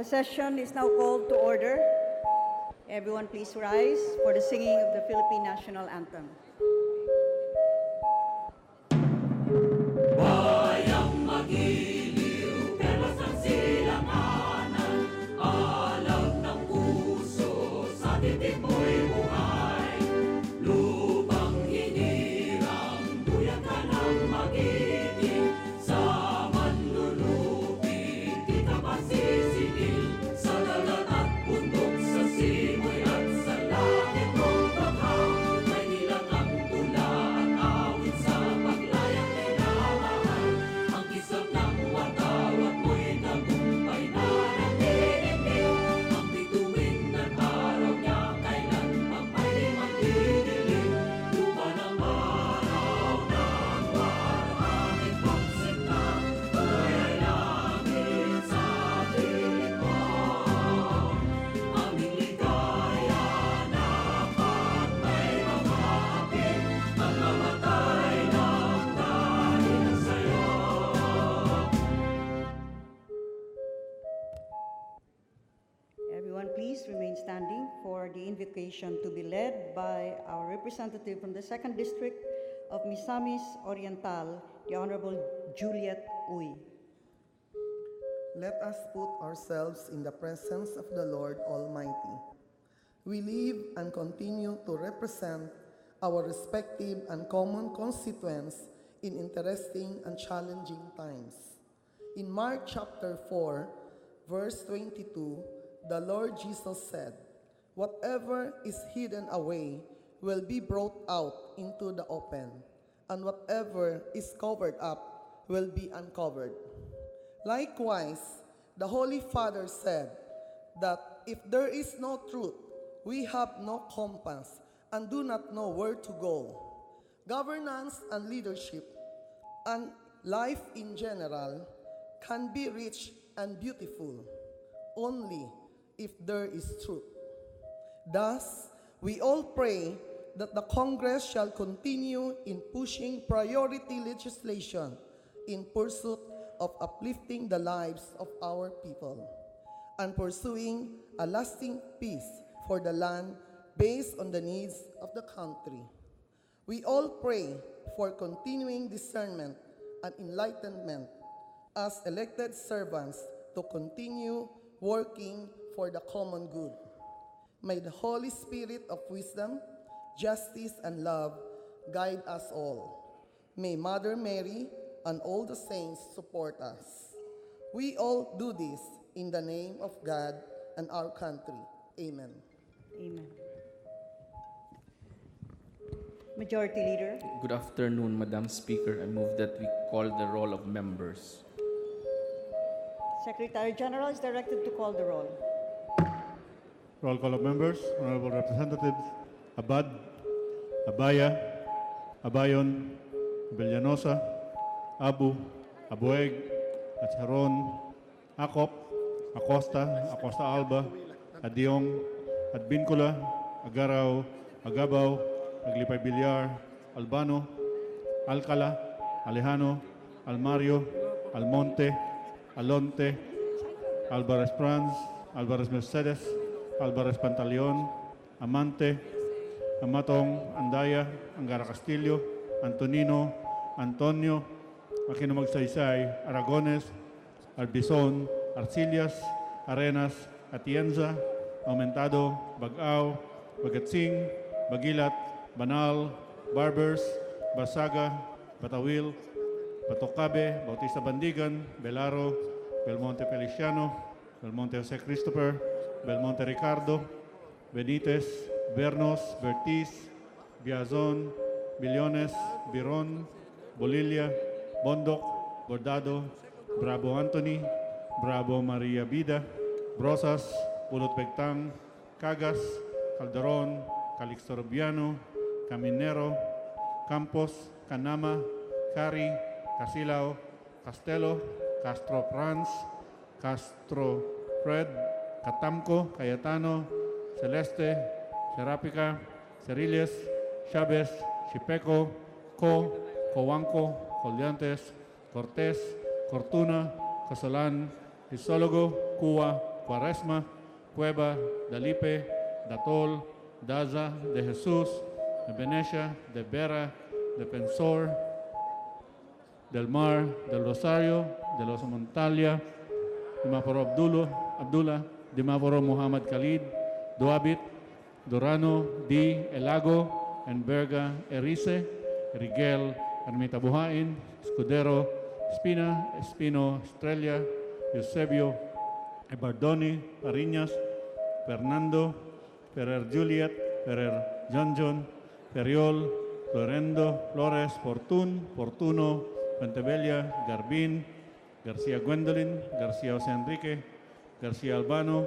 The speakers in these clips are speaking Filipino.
session is now called to order. Everyone please rise for the singing of the Philippine National Anthem. Bayang magiliw, perlas ng silanganan, alam ng puso, sa titik mo'y buhay. Lupang hinirang, duyan ka ng magiting, sa manlulupi, di ka masisingil, sa dagat at bundok, sa simoy at sa langit mong bahaw, may nilang ang tula at awit sa paglayang minamahal. Ang kisap ng watawat mo'y tagumpay na nagdidinig, ang bituin ng araw niya kailan pang may di magdidilim. Lupa ng araw ng maraming pagsinta, kaya langit sa piling mo. Aming ligaya dapat may mamapit, at mamatay ng dahil sa'yo. Everyone please remain standing for the invocation to be led by our representative from the 2nd District of Misamis Oriental, the Honorable Juliet Uy. Let us put ourselves in the presence of the Lord Almighty. We live and continue to represent our respective and common constituents in interesting and challenging times. In Mark chapter 4, verse 22, the Lord Jesus said, "Whatever is hidden away will be brought out into the open, and whatever is covered up will be uncovered." Likewise, the Holy Father said that if there is no truth, we have no compass and do not know where to go. Governance and leadership and life in general can be rich and beautiful only if there is truth. Thus, we all pray that the Congress shall continue in pushing priority legislation in pursuit of uplifting the lives of our people and pursuing a lasting peace for the land based on the needs of the country. We all pray for continuing discernment and enlightenment as elected servants to continue working for the common good. May the Holy Spirit of wisdom, justice, and love guide us all. May Mother Mary and all the saints support us. We all do this in the name of God and our country. Amen. Amen. Majority Leader. Good afternoon, Madam Speaker. I move that we call the roll of members. Secretary General is directed to call the roll. Roll call of members, honorable representatives, Abad, Abaya, Abayon, Villanosa, Abu, Abueg, Atcharon, Acop, Acosta, Acosta Alba, Adiong, Adbincula, Agaraw, Agabaw, Aglipay Villar, Albano, Alcala, Alejano, Almario, Almonte, Alonte, Alvarez Franz, Alvarez Mercedes, Alvarez Pantaleon, Amante, Amatong, Andaya, Angara Castillo, Antonino, Antonio, Aquino Magsaysay, Aragones, Albizon, Arcillas, Arenas, Atienza, Aumentado, Bagao, Bagatsing, Bagilat, Banal, Barbers, Barsaga, Batawil, Batocabe, Bautista Bandigan, Belaro, Belmonte Feliciano, Belmonte Jose Christopher, Belmonte Ricardo, Benitez, Bernos, Bertiz, Biazon, Billones, Biron, Bolilia, Bondok, Bordado, Bravo Anthony, Bravo Maria Vida, Brosas, Pulot Begtang, Cagas, Calderon, Calixto Rubiano, Caminero, Campos, Canama, Cari, Casilao, Castelo, Castro Franz, Castro Fred, Catamco, Cayetano, Celeste, Serapica, Ceriles, Chavez, Chipeco, Coanco, Colliantes, Cortés, Cortuna, Casalan, Isólogo, Cuba, Quaresma, Cueva, Dalipe, Datol, Daza, De Jesus, De Venecia, De Vera, Defensor, Del Mar, Del Rosario, De los Montalia, Dimaporo Abdullah, Dimaporo Muhammad Khalid, Duabit, Durano, Di, Elago, Enverga, Erice, Rigel, Ermita Buhain, Escudero, Espina, Espino, Estrella, Eusebio, Ebardoni, Pariñas, Fernando, Ferrer Juliet, Ferrer John, Feriol, Florendo, Flores, Fortuno, Pentebella, Garbin, Garcia Gwendolyn, Garcia Jose Enrique, Garcia Albano,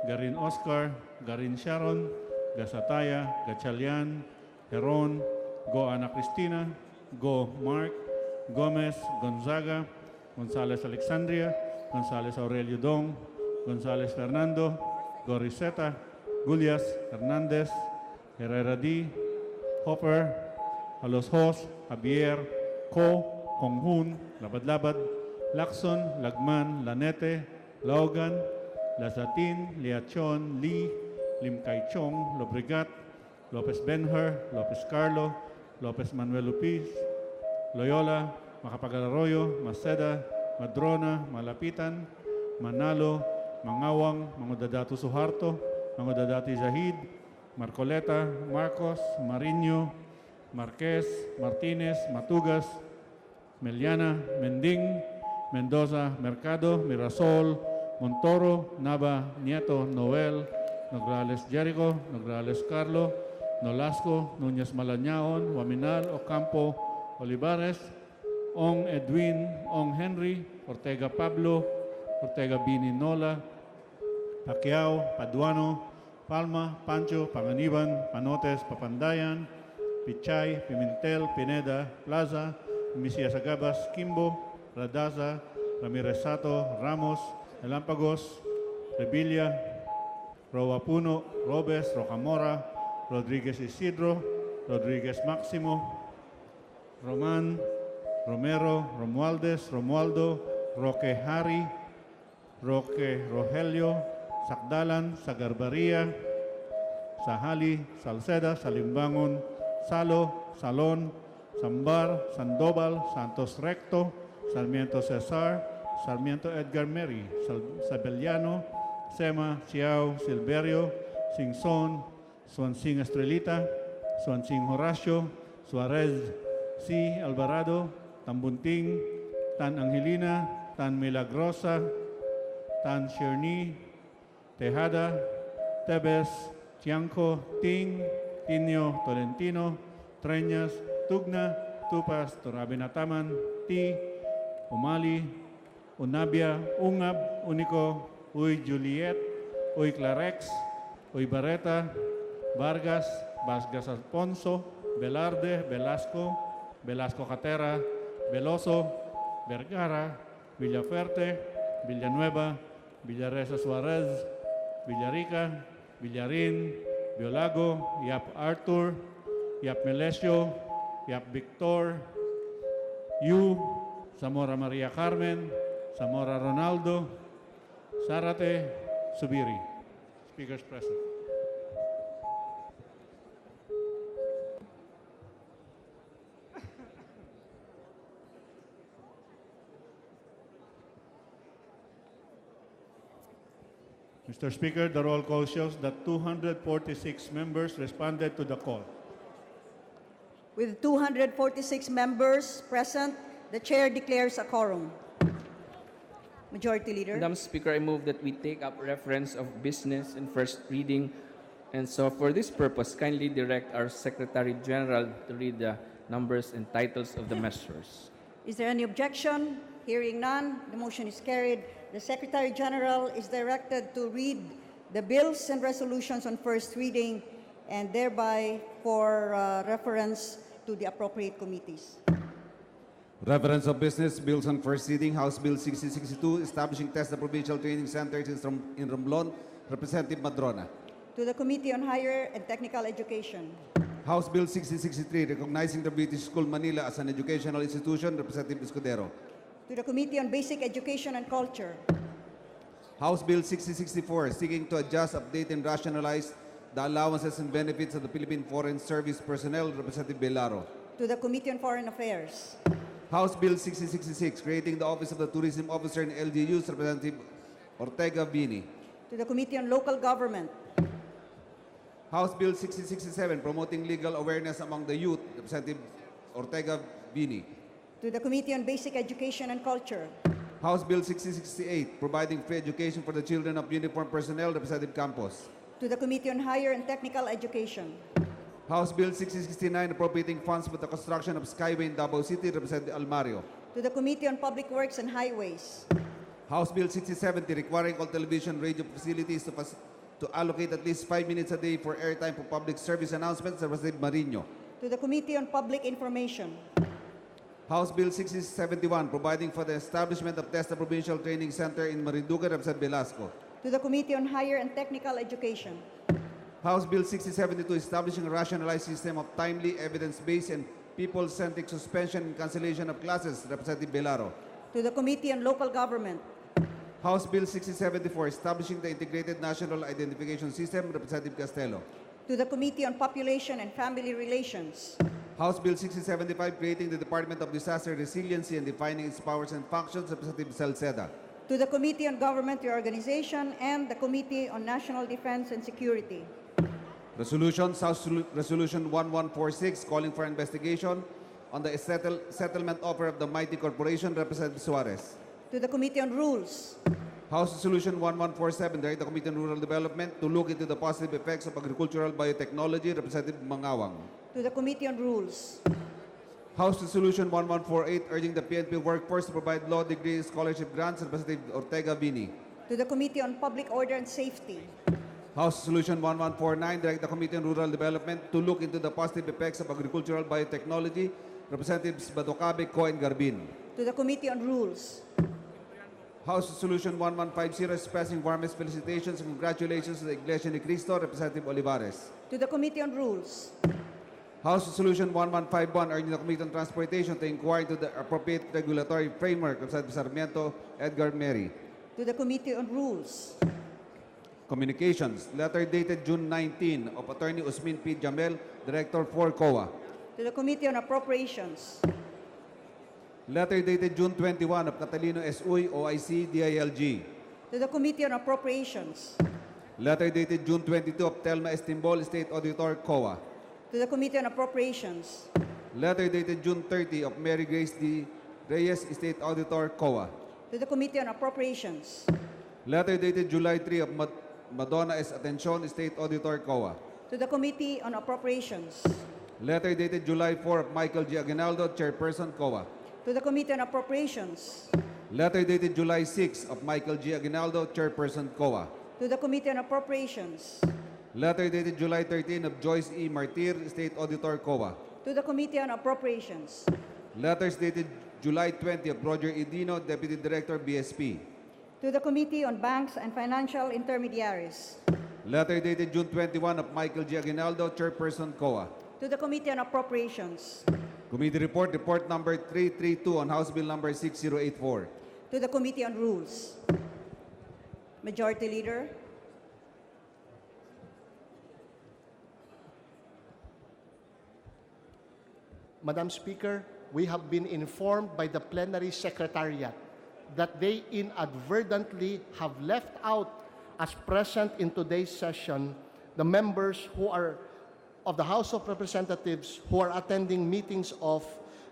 Garin Oscar, Garin Sharon, Gasataya, Gachalian, Heron, Go Ana Cristina, Go Mark, Gomez, Gonzaga, Gonzales Alexandria, Gonzales Aurelio Dong, Gonzales Fernando, Goriseta, Gulias, Hernandez, Herrera D, Hopper, Halos Hos, Javier, Ko, Konghun, Labad-Labad, Lacson, Lagman, Lanete, Laugan, Lazatin, Liachon, Lee, Lim Kai Chong, Lobrigat, Lopez Benher, Lopez Carlo, Lopez Manuel Lupis, Loyola, Macapagal-Arroyo, Maceda, Madrona, Malapitan, Manalo, Mangawang, Mangodadato Suharto, Mangodadati Zahid, Marcoleta, Marcos, Mariño, Marquez, Martinez, Matugas, Meliana, Mending, Mendoza, Mercado, Mirasol, Montoro, Nava, Nieto, Noel, Nograles Jericho, Nograles Carlo, Nolasco, Núñez Malañaon, Waminal, Ocampo, Olivares, Ong Edwin, Ong Henry, Ortega Pablo, Ortega Bini Nola, Pacquiao, Paduano, Palma, Pancho, Panganiban, Panotes, Papandayan, Pichay, Pimentel, Pineda, Plaza, Misias Agabas, Kimbo, Radaza, Ramirez Sato, Ramos, Elampagos, Revilla, Roa Puno, Robes, Rocamora, Rodriguez Isidro, Rodriguez Maximo, Roman, Romero, Romualdez, Romualdo, Roque Hari, Roque Rogelio, Sakdalan, Sagarbaria, Sahali, Salceda, Salimbangon, Salo, Salon, Sambar, Sandoval, Santos Recto, Sarmiento Cesar, Sarmiento Edgar Mary, Sabeliano, Sema, Chiao, Silverio, Singson, Swansing Estrelita, Swansing Horacio, Suarez, C. Alvarado, Tambunting, Tan Angelina, Tan Milagrosa, Tan Cherny, Tejada, Tebes, Tianco, Ting, Tinio, Tolentino, Treñas, Tugna, Tupas, Torabinataman, T. Umali, Unabia, Ungab, Unico, Uy Juliet, Uy Clarex, Uy Barreta, Vargas, Vasgas Alfonso, Velarde, Velasco, Velasco Catera, Veloso, Vergara, Villaferte, Villanueva, Villaresa Suarez, Villarica, Villarin, Biolago, Yap Arthur, Yap Melesio, Yap Victor, Yu, Zamora Maria Carmen, Zamora Ronaldo, Sarate, Subiri. Speakers present. Mr. Speaker, the roll call shows that 246 members responded to the call. With 246 members present, the chair declares a quorum. Majority Leader. Madam Speaker, I move that we take up reference of business in first reading. And so for this purpose, kindly direct our Secretary General to read the numbers and titles of the measures. Is there any objection? Hearing none, the motion is carried. The Secretary General is directed to read the bills and resolutions on first reading and thereby for reference to the appropriate committees. Reference of business, bills on first reading, House Bill 6062, establishing TESDA Provincial Training Centers in Romblon, Representative Madrona. To the Committee on Higher and Technical Education. House Bill 6063, recognizing the British School Manila as an educational institution, Representative Escudero. To the Committee on Basic Education and Culture. House Bill 6064, seeking to adjust, update, and rationalize the allowances and benefits of the Philippine Foreign Service personnel, Representative Belaro. To the Committee on Foreign Affairs. House Bill 6066, creating the Office of the Tourism Officer in LGUs, Representative Ortega Bini. To the Committee on Local Government. House Bill 6067, promoting legal awareness among the youth, Representative Ortega Bini. To the Committee on Basic Education and Culture. House Bill 6068, providing free education for the children of uniformed personnel, Representative Campos. To the Committee on Higher and Technical Education. House Bill 6069, appropriating funds for the construction of Skyway in Davao City, Representative Almario. To the Committee on Public Works and Highways. House Bill 6070, requiring all television radio facilities to allocate at least 5 minutes a day for airtime for public service announcements, Representative Marino. To the Committee on Public Information. House Bill 6071, providing for the establishment of TESTA Provincial Training Center in Marinduque, Representative Velasco. To the Committee on Higher and Technical Education. House Bill 6072, establishing a rationalized system of timely, evidence-based, and people-centric suspension and cancellation of classes, Representative Belaro. To the Committee on Local Government. House Bill 6074, establishing the Integrated National Identification System, Representative Castelo. To the Committee on Population and Family Relations. House Bill 6075, creating the Department of Disaster Resiliency and defining its powers and functions, Representative Salceda. To the Committee on Government Reorganization and the Committee on National Defense and Security. Resolutions, House Resolution 1146, calling for investigation on the settlement offer of the Mighty Corporation, Representative Suarez. To the Committee on Rules. House Resolution 1147, direct the Committee on Rural Development to look into the positive effects of agricultural biotechnology, Representative Mangawang. To the Committee on Rules. House Resolution 1148, urging the PNP workforce to provide law degree scholarship grants, Representative Ortega Bini. To the Committee on Public Order and Safety. House Resolution 1149, direct the Committee on Rural Development to look into the positive effects of agricultural biotechnology, Representatives Badocabe, Co, and Garbin. To the Committee on Rules. House Resolution 1150, expressing warmest felicitations and congratulations to the Iglesia ni Cristo, Representative Olivares. To the Committee on Rules. House Resolution 1151, urging the Committee on Transportation to inquire into the appropriate regulatory framework, Representative Sarmiento, Edgar Mary. To the Committee on Rules. Communications, letter dated June 19 of Attorney Usmin P. Jamel, Director for COA. To the Committee on Appropriations. Letter dated June 21 of Catalino S. Uy, OIC, DILG. To the Committee on Appropriations. Letter dated June 22 of Telma Estimbol, State Auditor, COA. To the Committee on Appropriations. Letter dated June 30 of Mary Grace D. Reyes, State Auditor, COA. To the Committee on Appropriations. Letter dated July 3 of Madonna S. Atencion, State Auditor, COA. To the Committee on Appropriations. Letter dated July 4 of Michael G. Aguinaldo, Chairperson, COA. To the Committee on Appropriations. Letter dated July 6 of Michael G. Aguinaldo, Chairperson, COA. To the Committee on Appropriations. Letter dated July 13 of Joyce E. Martir, State Auditor, COA. To the Committee on Appropriations. Letters dated July 20 of Roger E. Dino, Deputy Director, BSP. To the Committee on Banks and Financial Intermediaries. Letter dated June 21 of Michael G. Aguinaldo, Chairperson, COA. To the Committee on Appropriations. Committee report, report number 332 on House Bill number 6084. To the Committee on Rules. Majority Leader. Madam Speaker, we have been informed by the plenary secretariat that they inadvertently have left out as present in today's session the members who are of the House of Representatives who are attending meetings of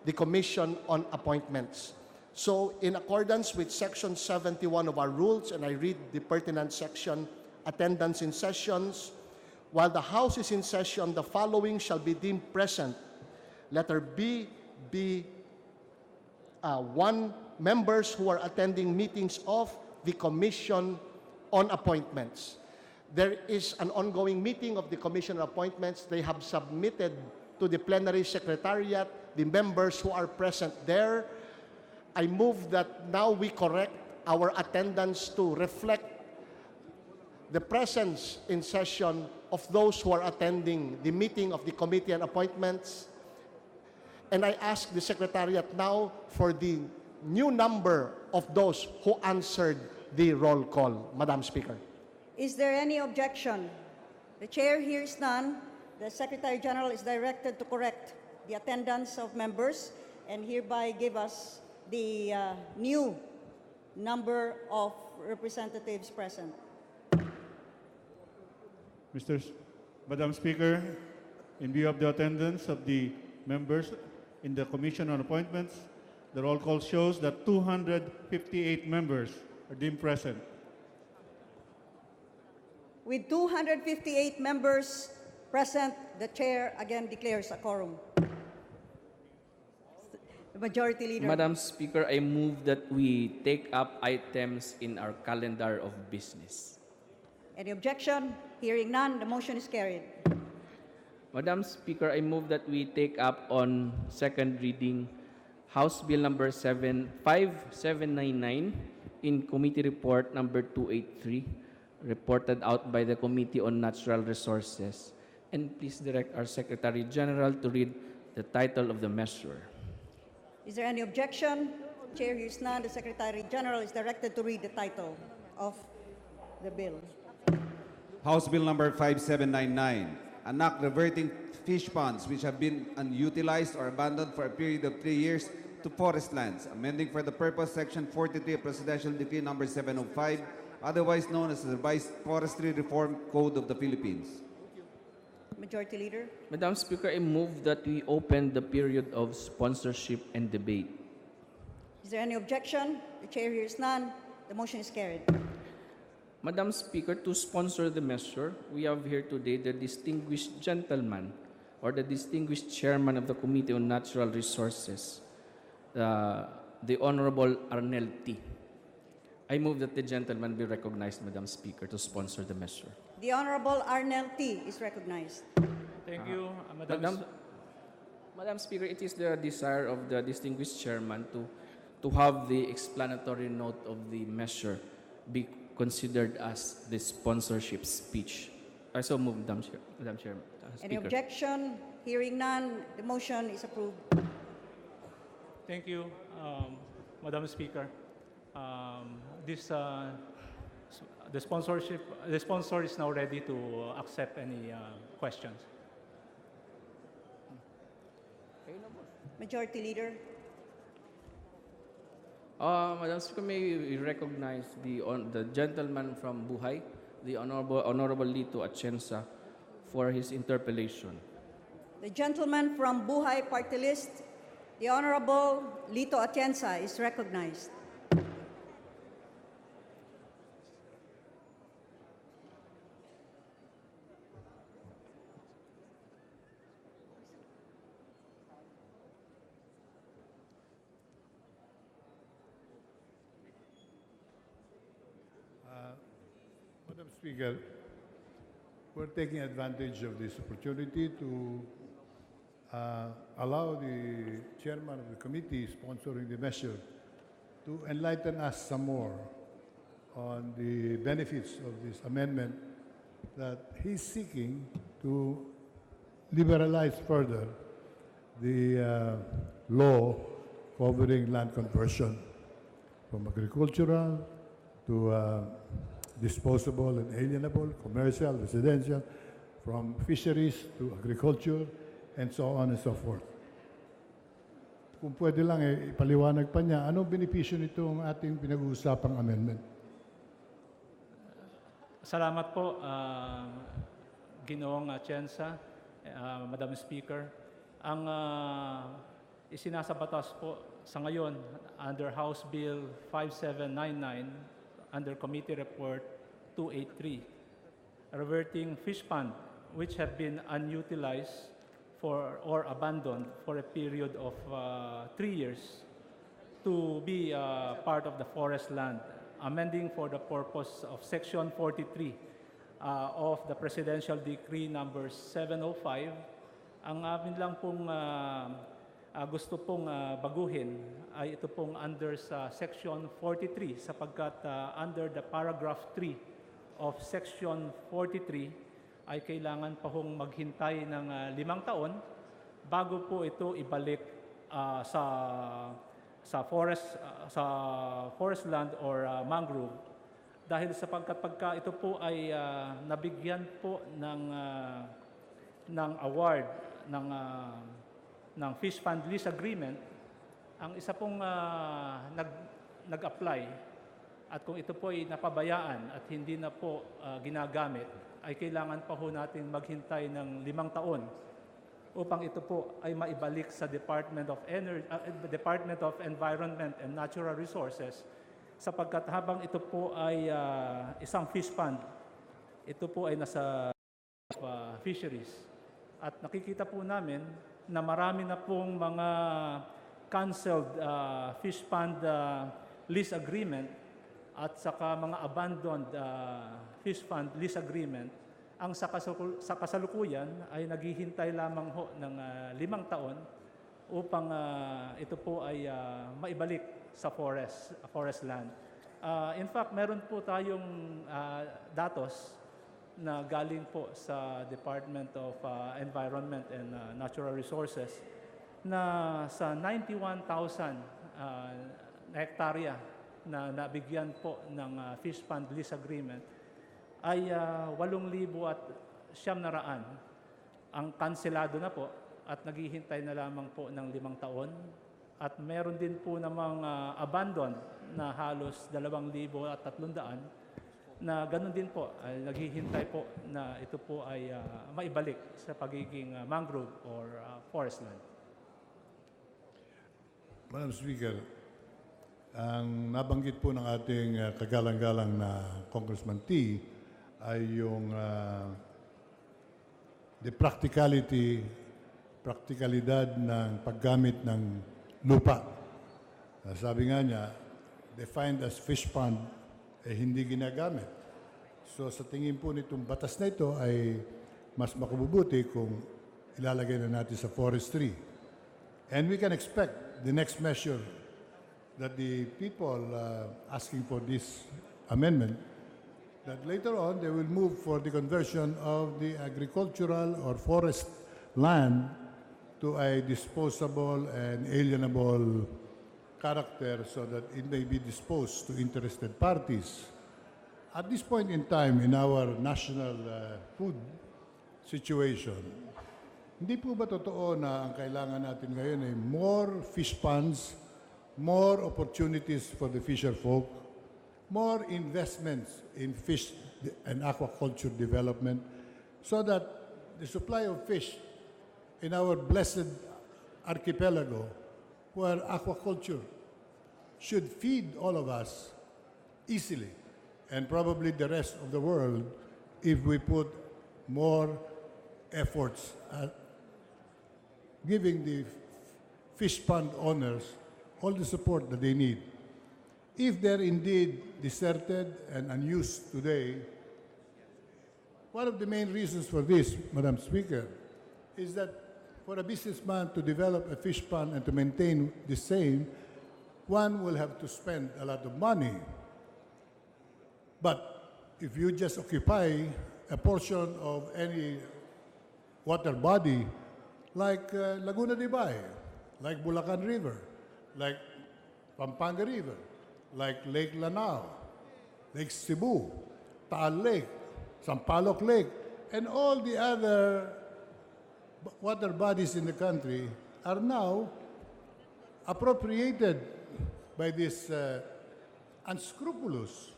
the Commission on Appointments. So in accordance with Section 71 of our rules, and I read the pertinent section, attendance in sessions, while the House is in session, the following shall be deemed present. Letter B, one, members who are attending meetings of the Commission on Appointments. There is an ongoing meeting of the Commission on Appointments. They have submitted to the plenary secretariat the members who are present there. I move that now we correct our attendance to reflect the presence in session of those who are attending the meeting of the Committee on Appointments. And I ask the Secretariat now for the new number of those who answered the roll call, Madam Speaker. Is there any objection? The chair hears none. The Secretary General is directed to correct the attendance of members and hereby give us the new number of representatives present. Madam Speaker, in view of the attendance of the members in the Commission on Appointments, the roll call shows that 258 members are deemed present. With 258 members present, the chair again declares a quorum. The Majority Leader. Madam Speaker, I move that we take up items in our calendar of business. Any objection? Hearing none, the motion is carried. Madam Speaker, I move that we take up on second reading House Bill number 5799 in Committee Report number 283, reported out by the Committee on Natural Resources. And please direct our Secretary General to read the title of the measure. Is there any objection? Chair hears none. The Secretary General is directed to read the title of the bill. House Bill number 5799, an act reverting fish ponds which have been unutilized or abandoned for a period of 3 years to forest lands, amending for the purpose Section 43 of Presidential Decree number 705, otherwise known as the Revised Forestry Reform Code of the Philippines. Majority Leader. Madam Speaker, I move that we open the period of sponsorship and debate. Is there any objection? The chair hears none. The motion is carried. Madam Speaker, to sponsor the measure, we have here today the distinguished gentleman or the distinguished chairman of the Committee on Natural Resources, the Honorable Arnel T. I move that the gentleman be recognized, Madam Speaker, to sponsor the measure. The Honorable Arnel T. is recognized. Thank you, Madam. Madam Speaker, it is the desire of the distinguished chairman to have the explanatory note of the measure be considered as the sponsorship speech. I so move, Madam Chair. Any objection? Hearing none, the motion is approved. Thank you, Madam Speaker. The sponsor is now ready to accept any questions. Majority Leader. Madam Speaker, may we recognize the gentleman from Buhay, the Honorable Lito Atienza, for his interpellation. The gentleman from Buhay Party List, the Honorable Lito Atienza, is recognized. Madam Speaker, we're taking advantage of this opportunity to allow the chairman of the committee sponsoring the measure to enlighten us some more on the benefits of this amendment that he's seeking to liberalize further the law covering land conversion from agricultural to disposable and alienable, commercial, residential, from fisheries to agriculture, and so on and so forth. Kung pwede lang ipaliwanag pa niya, anong benepisyo nitong ating pinag-uusapang amendment? Salamat po, Ginoong Atienza, Madam Speaker. Ang isinasabatas po sa ngayon under House Bill 5799 under Committee Report 283, reverting fish pond which have been unutilized or abandoned for a period of 3 years to be part of the forest land, amending for the purpose of Section 43 of the Presidential Decree number 705. Ang amin lang pong gusto pong baguhin ay ito pong under sa Section 43 sapagkat under the paragraph 3 of Section 43 ay kailangan pa hong maghintay ng 5 taon bago po ito ibalik sa forest land or mangrove Dahil sapagkat pagka ito po ay nabigyan po ng award ng Fishpond lease agreement, ang isa pong nag-apply at kung ito po ay napabayaan at hindi na po ginagamit, ay kailangan pa ho natin maghintay ng 5 taon upang ito po ay maibalik sa Department of Environment and Natural Resources, sapagkat habang ito po ay isang fish pond, ito po ay nasa fisheries. At nakikita po namin na marami na pong mga canceled fish pond lease agreement at saka mga abandoned fish pond lease agreement ang sa kasalukuyan ay naghihintay lamang ho ng 5 taon upang ito po ay maibalik sa forest land. In fact, meron po tayong datos na galing po sa Department of Environment and Natural Resources na sa 91,000 hektarya na nabigyan po ng fish pond lease agreement ay 8,900 ang kanselado na po at naghihintay na lamang po ng 5 taon. At meron din po namang abandoned na halos 2,300 na ganun din po, ay naghihintay po na ito po ay maibalik sa pagiging mangrove or forest land. Madam Speaker, ang nabanggit po ng ating kagalang-galang na Congressman T ay yung the practicalidad ng paggamit ng lupa. Sabi nga niya, defined as fish pond, hindi ginagamit. So sa tingin po nitong batas na ito ay mas makabubuti kung ilalagay na natin sa forestry. And we can expect the next measure that the people asking for this amendment, that later on they will move for the conversion of the agricultural or forest land to a disposable and alienable character so that it may be disposed to interested parties. At this point in time in our national food situation, hindi po ba totoo na ang kailangan natin ngayon ay more fish ponds, more opportunities for the fisher folk, more investments in fish and aquaculture development so that the supply of fish in our blessed archipelago, where aquaculture should feed all of us easily, and probably the rest of the world, if we put more efforts at giving the fish pond owners all the support that they need. If they're indeed deserted and unused today, one of the main reasons for this, Madam Speaker, is that for a businessman to develop a fish pond and to maintain the same, one will have to spend a lot of money. But if you just occupy a portion of any water body, like Laguna de Bay, like Bulacan River, like Pampanga River, like Lake Lanao, Lake Cebu, Taal Lake, Sampaloc Lake, and all the other water bodies in the country are now appropriated by these unscrupulous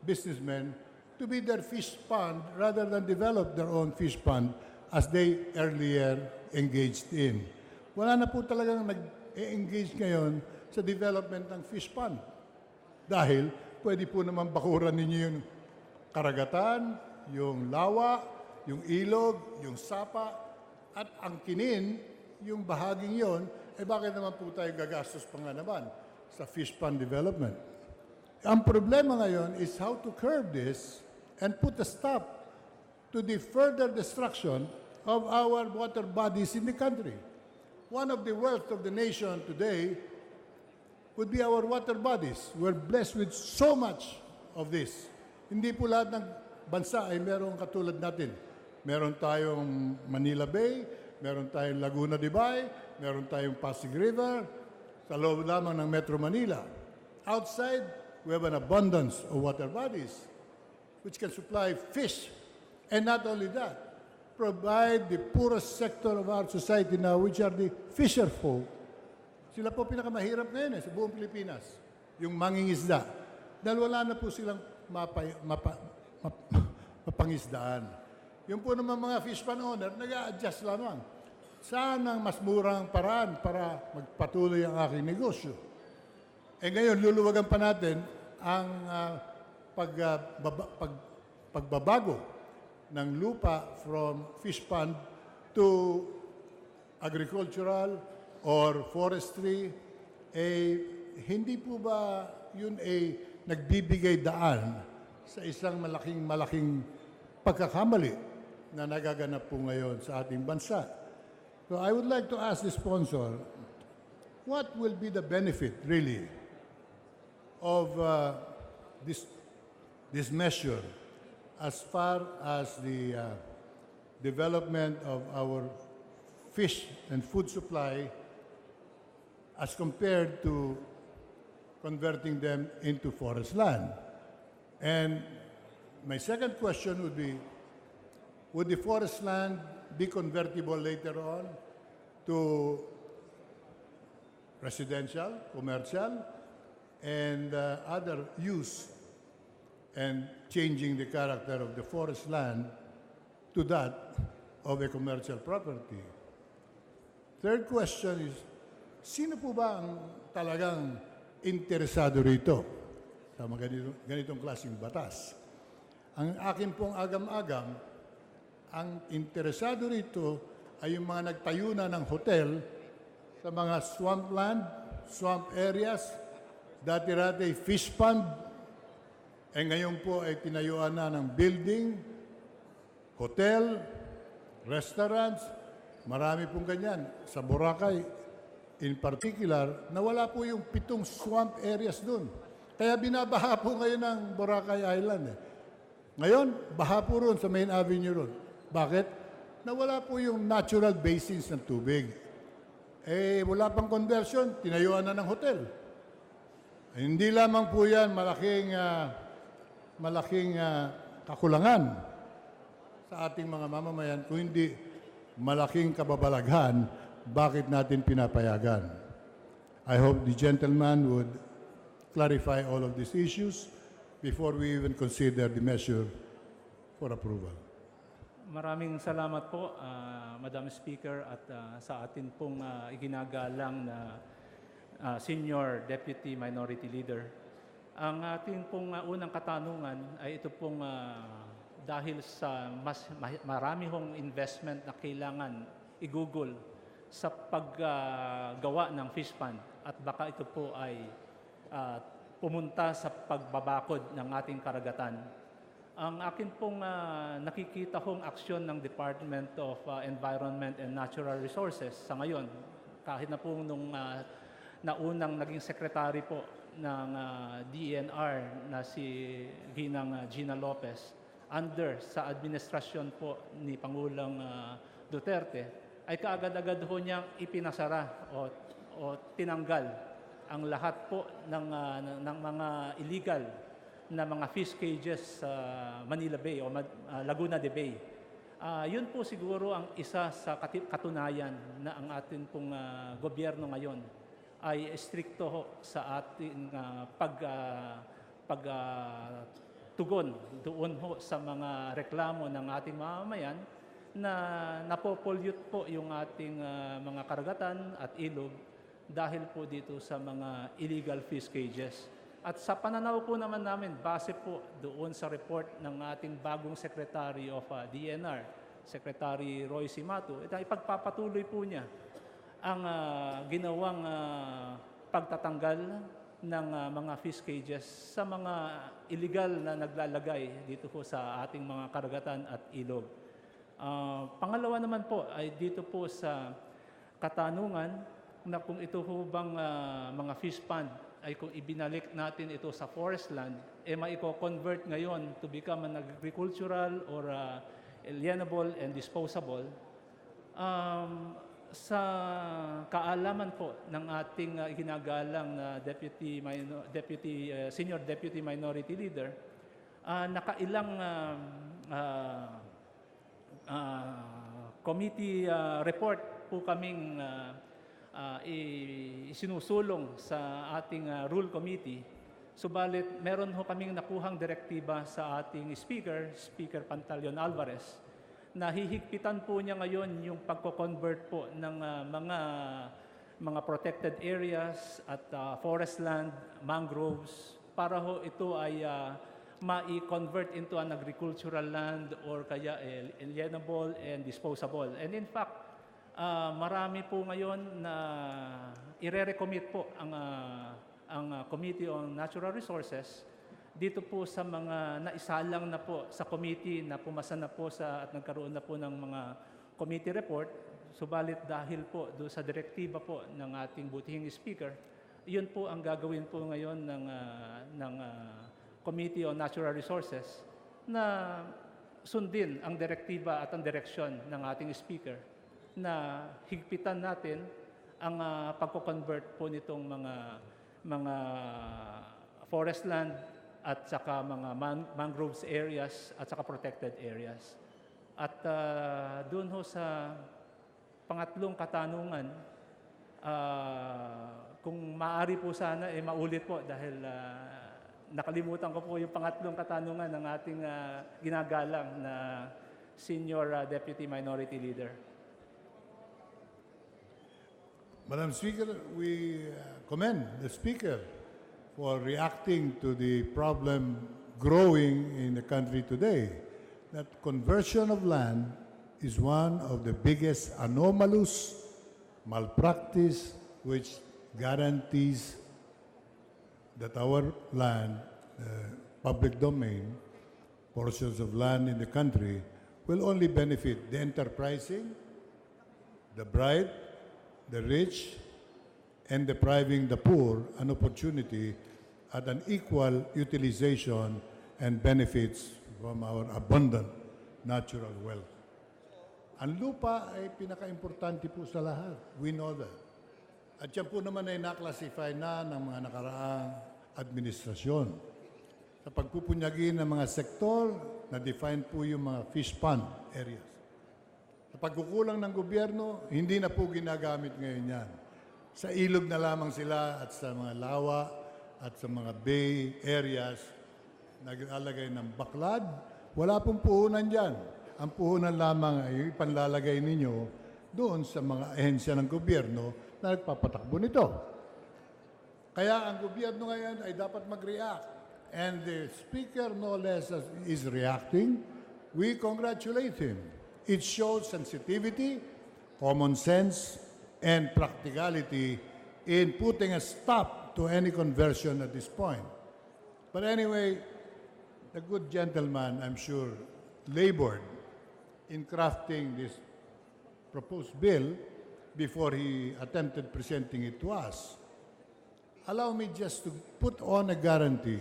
businessmen to be their fish pond rather than develop their own fish pond as they earlier engaged in. Wala na po talagang nag-engage ngayon sa development ng fish pond. Dahil pwede po naman bakuran ninyo yung karagatan, yung lawa, yung ilog, yung sapa, at angkinin yung bahaging yon, bakit naman po tayo gagastos pa nga naman sa fish pond development? Ang problema ngayon is how to curb this and put a stop to the further destruction of our water bodies in the country. One of the wealth of the nation today would be our water bodies. We're blessed with so much of this. Hindi po lahat ng bansa ay meron katulad natin. Meron tayong Manila Bay, meron tayong Laguna de Bay, meron tayong Pasig River, sa loob lamang ng Metro Manila. Outside, we have an abundance of water bodies which can supply fish. And not only that, provide the poorest sector of our society now, which are the fisher folk. Sila po pinakamahirap ngayon sa buong Pilipinas, yung mangingisda. Dahil wala na po silang mapangisdaan. Yung po naman mga fishpond owner, nag-a-adjust lamang. Saan ang mas murang paraan para magpatuloy ang aking negosyo? Eh ngayon, luluwagan pa natin ang pagbabago ng lupa from fish pond to agricultural or forestry. Hindi po ba yun nagbibigay daan sa isang malaking pagkakamali na nagaganap po ngayon sa ating bansa? So I would like to ask the sponsor, what will be the benefit really of this measure as far as the development of our fish and food supply as compared to converting them into forest land? And my second question would be, would the forest land be convertible later on to residential, commercial, and other use, and changing the character of the forest land to that of a commercial property? Third question is, sino po ba ang talagang interesado rito sa mga ganitong klaseng batas? Ang akin pong agam-agam, ang interesado rito ay yung mga nagtayo na ng hotel sa mga swampland, swamp areas, dati-rati fish pond, ngayon po ay tinayuan na ng building, hotel, restaurants, marami pong ganyan. Sa Boracay, in particular, nawala po yung 7 swamp areas dun. Kaya binabaha po ngayon ng Boracay Island. Ngayon, baha po ron sa main avenue ron. Bakit? Nawala po yung natural basins ng tubig. Wala pang conversion, tinayuan na ng hotel. Hindi lamang po yan malaking kakulangan sa ating mga mamamayan, kung hindi malaking kababalaghan, bakit natin pinapayagan. I hope the gentleman would clarify all of these issues before we even consider the measure for approval. Maraming salamat po, Madam Speaker, at sa atin pong iginagalang na Senior Deputy Minority Leader. Ang ating pong unang katanungan ay ito pong dahil sa marami hong investment na kailangan igugol sa paggawa ng fish pond, at baka ito po ay pumunta sa pagbabakod ng ating karagatan. Ang akin pong nakikita hong aksyon ng Department of Environment and Natural Resources sa ngayon, kahit na po nung naunang naging secretary po ng DENR na si Gina Lopez, under sa administrasyon po ni Pangulong Duterte, ay kaagad-agad ho niyang ipinasara o tinanggal ang lahat po ng mga illegal na mga fish cages sa Manila Bay o Laguna de Bay. Yun po siguro ang isa sa katunayan na ang atin pong gobyerno ngayon ay strikto ho sa ating pagtugon doon ho sa mga reklamo ng ating mamamayan na napopollute po yung ating mga karagatan at ilog dahil po dito sa mga illegal fish cages. At sa pananaw po naman namin, base po doon sa report ng ating bagong Secretary of DNR, Secretary Roy Simato, ipagpapatuloy po niya ang ginawang pagtatanggal ng mga fish cages sa mga illegal na naglalagay dito po sa ating mga karagatan at ilog. Pangalawa naman po ay dito po sa katanungan na kung ito po bang mga fish pond ay kung ibinalik natin ito sa forest land, maiko-convert ngayon to become an agricultural or alienable and disposable. sa kaalaman po ng ating ginagalang na Senior Deputy Minority Leader, nakailang committee report po kaming isinusulong sa ating Rule Committee. Subalit, meron ho kaming nakuhang direktiba sa ating Speaker Pantaleon Alvarez, na hihigpitan po niya ngayon yung pagko-convert po ng mga protected areas at forest land, mangroves, para ho ito ay ma-convert into an agricultural land or kaya alienable and disposable. And in fact, marami po ngayon na ire-recommit po ang Committee on Natural Resources dito po sa mga naisalang na po sa committee na pumasa na po at nagkaroon na po ng mga committee report. Subalit dahil po doon sa direktiba po ng ating butihing speaker, iyon po ang gagawin po ngayon ng Committee on Natural Resources na sundin ang direktiba at ang direksyon ng ating speaker na higpitan natin ang pagko-convert po nitong mga forest land at saka mga mangroves areas at saka protected areas. At doon ho sa pangatlong katanungan, kung maaari po sana, maulit po dahil nakalimutan ko po yung pangatlong katanungan ng ating ginagalang na Senior Deputy Minority Leader. Madam Speaker, we commend the Speaker for reacting to the problem growing in the country today, that conversion of land is one of the biggest anomalous malpractice which guarantees that our land, public domain, portions of land in the country, will only benefit the enterprising, the bright, the rich, and depriving the poor an opportunity at an equal utilization and benefits from our abundant natural wealth. Ang lupa ay pinaka-importante po sa lahat. We know that. At yan po naman ay naklasify na ng mga nakaraang administrasyon. Sa pagpupunyagi ng mga sektor, na-define po yung mga Fishpond areas. Sa pagkukulang ng gobyerno, hindi na po ginagamit ngayon yan. Sa ilog na lamang sila at sa mga lawa at sa mga bay areas, naglalagay ng baklad. Wala pong puhunan dyan. Ang puhunan lamang ay ipanlalagay ninyo doon sa mga ahensya ng gobyerno na nagpapatakbo nito. Kaya ang gobyerno ngayon ay dapat mag-react. And the Speaker no less is reacting. We congratulate him. It shows sensitivity, common sense, and practicality in putting a stop to any conversion at this point. But anyway, the good gentleman, I'm sure, labored in crafting this proposed bill before he attempted presenting it to us. Allow me just to put on a guarantee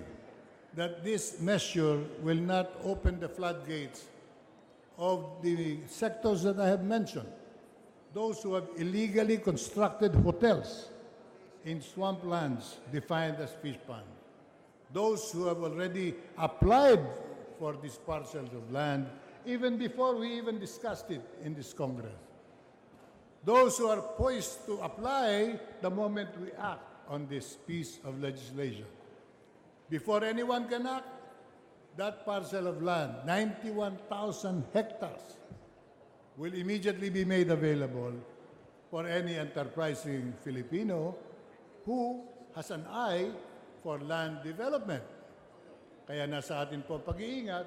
that this measure will not open the floodgates of the sectors that I have mentioned. Those who have illegally constructed hotels in swamplands defined as Fishpond. Those who have already applied for these parcels of land even before we even discussed it in this Congress. Those who are poised to apply the moment we act on this piece of legislation. Before anyone can act, that parcel of land, 91,000 hectares, will immediately be made available for any enterprising Filipino who has an eye for land development. Kaya nasa atin po pag-iingat,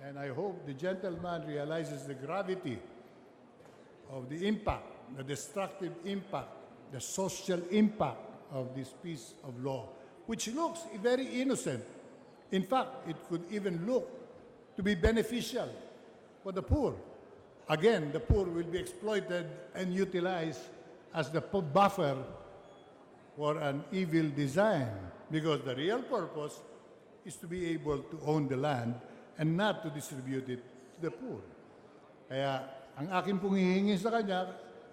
and I hope the gentleman realizes the gravity of the impact, the destructive impact, the social impact of this piece of law, which looks very innocent. In fact, it could even look to be beneficial for the poor. Again, the poor will be exploited and utilized as the buffer for an evil design, because the real purpose is to be able to own the land and not to distribute it to the poor. Kaya ang aking pong hihingi sa kanya,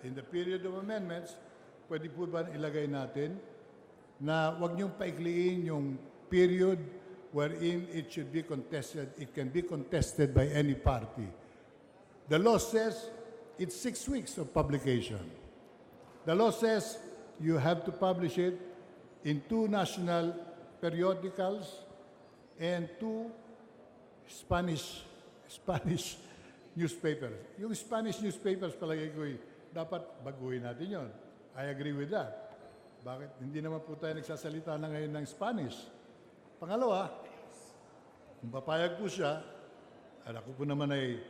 in the period of amendments, pwede po ba ilagay natin na wag niyong paikliin yung period wherein it should be contested. It can be contested by any party. The law says it's 6 weeks of publication. The law says you have to publish it in 2 national periodicals and 2 Spanish newspapers. Yung Spanish newspapers, palagay ko, dapat baguhin natin yon. I agree with that. Bakit? Hindi naman po tayo nagsasalita na ngayon ng Spanish. Pangalawa, kung papayag po siya, at ako po naman ay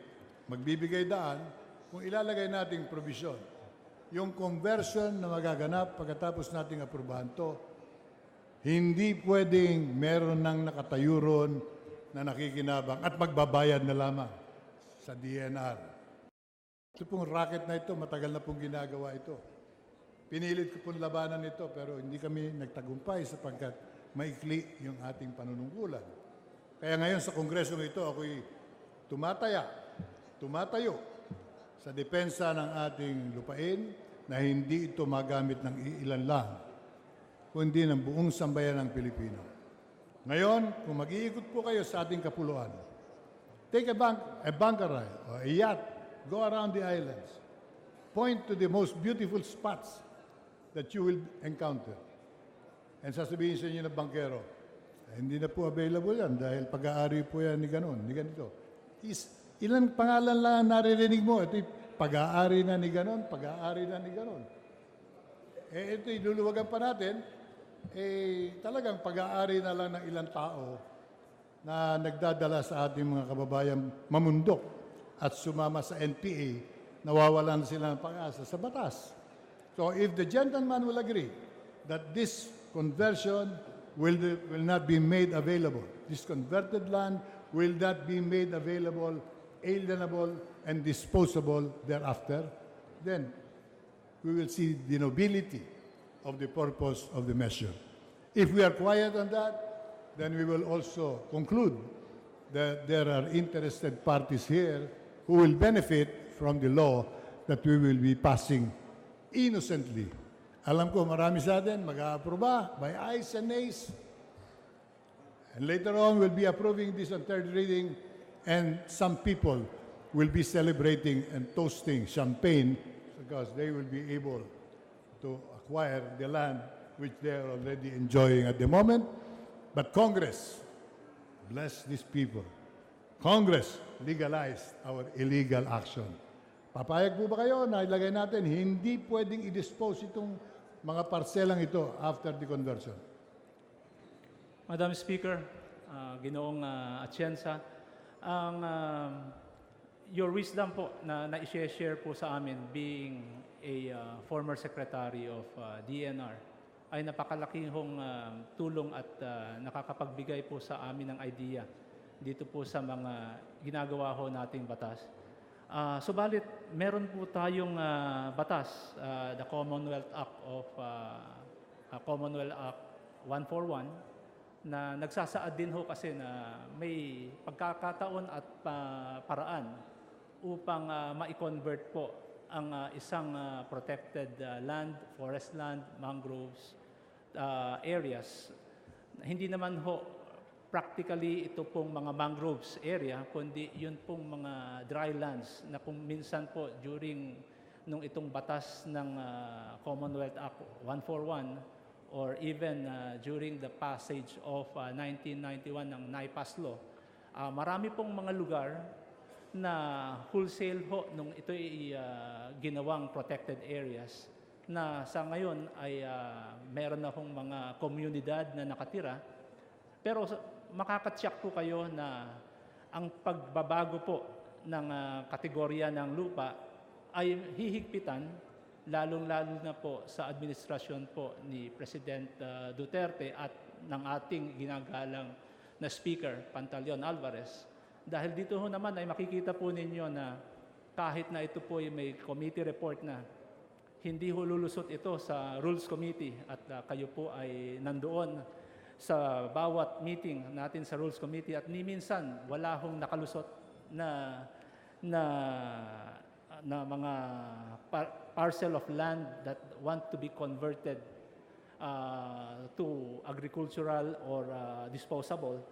magbibigay daan, kung ilalagay nating provision, yung conversion na magaganap pagkatapos nating aprubahan to, hindi pwedeng meron ng nakatayo ron na nakikinabang at magbabayad na lamang sa DNR. Ito pong racket na ito, matagal na pong ginagawa ito. Pinilit ko pong labanan ito pero hindi kami nagtagumpay sapagkat maikli yung ating panunungkulan. Kaya ngayon sa kongreso ito, ako'y tumatayo sa depensa ng ating lupain na hindi ito magamit ng ilan lang, kundi ng buong sambayan ng Pilipino. Ngayon, kung mag-iikot po kayo sa ating kapuluan, take a bunker ride or a yacht, go around the islands, point to the most beautiful spots that you will encounter. And sasabihin sa inyo ng bankero, hindi na po available yan dahil pag-aari po yan ni ganito. Ilang pangalan lang naririnig mo? Ito pag-aari na ni ganon, pag-aari na ni ganon. Ito iluluwagan pa natin, talagang pag-aari na lang ng ilang tao na nagdadala sa ating mga kababayan mamundok at sumama sa NPA, nawawalan sila ng pag-asa sa batas. So if the gentleman will agree that this conversion will not be made available, this converted land will not be made available, alienable, and disposable thereafter, then we will see the nobility of the purpose of the measure. If we are quiet on that, then we will also conclude that there are interested parties here who will benefit from the law that we will be passing innocently. Alam ko marami sa atin mag-aaproba by ayes and nays. And later on, we'll be approving this on third reading, and some people will be celebrating and toasting champagne because they will be able to acquire the land which they are already enjoying at the moment. But Congress, bless these people. Congress legalized our illegal action. Papayag po ba kayo na ilagay natin, hindi pwedeng i-dispose itong mga parselang ito after the conversion? Madam Speaker, Ginoong Atienza, your wisdom po na i-share po sa amin being a former secretary of DNR ay napakalaking tulong at nakakapagbigay po sa amin ng idea dito po sa mga ginagawa ho nating batas. Subalit, meron po tayong batas, the Commonwealth Act of Commonwealth Act 141, na nagsasaad din ho kasi na may pagkakataon at paraan upang ma-convert po ang isang protected land, forest land, mangroves areas. Hindi naman ho practically ito pong mga mangroves area, kundi yun pong mga dry lands na kung minsan po during nung itong batas ng Commonwealth Act 141 or even during the passage of 1991 ng NIPAS Law, marami pong mga lugar na wholesale ho nung ito ay ginawang protected areas na sa ngayon ay meron na hong mga komunidad na nakatira. Pero makakatsak po kayo na ang pagbabago po ng kategorya ng lupa ay hihigpitan, lalong-lalo na po sa administrasyon po ni President Duterte at ng ating ginagalang na Speaker, Pantaleon Alvarez. Dahil dito ho naman ay makikita po ninyo na kahit na ito po ay may committee report na, hindi ho lulusot ito sa Rules Committee at kayo po ay nandoon sa bawat meeting natin sa Rules Committee at ni minsan wala hong nakalusot na mga parcel of land that want to be converted to agricultural or disposable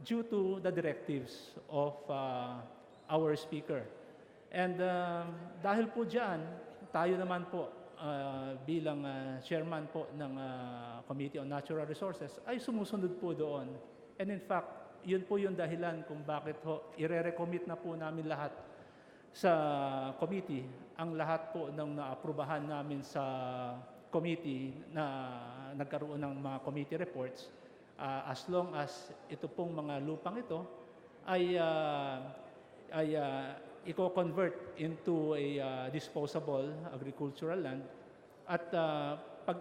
due to the directives of our speaker. And dahil po dyan, tayo naman po bilang chairman po ng Committee on Natural Resources ay sumusunod po doon. And in fact, yun po yung dahilan kung bakit ire-recommit na po namin lahat sa committee ang lahat po ng naaprubahan namin sa committee na nagkaroon ng mga committee reports, as long as ito pong mga lupang ito ay i-convert into a disposable agricultural land. At pag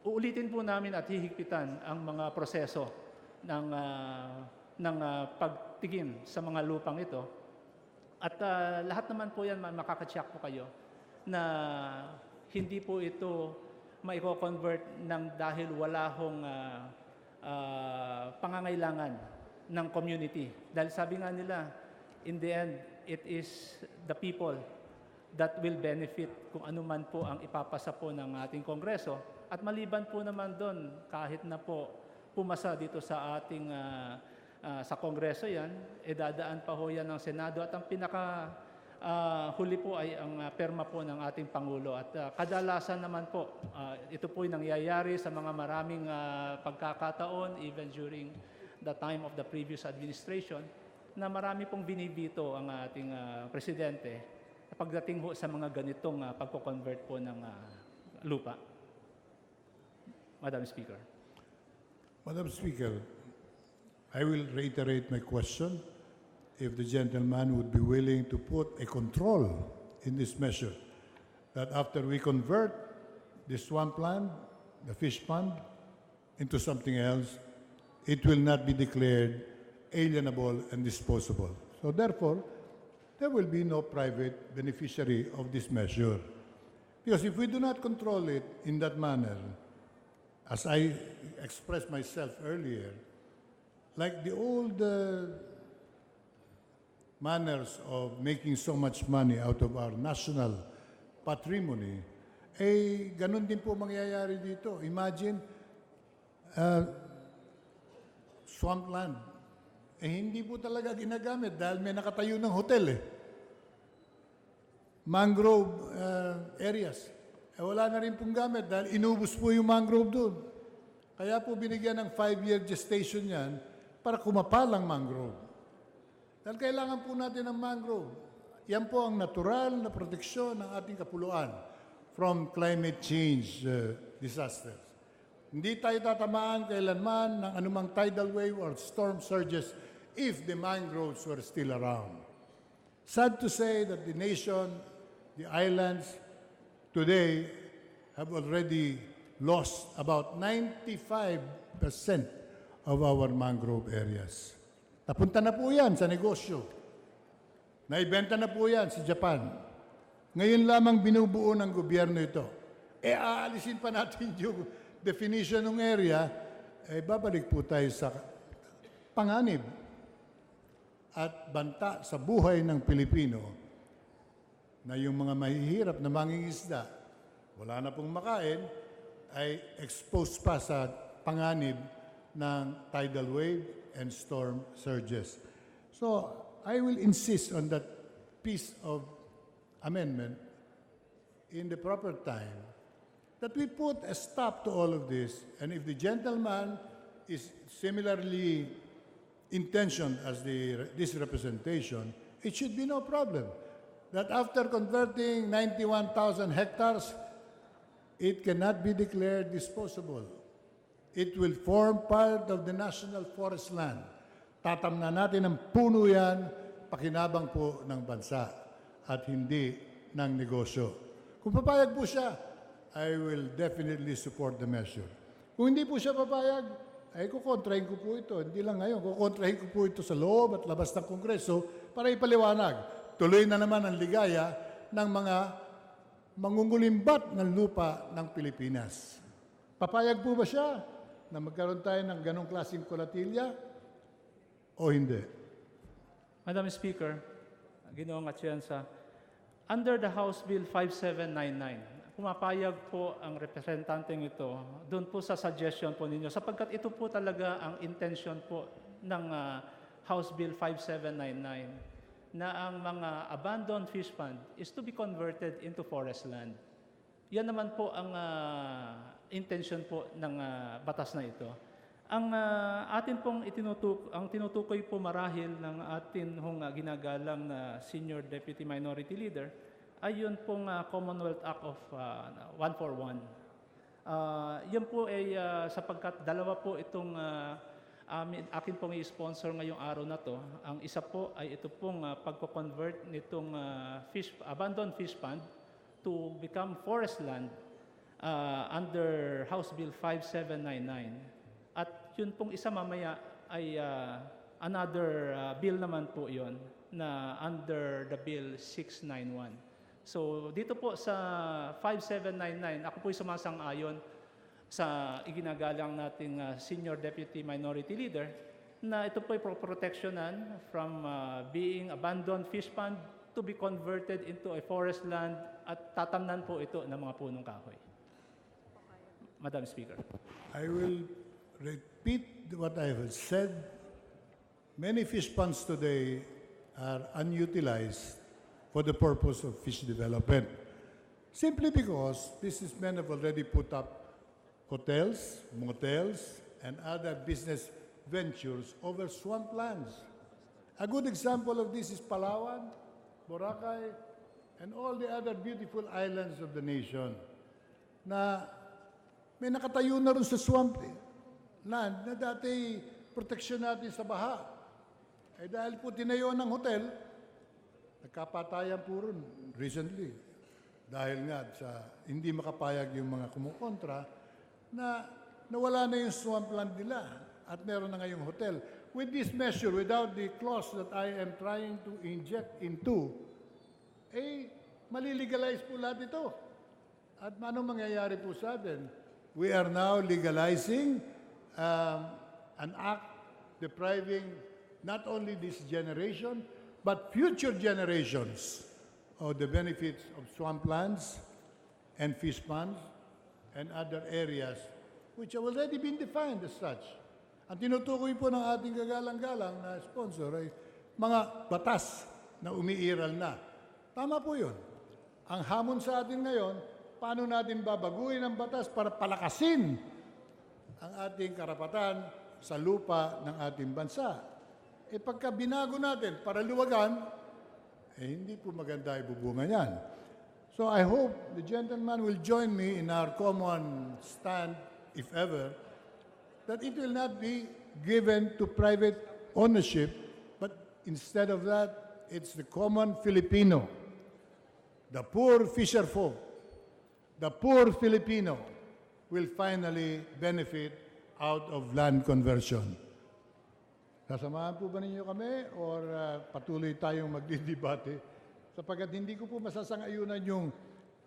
uulitin po namin at hihigpitan ang mga proseso ng pagtigim sa mga lupang ito. At lahat naman po yan, makakatsak po kayo na hindi po ito maiko-convert ng dahil wala hong pangangailangan ng community. Dahil sabi nga nila, in the end, it is the people that will benefit kung ano man po ang ipapasa po ng ating Kongreso. At maliban po naman doon, kahit na po pumasa dito sa ating sa Kongreso yan, dadaan pa ho yan ng Senado at ang pinaka huli po ay ang perma po ng ating Pangulo. At kadalasan naman po, ito po yung nangyayari sa mga maraming pagkakataon, even during the time of the previous administration, na marami pong binibito ang ating presidente pagdating ho sa mga ganitong pagko-convert po ng lupa. Madam Speaker. Madam Speaker, I will reiterate my question. If the gentleman would be willing to put a control in this measure, that after we convert the swampland, the fish pond, into something else, it will not be declared alienable and disposable. So therefore, there will be no private beneficiary of this measure. Because if we do not control it in that manner, as I expressed myself earlier, like the old manners of making so much money out of our national patrimony, ganun din po mangyayari dito. Imagine, swampland, hindi po talaga ginagamit dahil may nakatayo ng hotel Mangrove areas. Wala na rin pong gamit dahil inubos po yung mangrove doon. Kaya po binigyan ng 5-year gestation yan para kumapalang mangrove. Dahil kailangan po natin ng mangrove. Yan po ang natural na proteksyon ng ating kapuluan from climate change disasters. Hindi tayo tatamaan kailanman ng anumang tidal wave or storm surges if the mangroves were still around. Sad to say that the nation, the islands, today have already lost about 95% of our mangrove areas. Napunta na po yan sa negosyo. Naibenta na po yan sa Japan. Ngayon lamang binubuo ng gobyerno ito. Aalisin pa natin yung definition ng area, babalik po tayo sa panganib at banta sa buhay ng Pilipino na yung mga mahihirap na mangingisda, wala na pong makain, ay exposed pa sa panganib ng tidal wave and storm surges. So, I will insist on that piece of amendment in the proper time that we put a stop to all of this. And if the gentleman is similarly intentioned as this representation, it should be no problem. That after converting 91,000 hectares, it cannot be declared disposable. It will form part of the national forest land. Tatamnan natin ang puno yan, pakinabang po ng bansa at hindi ng negosyo. Kung papayag po siya, I will definitely support the measure. Kung hindi po siya papayag, ay kukontrahin ko po ito. Hindi lang ngayon, kukontrahin ko po ito sa loob at labas ng Kongreso para ipaliwanag. Tuloy na naman ang ligaya ng mga mangungulimbat ng lupa ng Pilipinas. Papayag po ba siya na magkaroon tayo ng ganong klaseng kolatilya o hindi? Madam Speaker, Ginoong Atienza, Under the House Bill 5799, pumapayag po ang representanteng ito doon po sa suggestion po ninyo sapagkat ito po talaga ang intention po ng House Bill 5799 na ang mga abandoned fish pond is to be converted into forest land. Yan naman po ang intention po ng batas na ito. Ang atin pong ang tinutukoy po marahil ng atin hong ginagalang na Senior Deputy Minority Leader ay yun pong Commonwealth Act of 141. Yan po ay sapagkat dalawa po itong akin pong i-sponsor ngayong araw na to. Ang isa po ay ito pong pagko-convert nitong abandoned fish pond to become forest land under House Bill 5799. At yun pong isa mamaya ay another bill naman po yon na under the Bill 691. So dito po sa 5799, ako po'y sumasang-ayon sa iginagalang nating Senior Deputy Minority Leader na ito po'y proteksyonan from being abandoned fish pond to be converted into a forest land at tatamnan po ito ng mga punong kahoy. Madam Speaker. I will repeat what I have said. Many fish ponds today are unutilized for the purpose of fish development. Simply because businessmen have already put up hotels, motels, and other business ventures over swamplands. A good example of this is Palawan, Boracay, and all the other beautiful islands of the nation na may nakatayo na rin sa swamp land na dati proteksyon natin sa baha. Eh dahil po tinayo ng hotel, nagkapatayan po rin recently. Dahil nga sa hindi makapayag yung mga kumukontra na nawala na yung swampland nila at meron na ngayong hotel. With this measure, without the clause that I am trying to inject into, malilegalize po lahat ito. At ano mangyayari po sa atin? We are now legalizing an act depriving not only this generation, but future generations of the benefits of swamplands and fish ponds and other areas which have already been defined as such. Ang tinutukoy po ng ating kagalang-galang na sponsor ay mga batas na umiiral na. Tama po yun. Ang hamon sa atin ngayon, paano natin babaguhin ang batas para palakasin ang ating karapatan sa lupa ng ating bansa. Pagka binago natin para luwagan, hindi po maganda ibubunga yan. So I hope the gentleman will join me in our common stand, if ever, that it will not be given to private ownership, but instead of that, it's the common Filipino, the poor fisher folk, the poor Filipino will finally benefit out of land conversion. Sasamahan po ba ninyo kami or patuloy tayong magdidebate? Sapagkat hindi ko po masasang-ayunan yung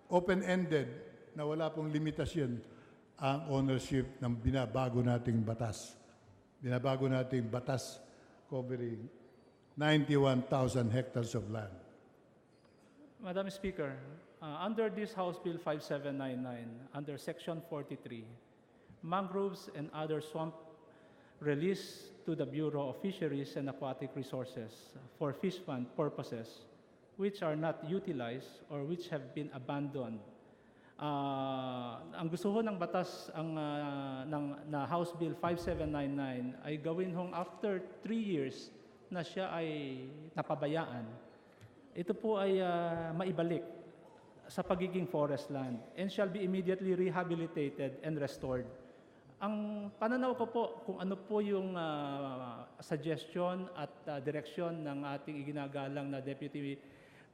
open-ended na wala pong limitasyon ang ownership ng binabago nating batas. Binabago nating batas covering 91,000 hectares of land. Madam Speaker, under this House Bill 5799, under Section 43, mangroves and other swamp released to the Bureau of Fisheries and Aquatic Resources for fish fund purposes which are not utilized or which have been abandoned. Ang gusto ho ng batas na House Bill 5799 ay gawin hong after 3 years na siya ay napabayaan. Ito po ay maibalik sa pagiging forest land and shall be immediately rehabilitated and restored. Ang pananaw ko po kung ano po yung suggestion at direksyon ng ating iginagalang na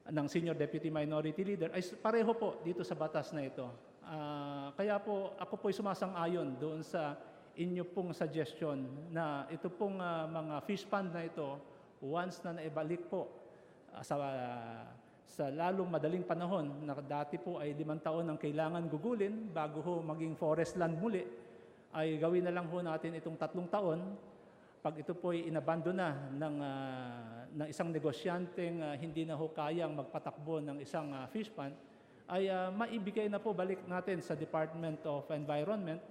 ng Senior Deputy Minority Leader ay pareho po dito sa batas na ito. Kaya po ako po'y sumasang-ayon doon sa inyo pong suggestion na ito pong mga fish pond na ito once na naibalik po sa lalong madaling panahon na dati po ay 5 taon ang kailangan gugulin bago ho maging forest land muli, ay gawin na lang ho natin itong 3 taon pag ito po'y inabandona ng isang negosyanteng hindi na ho kayang magpatakbo ng isang fish pond, ay maibigay na po balik natin sa Department of Environment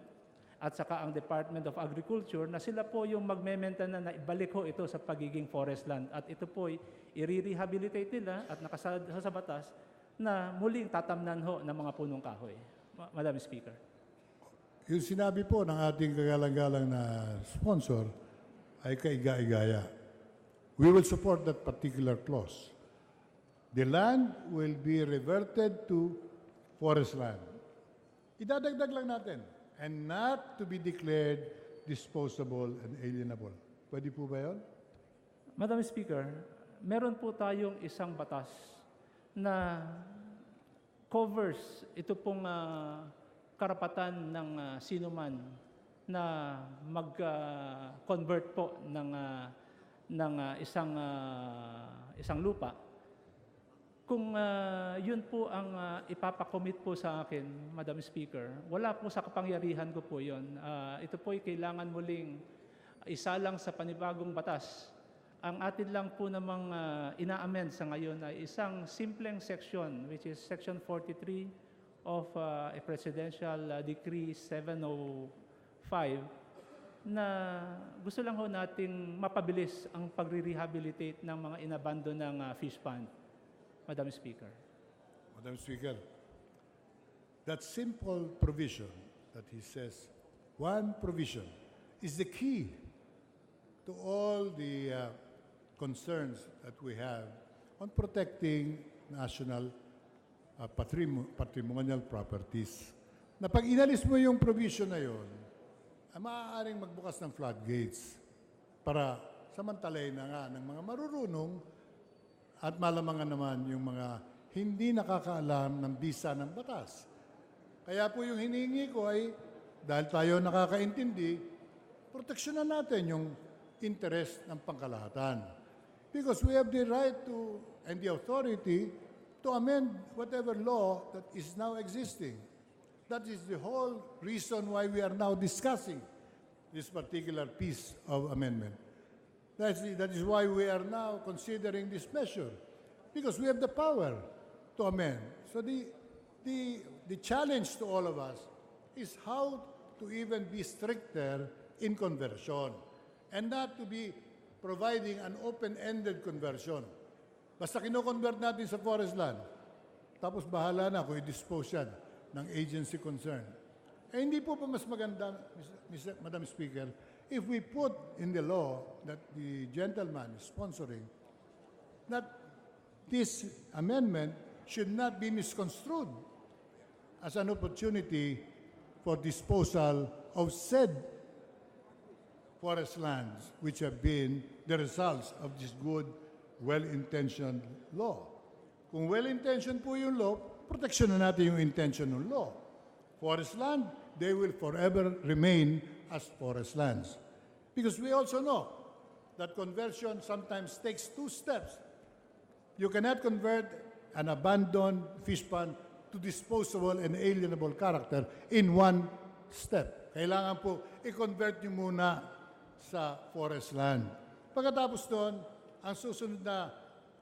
at saka ang Department of Agriculture na sila po yung magme-maintain na ibalik ho ito sa pagiging forest land. At ito po'y i-rehabilitate nila at nakasad sa batas na muling tatamnan ho ng mga punong kahoy. Madam Speaker. Yung sinabi po ng ating kagalang-galang na sponsor ay kaiga-igaya. We will support that particular clause. The land will be reverted to forest land. Idadagdag lang natin, and not to be declared disposable and alienable. Pwede po ba yun? Madam Speaker, meron po tayong isang batas na covers ito pong karapatan ng sino man na mag-convert po ng isang lupa. Kung yun po ang ipapakomit po sa akin, Madam Speaker, wala po sa kapangyarihan ko po yun. Ito po ay kailangan muling isalang sa panibagong batas. Ang atin lang po namang ina-amend sa ngayon ay isang simpleng section, which is Section 43 of a Presidential Decree 705, na gusto lang ho nating mapabilis ang pagre-rehabilitate ng mga inabandon ng fish pond. Madam Speaker. Madam Speaker, that simple provision that he says, one provision, is the key to all the concerns that we have on protecting national patrimonial properties. Na pag inalis mo yung provision na yun, maaaring magbukas ng floodgates para samantalay na nga ng mga marurunong at malamangan naman yung mga hindi nakakaalam ng bisa ng batas. Kaya po yung hinihingi ko ay, dahil tayo nakakaintindi, proteksyonan natin yung interest ng pangkalahatan. Because we have the right to, and the authority, to amend whatever law that is now existing. That is the whole reason why we are now discussing this particular piece of amendment. That is why we are now considering this measure, because we have the power to amend. So the challenge to all of us is how to even be stricter in conversion and not to be providing an open-ended conversion. Basta kino-convert natin sa forest land, tapos bahala na kung i-dispose yan ng agency concerned. Eh hindi po pa mas maganda, Madam Speaker, if we put in the law that the gentleman is sponsoring, that this amendment should not be misconstrued as an opportunity for disposal of said forest lands, which have been the results of this good, well-intentioned law. Kung well-intentioned po yung law, proteksyonan natin yung intention ng law. Forest land, they will forever remain as forest lands. Because we also know that conversion sometimes takes two steps. You cannot convert an abandoned fish pond to disposable and alienable character in one step. Kailangan po i-convert nyo muna sa forest land. Pagkatapos doon, ang susunod na,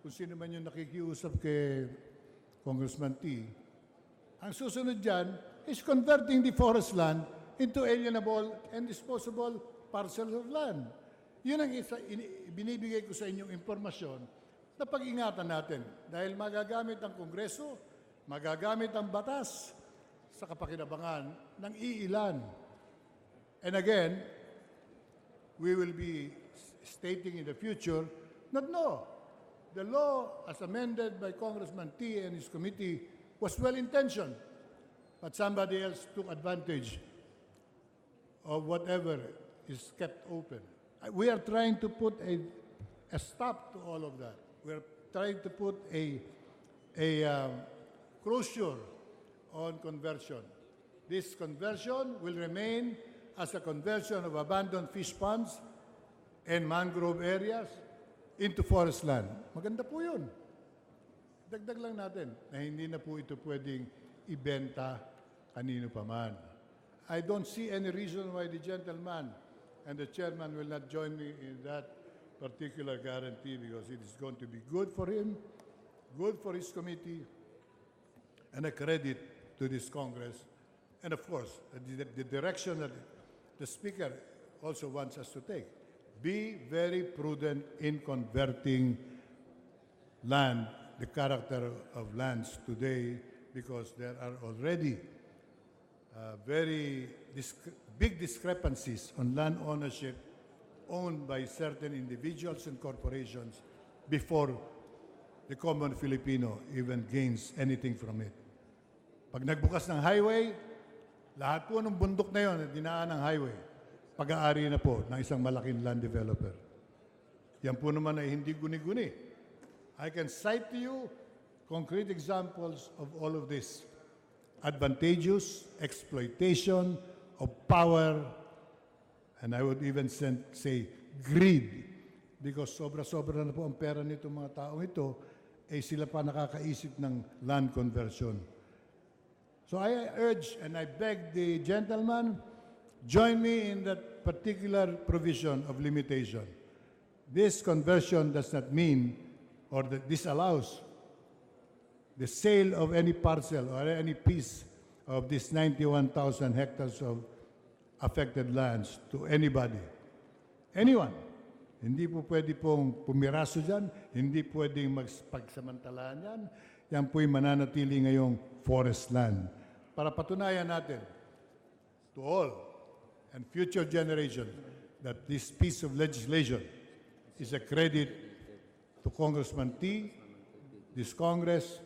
kung sino man yung nakikiusap kay Congressman T, ang susunod dyan is converting the forest land into alienable and disposable parcels of land. Yun ang binibigay ko sa inyong impormasyon na pag-ingatan natin dahil magagamit ang Kongreso, magagamit ang batas sa kapakinabangan ng iilan. And again, we will be stating in the future that no, the law as amended by Congressman T and his committee was well-intentioned, but somebody else took advantage of whatever is kept open. We are trying to put a stop to all of that. We are trying to put a closure on conversion. This conversion will remain as a conversion of abandoned fish ponds and mangrove areas into forest land. Maganda po yun. Dagdag lang natin na hindi na po ito pwedeng ibenta kanino pa man. I don't see any reason why the gentleman and the chairman will not join me in that particular guarantee because it is going to be good for him, good for his committee, and a credit to this Congress. And of course, the direction that the Speaker also wants us to take. Be very prudent in converting land, the character of lands today, because there are already very big discrepancies on land ownership owned by certain individuals and corporations before the common Filipino even gains anything from it. Pag nagbukas ng highway, lahat po ng bundok na yon, dinaan ng highway, pag-aari na po ng isang malaking land developer. Yan po naman ay hindi guni-guni. I can cite to you concrete examples of all of this. Advantageous exploitation of power, and I would even say greed, because sobra-sobra na po ang pera nitong mga taong ito, eh sila pa nakakaisip ng land conversion. So I urge and I beg the gentleman, join me in that particular provision of limitation. This conversion does not mean, or this allows, the sale of any parcel or any piece of this 91,000 hectares of affected lands to anybody. Anyone. Hindi po pwede pong pumiraso dyan, hindi pwedeng magpagsamantalaan yan. Yan po'y mananatili ngayong forest land. Para patunayan natin to all and future generations that this piece of legislation is a credit to Congressman T, this Congress,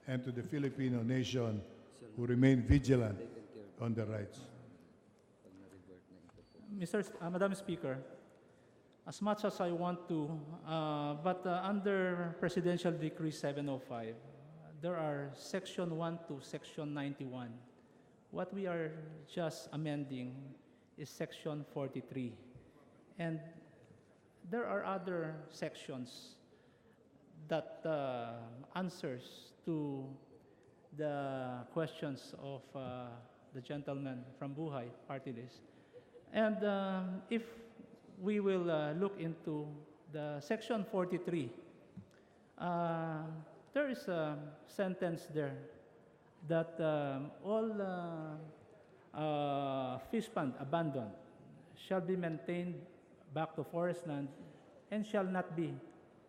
and to the Filipino nation who remain vigilant on their rights. Madam Speaker, as much as I want to, but under Presidential Decree 705, there are Section 1 to Section 91. What we are just amending is Section 43. And there are other sections that answers to the questions of the gentleman from Buhay Party List. And if we will look into the Section 43, there is a sentence there that all Fishpond abandoned shall be maintained back to forest land and shall not be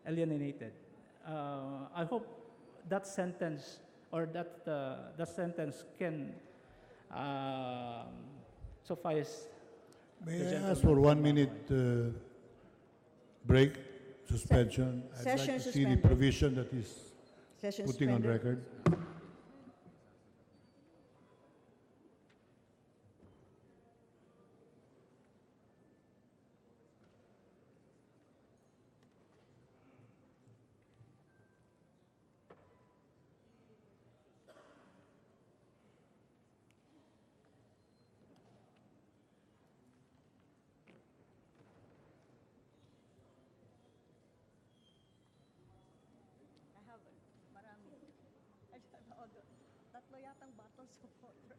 alienated. I hope that sentence or that sentence can suffice. May I ask for 1 minute break, suspension? I'd like Session to see the suspended. provision that is Session putting on suspended. record. Tatlo yatang bottles of water.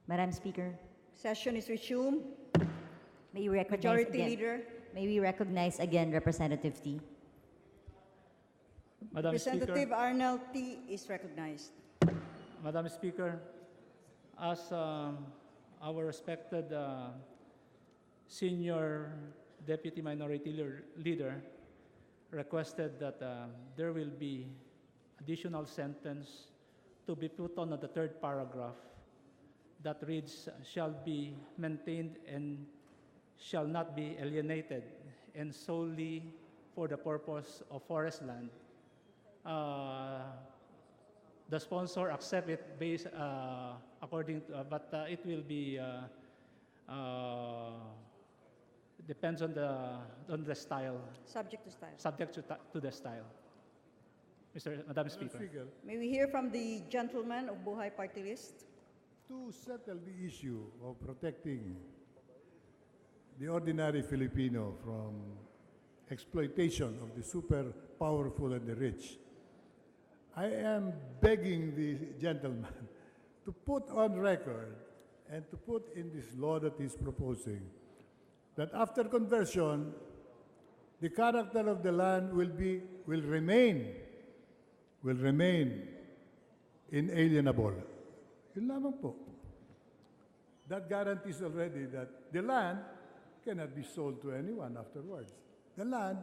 Madam Speaker, Session is resumed. may we recognize Majority again, Leader. May we recognize again Representative T. Madam Speaker, Representative Arnel T. is recognized. Madam Speaker, as our respected senior Deputy Minority Leader requested that there will be additional sentence to be put on the third paragraph that reads, shall be maintained and shall not be alienated, and solely for the purpose of forest land. The sponsor accept it based according to, but it will be depends on the style, Subject to style. subject to the style. Madam Speaker. May we hear from the gentleman of Buhay Party List? To settle the issue of protecting the ordinary Filipino from exploitation of the super powerful and the rich, I am begging the gentleman to put on record and to put in this law that he's proposing that after conversion, the character of the land will remain inalienable. Yun lamang po. That guarantees already that the land cannot be sold to anyone afterwards. The land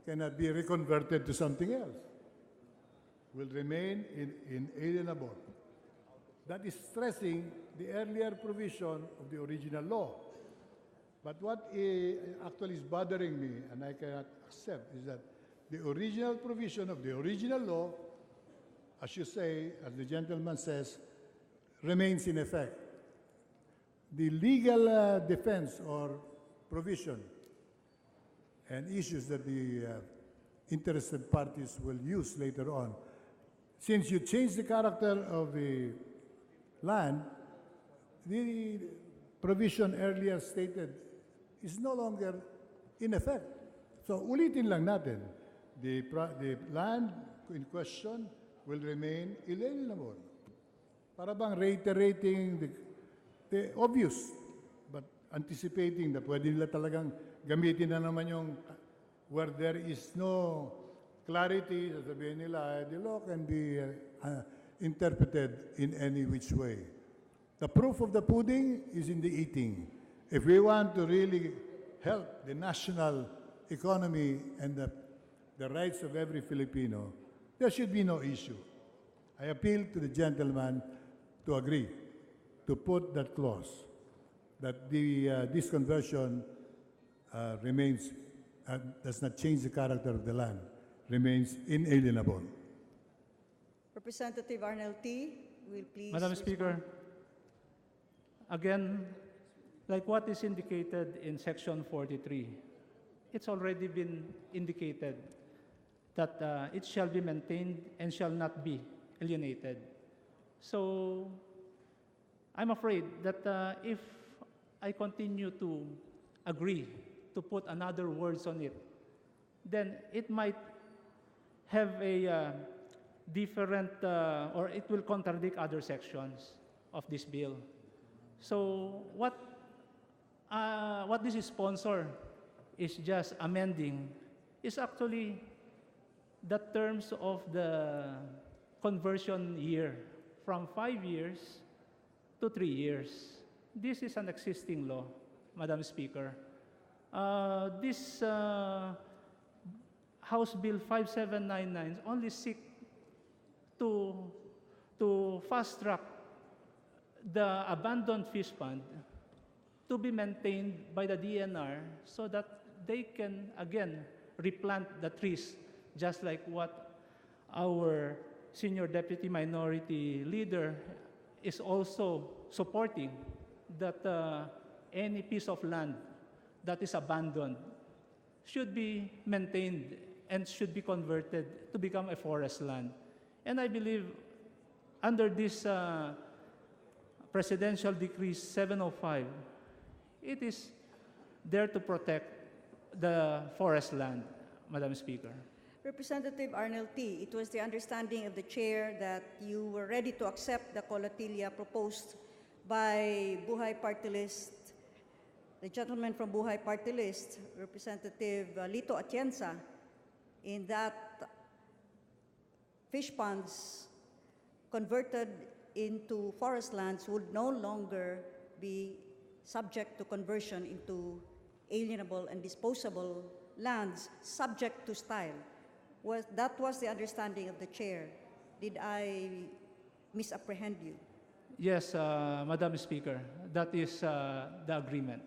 cannot be reconverted to something else. Will remain inalienable. That is stressing the earlier provision of the original law. But what actually is bothering me, and I cannot accept, is that the original provision of the original law, as you say, as the gentleman says, remains in effect. The legal defense or provision and issues that the interested parties will use later on, since you change the character of the land, the provision earlier stated is no longer in effect. So ulitin lang natin, the land in question will remain inalienable. Para bang reiterating the obvious, but anticipating na pwede nila talagang gamitin na naman yung where there is no clarity, sasabihin nila, the law can be interpreted in any which way. The proof of the pudding is in the eating. If we want to really help the national economy and the rights of every Filipino, there should be no issue. I appeal to the gentleman to agree to put that clause that this conversion remains, does not change the character of the land, remains inalienable. Representative Arnel T. will please Madam respond. Speaker, again, like what is indicated in Section 43, it's already been indicated that it shall be maintained and shall not be alienated. So I'm afraid that if I continue to agree to put another words on it, then it might have a different, or it will contradict other sections of this bill. So what this sponsor is just amending is actually the terms of the conversion year from 5 years to 3 years. This is an existing law, Madam Speaker. This House Bill 5799 only seek to fast track the abandoned fish pond to be maintained by the DNR so that they can again replant the trees, just like what our Senior Deputy Minority Leader is also supporting, that any piece of land that is abandoned should be maintained and should be converted to become a forest land. And I believe under this Presidential Decree 705, it is there to protect the forest land, Madam Speaker. Representative Arnel T., it was the understanding of the chair that you were ready to accept the colatilia proposed by Buhay Party List, the gentleman from Buhay Party List, Representative Lito Atienza, in that fish ponds converted into forest lands would no longer be subject to conversion into alienable and disposable lands subject to style. That was the understanding of the chair. Did I misapprehend you? Yes, Madam Speaker, that is the agreement.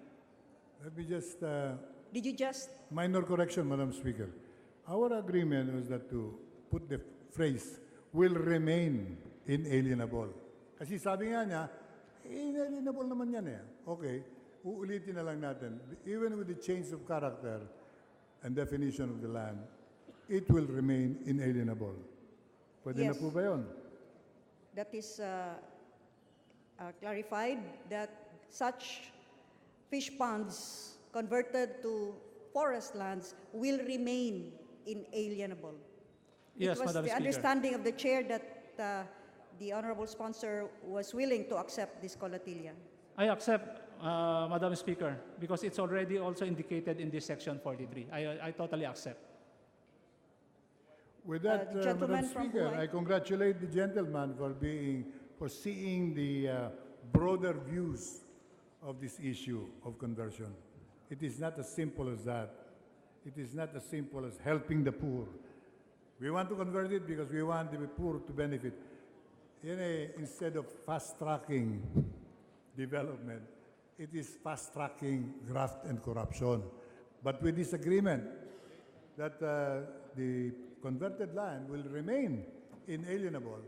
Let me just, Did you just minor correction, Madam Speaker. Our agreement was that to put the phrase, will remain inalienable. Kasi sabi nga niya, inalienable naman yan eh. Okay, uulitin na lang natin. Even with the change of character and definition of the land, it will remain inalienable. Pwede na Yes. po ba yun? that is clarified that such fish ponds converted to forest lands will remain inalienable? Yes, It was Madam the Speaker. understanding of the chair that the honorable sponsor was willing to accept this colatilia. I accept, Madam Speaker, because it's already also indicated in this section 43. I totally accept. With that, the gentleman Madam from Speaker, Buhay. I congratulate the gentleman for seeing the broader views of this issue of conversion. It is not as simple as that. It is not as simple as helping the poor. We want to convert it because we want the poor to benefit. Instead of fast-tracking development, it is fast-tracking graft and corruption. But with this agreement that the converted land will remain inalienable,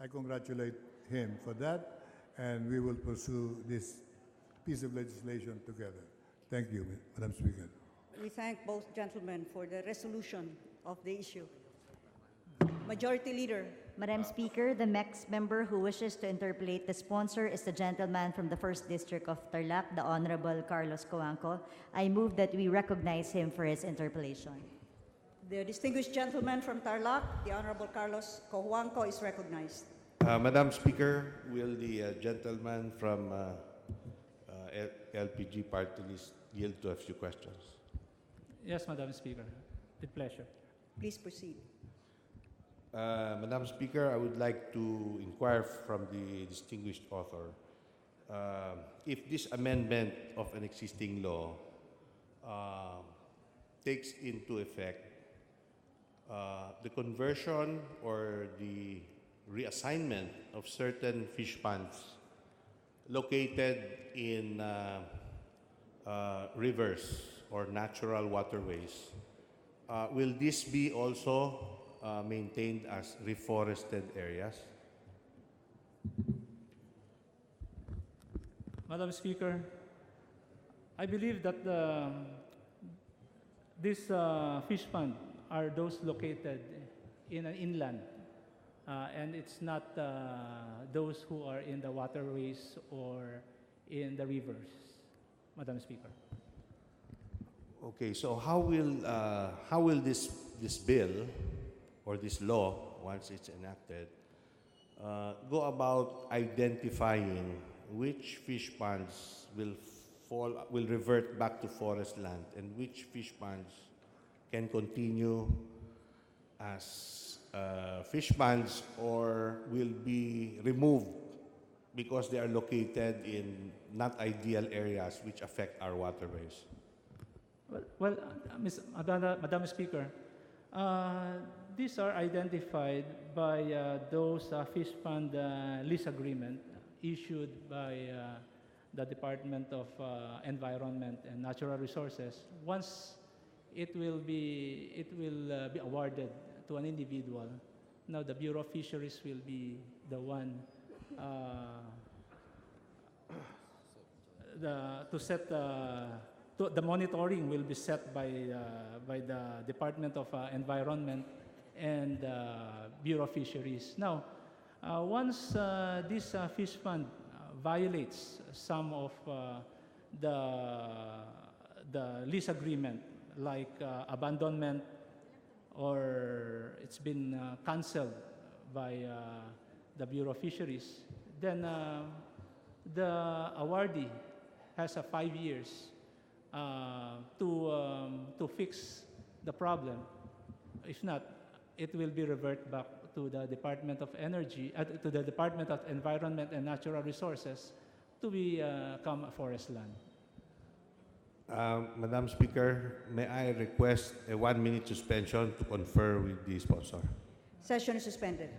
I congratulate him for that, and we will pursue this piece of legislation together. Thank you, Madam Speaker. We thank both gentlemen for the resolution of the issue. Majority Leader. Madam Speaker, the next member who wishes to interpellate the sponsor is the gentleman from the 1st District of Tarlac, the Honorable Carlos Coanco. I move that we recognize him for his interpellation. The distinguished gentleman from Tarlac, the Honorable Carlos Cojuangco, is recognized. Madam Speaker, will the gentleman from LPG party list yield to a few questions? Yes, Madam Speaker, with pleasure. Please proceed. Madam Speaker, I would like to inquire from the distinguished author if this amendment of an existing law takes into effect the conversion or the reassignment of certain fish ponds located in rivers or natural waterways. Will this be also maintained as reforested areas? Madam Speaker, I believe that these fish pond are those located in an inland, and it's not those who are in the waterways or in the rivers, Madam Speaker. Okay, so how will this bill or this law, once it's enacted, go about identifying which fish ponds will revert back to forest land and which fish ponds can continue as fish ponds or will be removed because they are located in not ideal areas which affect our waterways? Well, Madam Speaker, these are identified by those fish pond lease agreement issued by the Department of Environment and Natural Resources. Once it will be awarded to an individual, now the Bureau of Fisheries will be the one to set the monitoring will be set by the Department of Environment and Bureau of Fisheries. Now, once this fish fund violates some of the lease agreement, like abandonment, or it's been canceled by the Bureau of Fisheries, then the awardee has a 5 years to fix the problem. If not, it will be revert back to the Department of Energy, to the Department of Environment and Natural Resources to become a forest land. Madam Speaker, may I request a 1-minute suspension to confer with the sponsor? Session is suspended.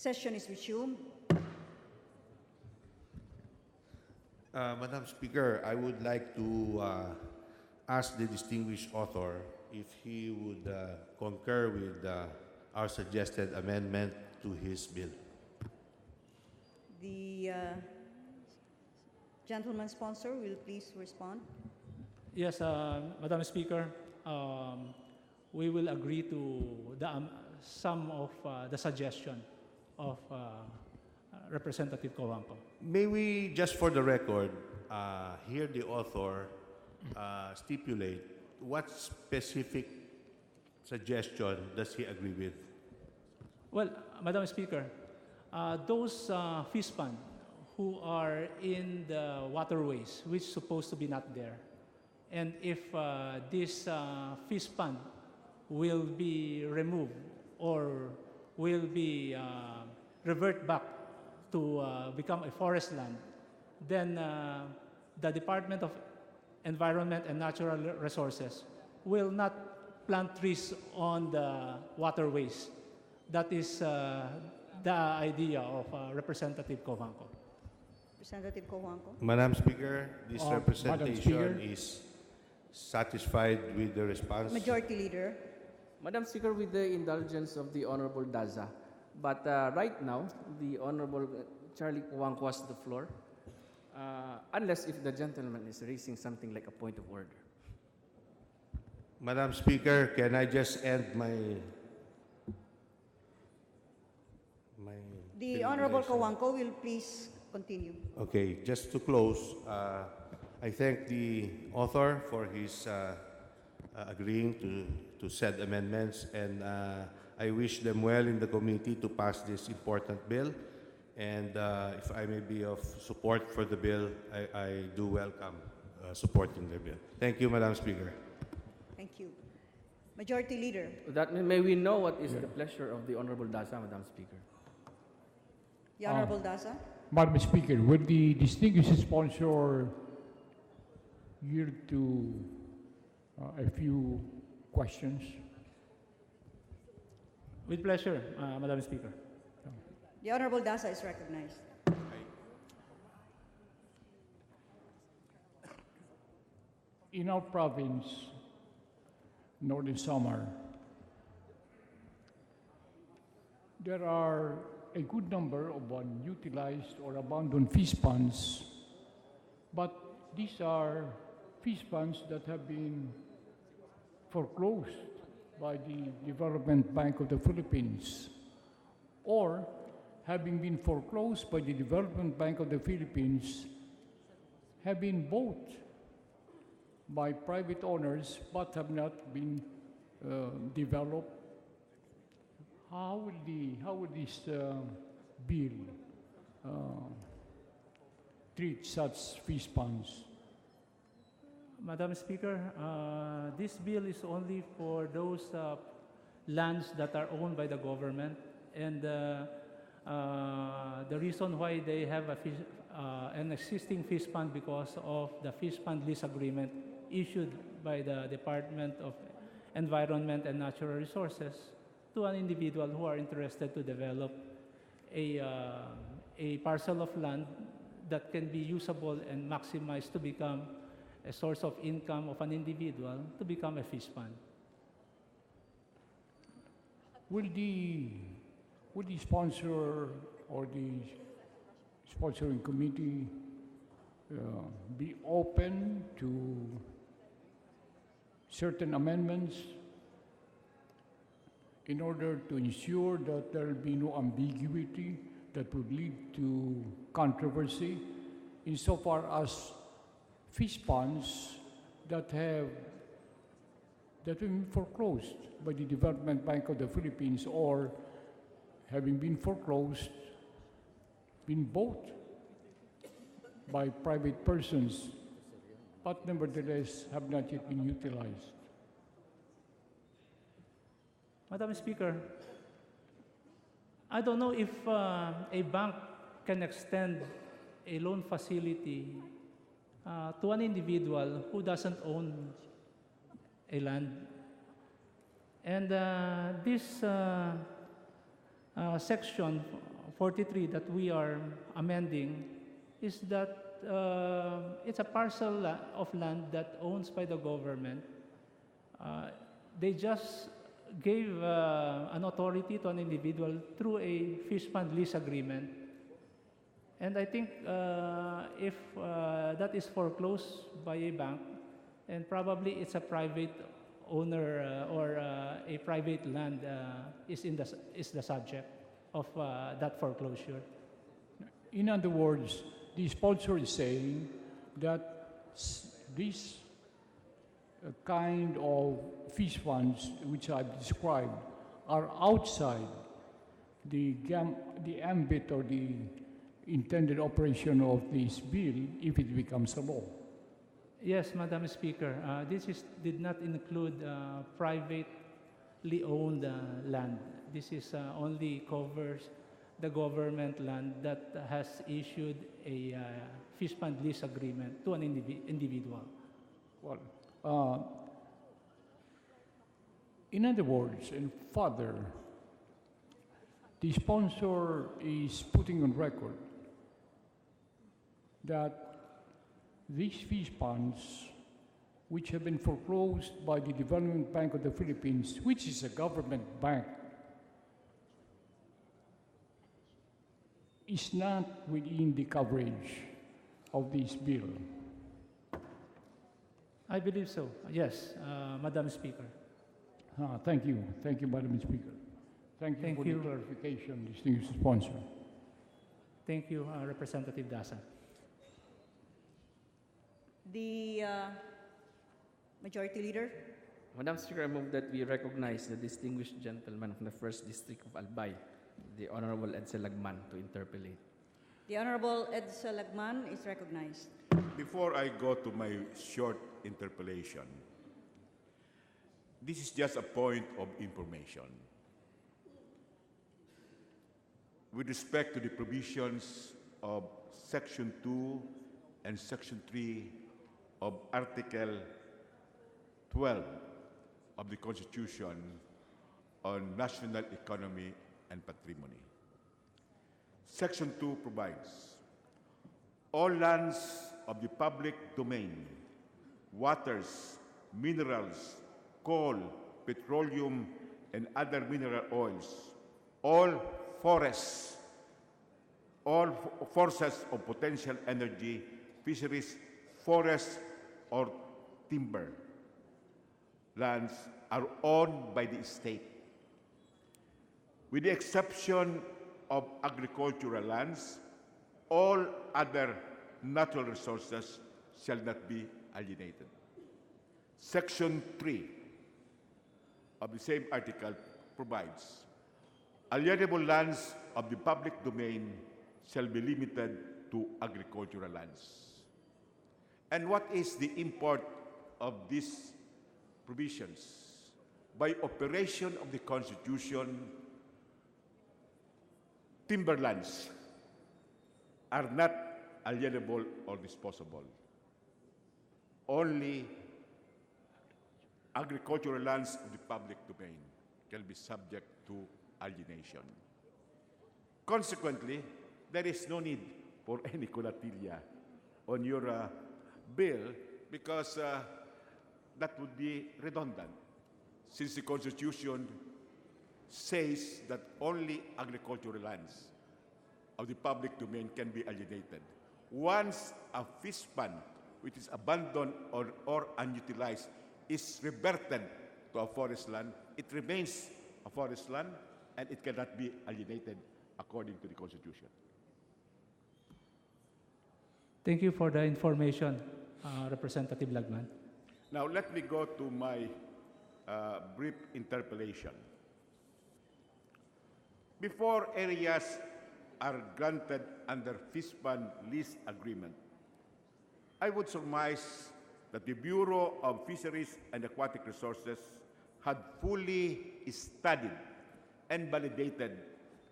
Session is resumed. Madam Speaker, I would like to ask the distinguished author if he would concur with our suggested amendment to his bill. The gentleman sponsor will please respond. Yes, Madam Speaker, we will agree to some of the suggestion of Representative Cojuangco. May we, just for the record, hear the author stipulate what specific suggestion does he agree with? Well, Madam Speaker, those Fishpond who are in the waterways, which is supposed to be not there, and if this Fishpond will be removed or will be revert back to become a forest land, then the Department of Environment and Natural Resources will not plant trees on the waterways. That is the idea of Representative Cojuangco. Representative Cojuangco. Madam Speaker, this Madam representation Speaker. is satisfied with the response. Majority Leader. Madam Speaker, with the indulgence of the Honorable Daza, but right now, the Honorable Charlie Cojuangco has the floor, unless if the gentleman is raising something like a point of order. Madam Speaker, can I just end my The Honorable deliberation? Cojuangco will please continue. Okay, just to close, I thank the author for his agreeing to said amendments, and I wish them well in the committee to pass this important bill. And if I may be of support for the bill, I do welcome supporting the bill. Thank you, Madam Speaker. Thank you. Majority Leader. That may we know what is the pleasure of the Honorable Daza, Madam Speaker. The Honorable Daza. Madam Speaker, would the distinguished sponsor yield to a few questions? With pleasure, Madam Speaker. The Honorable Daza is recognized. in our province, Northern Samar, there are a good number of unutilized or abandoned fish ponds, but these are fish ponds that have been foreclosed by the Development Bank of the Philippines, or having been foreclosed by the Development Bank of the Philippines, have been bought by private owners but have not been developed. How will this bill treat such fish ponds? Madam Speaker, this bill is only for those lands that are owned by the government, and the reason why they have an existing fish pond because of the fish pond lease agreement issued by the Department of Environment and Natural Resources to an individual who are interested to develop a parcel of land that can be usable and maximized to become a source of income of an individual to become a fish pond. Will the sponsor or the sponsoring committee be open to certain amendments in order to ensure that there will be no ambiguity that would lead to controversy insofar as fish ponds that have been foreclosed by the Development Bank of the Philippines or having been foreclosed, been bought by private persons, but nevertheless have not yet been utilized. Madam Speaker, I don't know if a bank can extend a loan facility to an individual who doesn't own a land. And this section 43 that we are amending is that it's a parcel of land that owns by the government. They just gave an authority to an individual through a fish pond lease agreement. And I think if that is foreclosed by a bank, and probably it's a private owner or a private land is the subject of that foreclosure. In other words, the sponsor is saying that this kind of fish funds which I've described are outside the ambit or the intended operation of this bill if it becomes a law. Yes, Madam Speaker. Did not include privately owned land. This is only covers the government land that has issued a fish pond lease agreement to an individual. Well, in other words, and further, the sponsor is putting on record that these fish ponds, which have been foreclosed by the Development Bank of the Philippines, which is a government bank, is not within the coverage of this bill. I believe so. Yes, Madam Speaker. Thank you. Thank you, Madam Speaker. Thank you for the clarification, distinguished sponsor. Thank you, Representative Dasa. The Majority Leader. Madam Speaker, I move that we recognize the distinguished gentleman from the 1st District of Albay, the Honorable Edsel Lagman, to interpellate. The Honorable Edsel Lagman is recognized. Before I go to my short interpellation, this is just a point of information. With respect to the provisions of Section 2 and Section 3 of Article 12 of the Constitution on National Economy and Patrimony. Section 2 provides, all lands of the public domain waters, minerals, coal, petroleum, and other mineral oils, all forests, sources of potential energy, fisheries, forests, or timber lands are owned by the state. With the exception of agricultural lands, all other natural resources shall not be alienated. Section 3 of the same article provides, alienable lands of the public domain shall be limited to agricultural lands. And what is the import of these provisions? By operation of the Constitution, timberlands are not alienable or disposable. Only agricultural lands of the public domain can be subject to alienation. Consequently, there is no need for any colatilia on your bill because that would be redundant, since the Constitution says that only agricultural lands of the public domain can be alienated. Once a fish pond, which is abandoned or unutilized, is reverted to a forest land, it remains a forest land and it cannot be alienated according to the Constitution. Thank you for the information, Representative Lagman. Now, let me go to my brief interpellation. Before areas are granted under Fishpond lease agreement, I would surmise that the Bureau of Fisheries and Aquatic Resources had fully studied and validated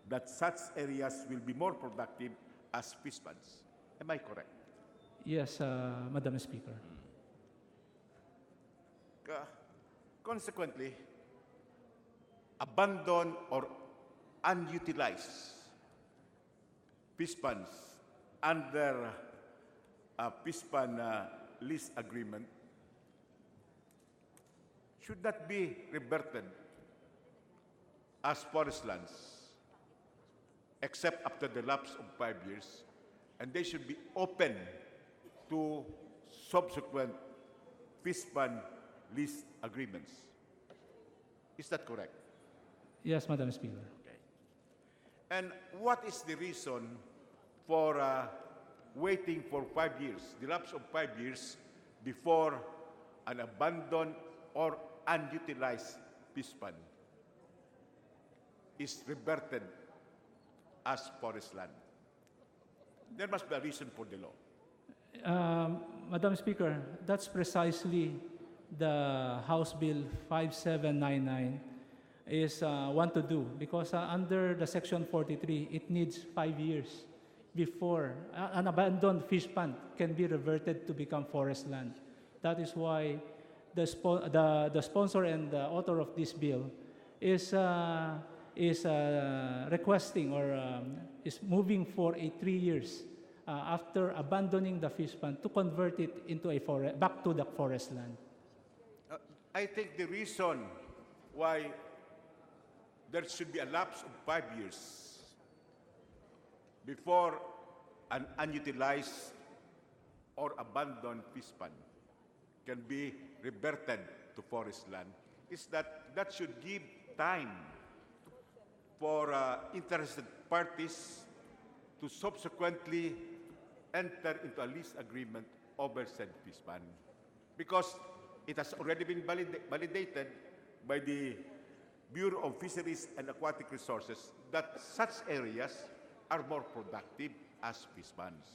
that such areas will be more productive as fish ponds. Am I correct? Yes, Madam Speaker. Consequently, abandoned or unutilized fish ponds under a fish pond lease agreement should not be reverted as forest lands, except after the lapse of 5 years, and they should be open to subsequent fish pond lease agreements. Is that correct? Yes, Madam Speaker. Okay. And what is the reason for waiting for 5 years, the lapse of 5 years, before an abandoned or unutilized fish pond is reverted as forest land? There must be a reason for the law. Madam Speaker, that's precisely the House Bill 5799 is want to do, because under the Section 43, it needs 5 years before an abandoned fish pond can be reverted to become forest land. That is why the sponsor and the author of this bill is requesting or is moving for 3 years after abandoning the fish pond to convert it into a back to the forest land. I think the reason why there should be a lapse of 5 years before an unutilized or abandoned fish pond can be reverted to forest land is that that should give time for interested parties to subsequently enter into a lease agreement over said fish pond, because it has already been validated by the Bureau of Fisheries and Aquatic Resources that such areas are more productive as fish ponds.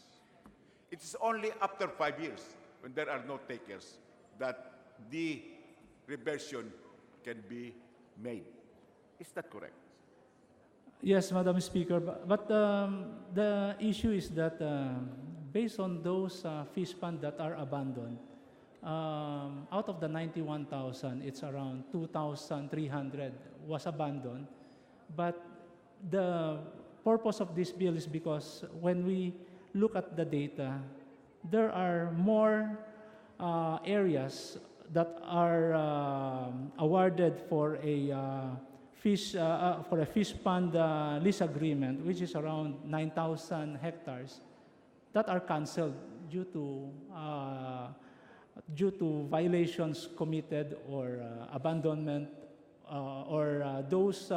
It is only after 5 years, when there are no takers, that the reversion can be made. Is that correct? Yes, Madam Speaker, but the issue is that based on those fish ponds that are abandoned, out of the 91,000, it's around 2,300 was abandoned. But the purpose of this bill is because when we look at the data, there are more areas that are awarded for a fish pond lease agreement, which is around 9,000 hectares, that are canceled due to violations committed or abandonment or those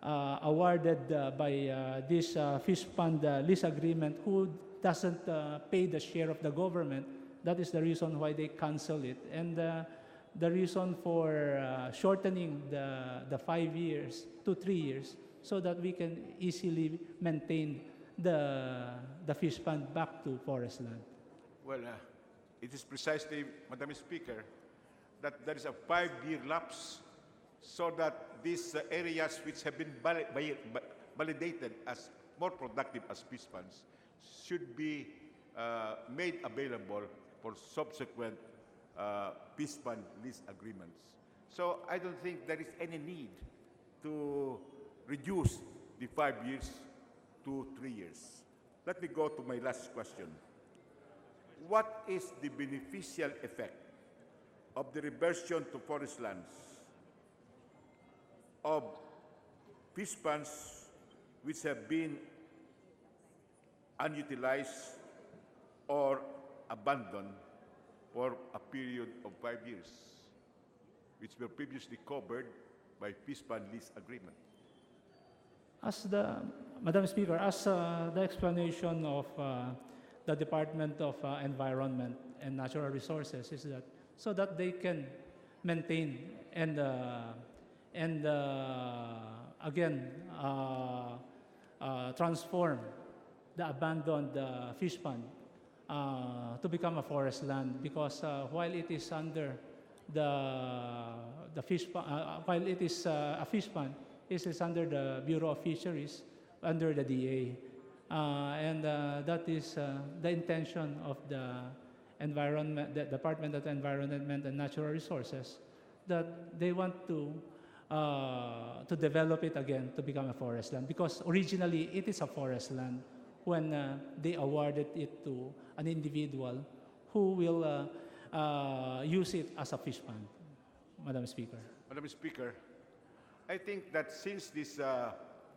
awarded by this fish pond lease agreement who doesn't pay the share of the government. That is the reason why they cancel it. And the reason for shortening the 5 years to 3 years so that we can easily maintain the fish pond back to forest land. Well, it is precisely, Madam Speaker, that there is a 5-year lapse so that these areas which have been validated as more productive as fish ponds should be made available for subsequent fish pond lease agreements. So I don't think there is any need to reduce the 5 years to 3 years. Let me go to my last question. What is the beneficial effect of the reversion to forest lands of fish ponds which have been unutilized or abandoned for a period of 5 years, which were previously covered by fish pond lease agreement? Madam Speaker, as the explanation of the Department of Environment and Natural Resources is that so that they can maintain and again transform the abandoned fish pond to become a forest land, because while it is under the fish pond, while it is a fish pond, it is under the Bureau of Fisheries, under the DA. And that is the intention of the Department of Environment and Natural Resources, that they want to develop it again to become a forest land, because originally it is a forest land when they awarded it to an individual who will use it as a fish pond. Madam Speaker. Madam Speaker, I think that since these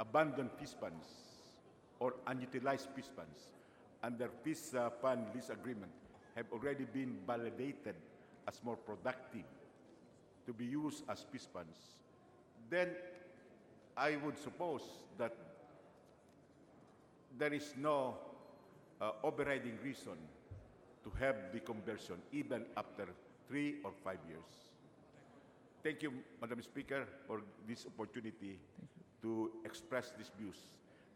abandoned fish ponds or unutilized fish ponds under fish pond lease agreement have already been validated as more productive to be used as fish ponds, then I would suppose that there is no overriding reason to have the conversion even after 3 or 5 years. Thank you, Madam Speaker, for this opportunity to express these views.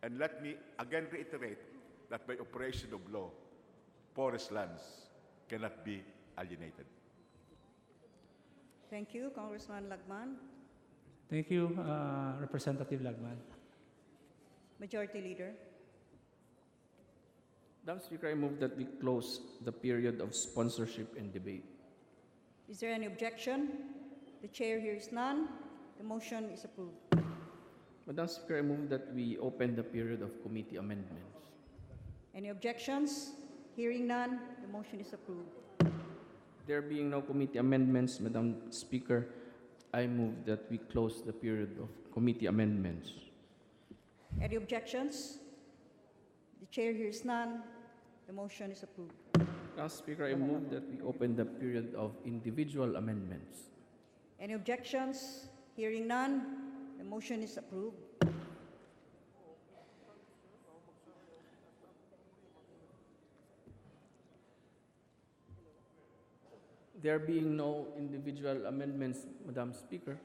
And let me again reiterate that by operation of law, forest lands cannot be alienated. Thank you, Congressman Lagman. Thank you, Representative Lagman. Majority Leader. Madam Speaker, I move that we close the period of sponsorship and debate. Is there any objection? The chair hears none. The motion is approved. Madam Speaker, I move that we open the period of committee amendments. Any objections? Hearing none, the motion is approved. There being no committee amendments, Madam Speaker, I move that we close the period of committee amendments. Any objections? The chair hears none. The motion is approved. Madam Speaker, I move that we open the period of individual amendments. Any objections? Hearing none, the motion is approved. There being no individual amendments, Madam Speaker,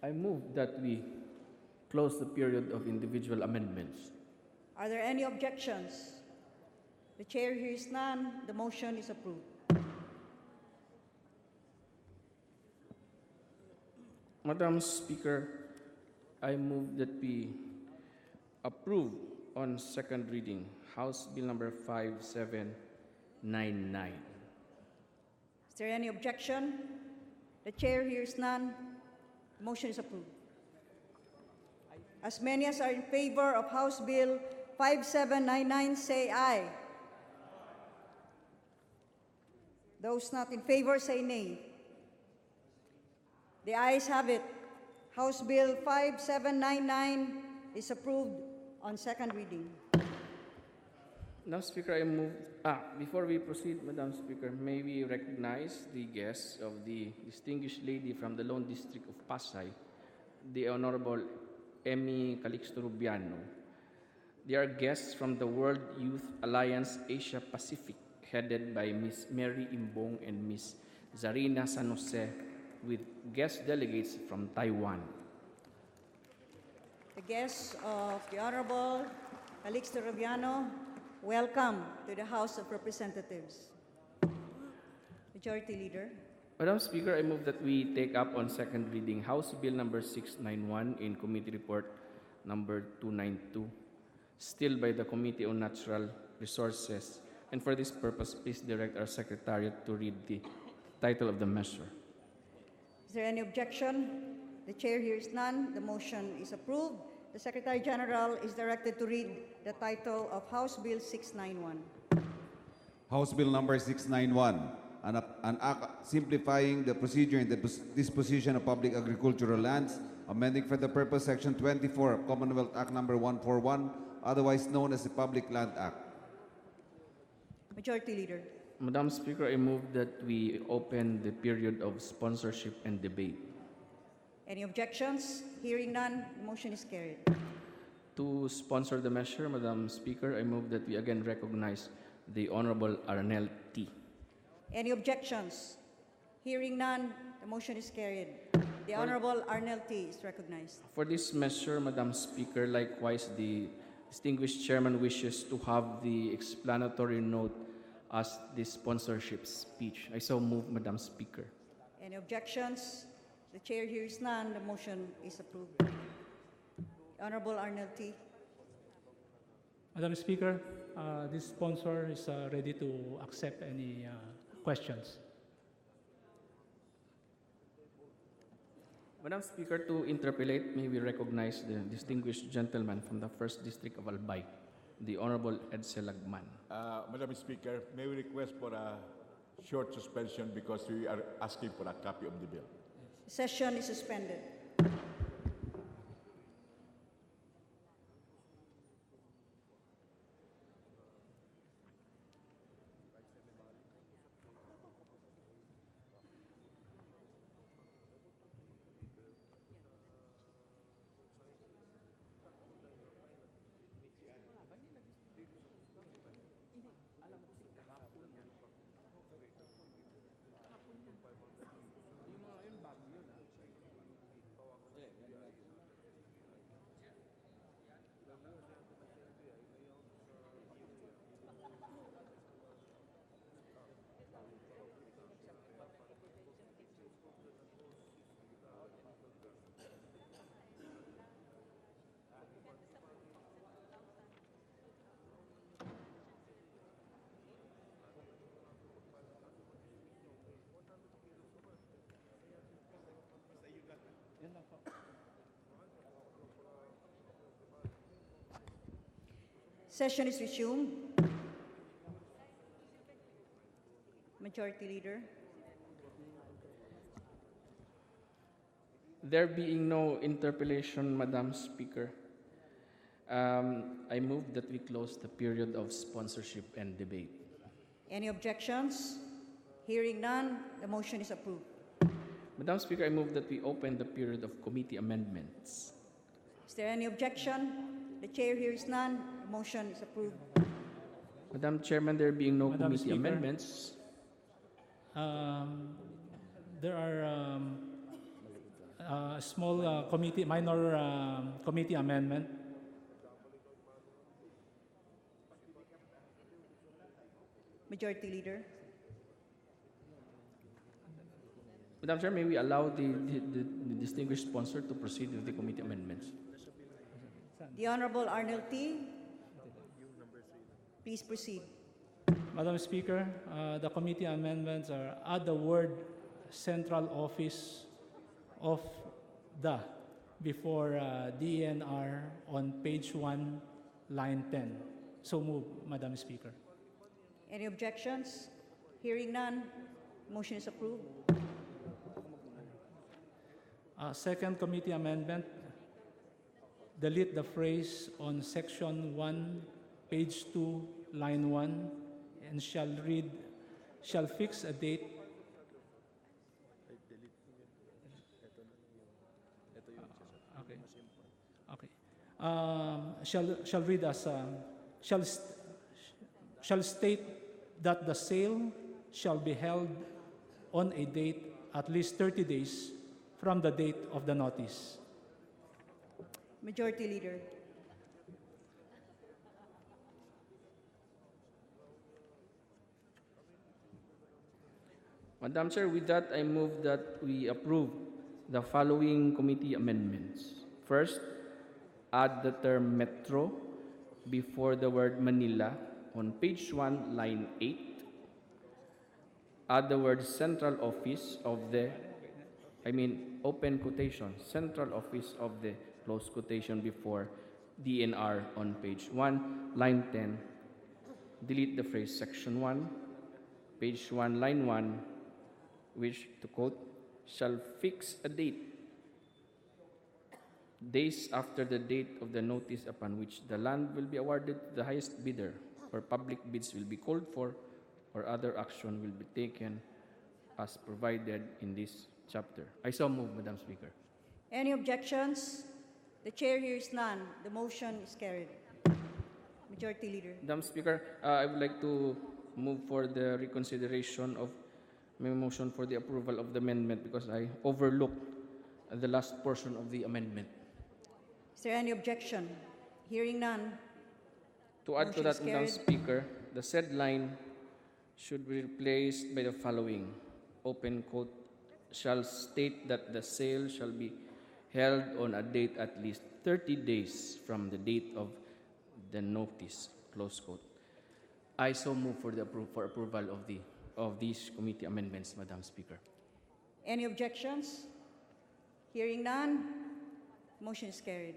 I move that we close the period of individual amendments. Are there any objections? The chair hears none. The motion is approved. Madam Speaker, I move that we approve on second reading House Bill number 5799. Is there any objection? The chair hears none. The motion is approved. As many as are in favor of House Bill 5799, say aye. Those not in favor say nay. The ayes have it. House Bill 5799 is approved on second reading. Madam Speaker, I move, before we proceed, Madam Speaker, may we recognize the guests of the distinguished lady from the Lone District of Pasay, the Honorable Emmy Calixto Rubiano. They are guests from the World Youth Alliance Asia Pacific, headed by Ms. Mary Imbong and Ms. Zarina San Jose, with guest delegates from Taiwan. The guests of the Honorable Calixto Rubiano, welcome to the House of Representatives. Majority Leader. Madam Speaker, I move that we take up on second reading House Bill number 691 in Committee Report number 292, still by the Committee on Natural Resources. And for this purpose, please direct our Secretariat to read the title of the measure. Is there any objection? The chair hears none. The motion is approved. The Secretary General is directed to read the title of House Bill 691. House Bill number 691, an act simplifying the procedure in the disposition of public agricultural lands, amending for the purpose Section 24 of Commonwealth Act number 141, otherwise known as the Public Land Act. Majority Leader. Madam Speaker, I move that we open the period of sponsorship and debate. Any objections? Hearing none, the motion is carried. To sponsor the measure, Madam Speaker, I move that we again recognize the Honorable Arnel T. Any objections? Hearing none, the motion is carried. The Honorable Arnel T. is recognized. For this measure, Madam Speaker, likewise, the distinguished chairman wishes to have the explanatory note as the sponsorship speech. I so move, Madam Speaker. Any objections? The chair hears none. The motion is approved. Honorable Arnel T. Madam Speaker, this sponsor is ready to accept any questions. Madam Speaker, to interpellate, may we recognize the distinguished gentleman from the 1st District of Albay, the Honorable Edsel Lagman. Madam Speaker, may we request for a short suspension because we are asking for a copy of the bill. Session is suspended. Session is resumed. Majority Leader. There being no interpellation, Madam Speaker, I move that we close the period of sponsorship and debate. Any objections? Hearing none, the motion is approved. Madam Speaker, I move that we open the period of committee amendments. Is there any objection? The chair hears none. The motion is approved. Madam Chairman, there being no Madam committee Speaker. amendments, There are a small minor committee amendment. Majority Leader. Madam Chair, may we allow the distinguished sponsor to proceed with the committee amendments? The Honorable Arnel T. Please proceed. Madam Speaker, the committee amendments are add the word central office of the before DNR on page 1, line 10. So move, Madam Speaker. Any objections? Hearing none, Motion is approved. Second committee amendment, delete the phrase on section 1, page 2, line 1, and shall read, shall fix a date. Okay. Okay. Shall read as shall state that the sale shall be held on a date at least 30 days from the date of the notice. Majority Leader. Madam Chair, with that, I move that we approve the following committee amendments. First, add the term metro before the word Manila on page 1, line 8. Add the word central office of the, open quotation, central office of the close quotation before DNR on page 1, line 10. Delete the phrase section 1, page 1, line 1, which, to quote, shall fix a date days after the date of the notice upon which the land will be awarded to the highest bidder, or public bids will be called for, or other action will be taken as provided in this chapter. I so move, Madam Speaker. Any objections? The chair hears none. The motion is carried. Majority Leader. Madam Speaker, I would like to move for the reconsideration of my motion for the approval of the amendment because I overlooked the last portion of the amendment. Is there any objection? Hearing none. To add to Motion is that, Madam carried. Speaker, the said line should be replaced by the following, open quote, shall state that the sale shall be held on a date at least 30 days from the date of the notice, close quote. I so move for the approval of these committee amendments, Madam Speaker. Any objections? Hearing none. Motion is carried.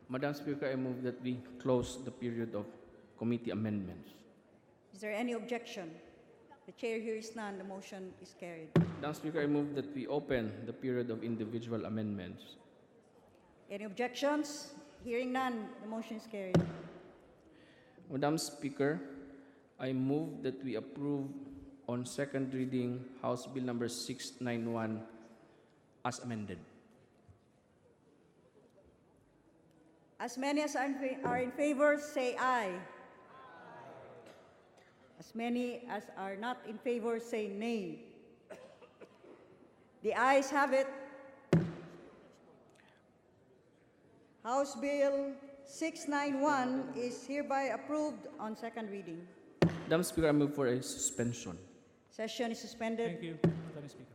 Madam Speaker, I move that we close the period of committee amendments. Is there any objection? The chair hears none. The motion is carried. Madam Speaker, I move that we open the period of individual amendments. Any objections? Hearing none. The motion is carried. Madam Speaker, I move that we approve on second reading House Bill number 691 as amended. As many as are in favor, say aye. As many as are not in favor, say nay. The ayes have it. House Bill 691 is hereby approved on second reading. Madam Speaker, I move for a suspension. Session is suspended. Thank you, Madam Speaker.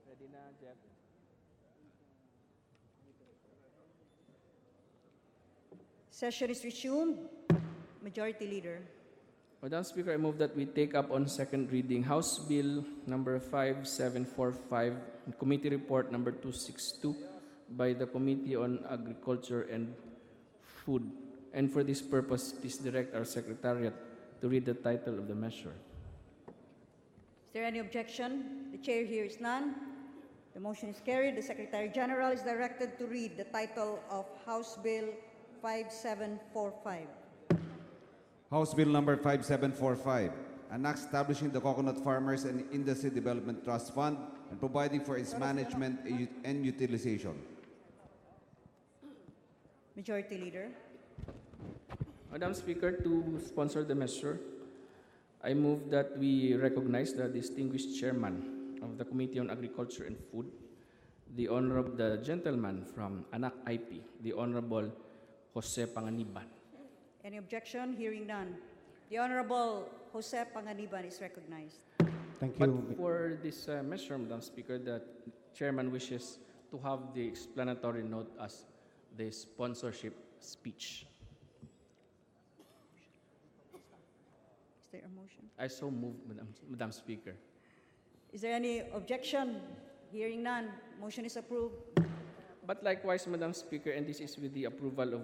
Ready na, Jeff? Session is resumed. Majority Leader. Madam Speaker, I move that we take up on second reading House Bill number 5745, Committee Report number 262 by the Committee on Agriculture and Food. And for this purpose, please direct our Secretariat to read the title of the measure. Is there any objection? The chair hears none. The motion is carried. The Secretary General is directed to read the title of House Bill 5745. House Bill number 5745, an act establishing the Coconut Farmers and Industry Development Trust Fund and providing for its management and utilization. Majority Leader. Madam Speaker, to sponsor the measure, I move that we recognize the distinguished chairman of the Committee on Agriculture and Food, the gentleman from Anak IP, the Honorable Jose Panganiban. Any objection? Hearing none. The Honorable Jose Panganiban is recognized. Thank But you. for this measure, Madam Speaker, the chairman wishes to have the explanatory note as the sponsorship speech. Is there a motion? I so move, Madam Speaker. Is there any objection? Hearing none. Motion is approved. But likewise, Madam Speaker, and this is with the approval of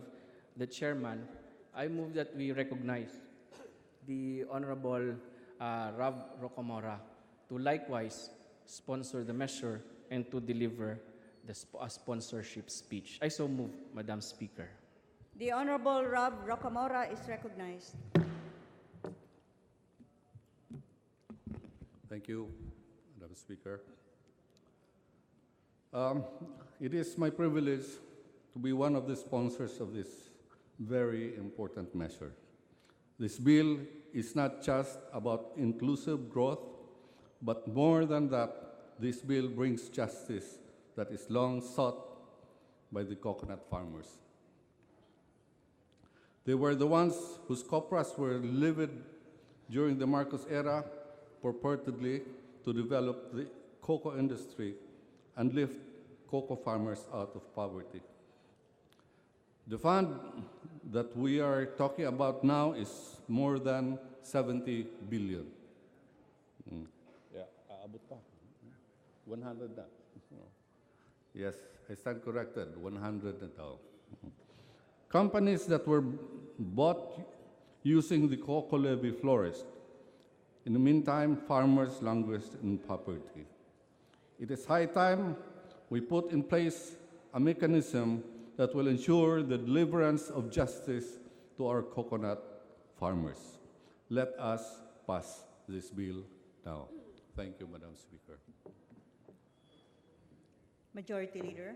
the chairman, I move that we recognize the Honorable Rav Rocamora to likewise sponsor the measure and to deliver the sponsorship speech. I so move, Madam Speaker. The Honorable Rav Rocamora is recognized. Thank you, Madam Speaker. It is my privilege to be one of the sponsors of this very important measure. This bill is not just about inclusive growth, but more than that, this bill brings justice that is long sought by the coconut farmers. They were the ones whose copras were livid during the Marcos era, purportedly to develop the cocoa industry and lift cocoa farmers out of poverty. The fund that we are talking about now is more than 70 billion. Yeah, abot pa. 100 na. Yes, I stand corrected, 100 na tao. Companies that were bought using the cocoa levy flourished. In the meantime, farmers languished in poverty. It is high time we put in place a mechanism that will ensure the deliverance of justice to our coconut farmers. Let us pass this bill now. Thank you, Madam Speaker. Majority Leader.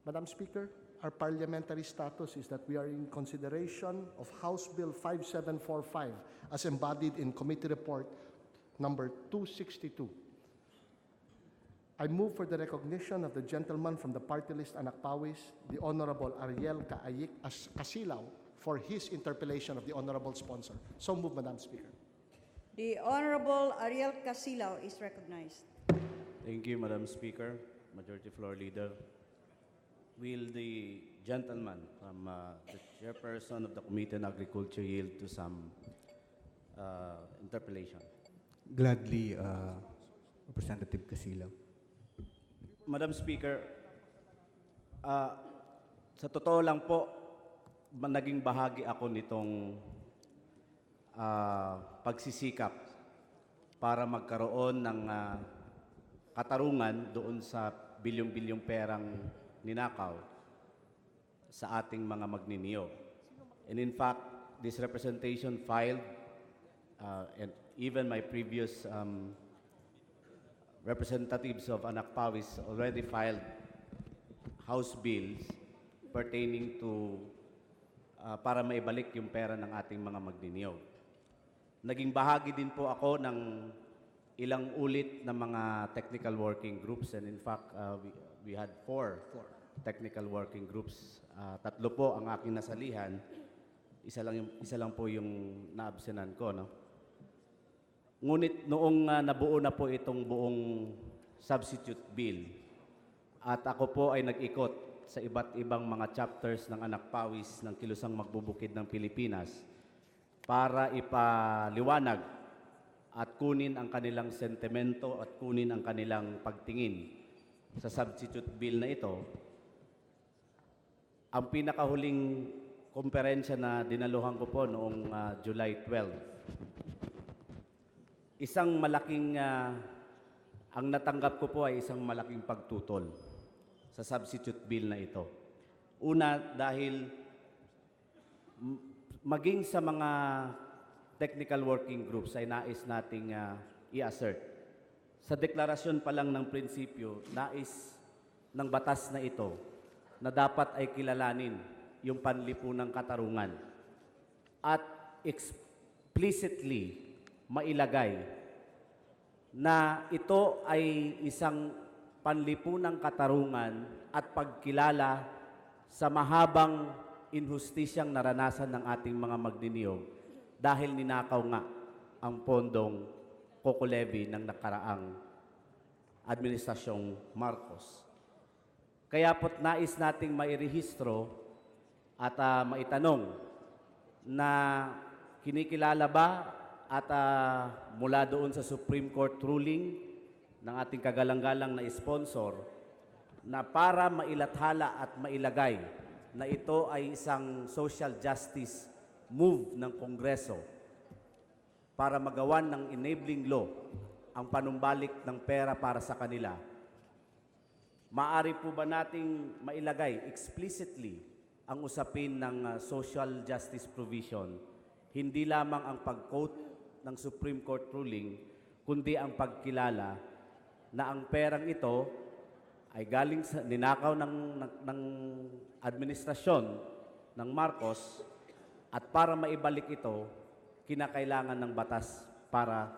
Madam Speaker, our parliamentary status is that we are in consideration of House Bill 5745 as embodied in Committee Report number 262. I move for the recognition of the gentleman from the party list Anak Pawis, the Honorable Ariel Casilaw, for his interpellation of the Honorable Sponsor. So move, Madam Speaker. The Honorable Ariel Casilaw is recognized. Thank you, Madam Speaker. Majority Floor Leader. Will the gentleman from the chairperson of the Committee on Agriculture yield to some interpellation? Gladly, Representative Casilaw. Madam Speaker, sa totoo lang po, naging bahagi ako nitong pagsisikap para magkaroon ng katarungan doon sa bilyong-bilyong perang ninakaw sa ating mga magniniyog. And in fact, this representation filed, and even my previous representatives of Anak Pawis already filed House bills pertaining to para maibalik yung pera ng ating mga magniniyog. Naging bahagi din po ako ng ilang ulit na mga technical working groups, and in fact, we had four technical working groups. Tatlo po ang aking nasalihan, isa lang po yung naabsenan ko, no? Ngunit noong nabuo na po itong buong substitute bill, at ako po ay nag-ikot sa iba't ibang mga chapters ng Anak Pawis ng Kilusang Magbubukid ng Pilipinas para ipaliwanag at kunin ang kanilang sentimento at kunin ang kanilang pagtingin sa substitute bill na ito. Ang pinakahuling komperensya na dinaluhan ko po noong July 12, ang natanggap ko po ay isang malaking pagtutol sa substitute bill na ito. Una, dahil maging sa mga technical working groups ay nais nating i-assert. Sa deklarasyon pa lang ng prinsipyo, nais ng batas na ito na dapat ay kilalanin yung panlipunang katarungan at explicitly mailagay na ito ay isang panlipunang katarungan at pagkilala sa mahabang inhustisyang naranasan ng ating mga magniniyog dahil ninakaw nga ang pondong Coco Levy ng nakaraang Administrasyong Marcos. Kaya po't nais nating mairehistro at maitanong na kinikilala ba at mula doon sa Supreme Court ruling ng ating kagalang-galang na sponsor na para mailathala at mailagay na ito ay isang social justice move ng Kongreso para magawan ng enabling law ang panumbalik ng pera para sa kanila. Maaari po ba nating mailagay explicitly ang usapin ng social justice provision, hindi lamang ang pag-quote ng Supreme Court ruling, kundi ang pagkilala na ang perang ito ay galing sa ninakaw ng administrasyon ng Marcos at para maibalik ito, kinakailangan ng batas para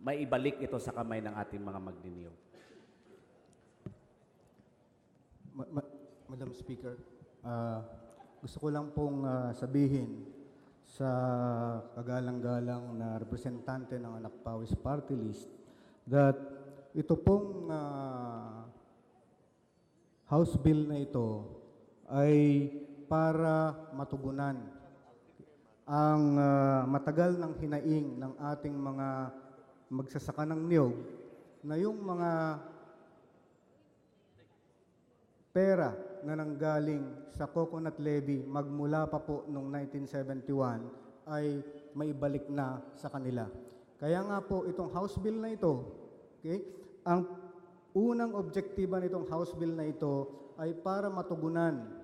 maibalik ito sa kamay ng ating mga magniniyog. Madam Speaker, gusto ko lang pong sabihin sa kagalang-galang na representante ng Anak Pawis Party List that ito pong House Bill na ito ay para matugunan ang matagal ng hinaing ng ating mga magsasaka ng niyog na yung mga pera na nanggaling sa coconut levy magmula pa po noong 1971 ay maibalik na sa kanila. Kaya nga po itong House Bill na ito, okay, ang unang objektiba nitong House Bill na ito ay para matugunan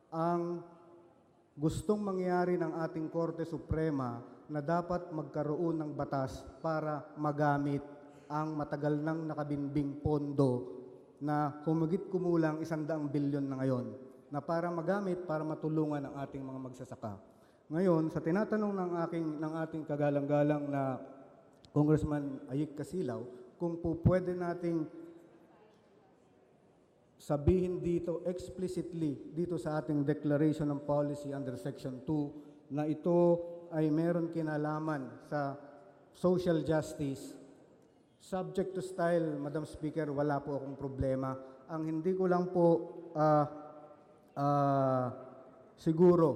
ang gustong mangyari ng ating Korte Suprema na dapat magkaroon ng batas para magamit ang matagal nang nakabinbing pondo na humigit kumulang 100 bilyon na ngayon na para magamit, para matulungan ang ating mga magsasaka. Ngayon, sa tinatanong ng ating kagalang-galang na Congressman Ayik Casilaw, kung po pwede nating sabihin dito explicitly dito sa ating Declaration of Policy under Section 2 na ito ay meron kinalaman sa social justice. Subject to style, Madam Speaker, wala po akong problema. Ang hindi ko lang po siguro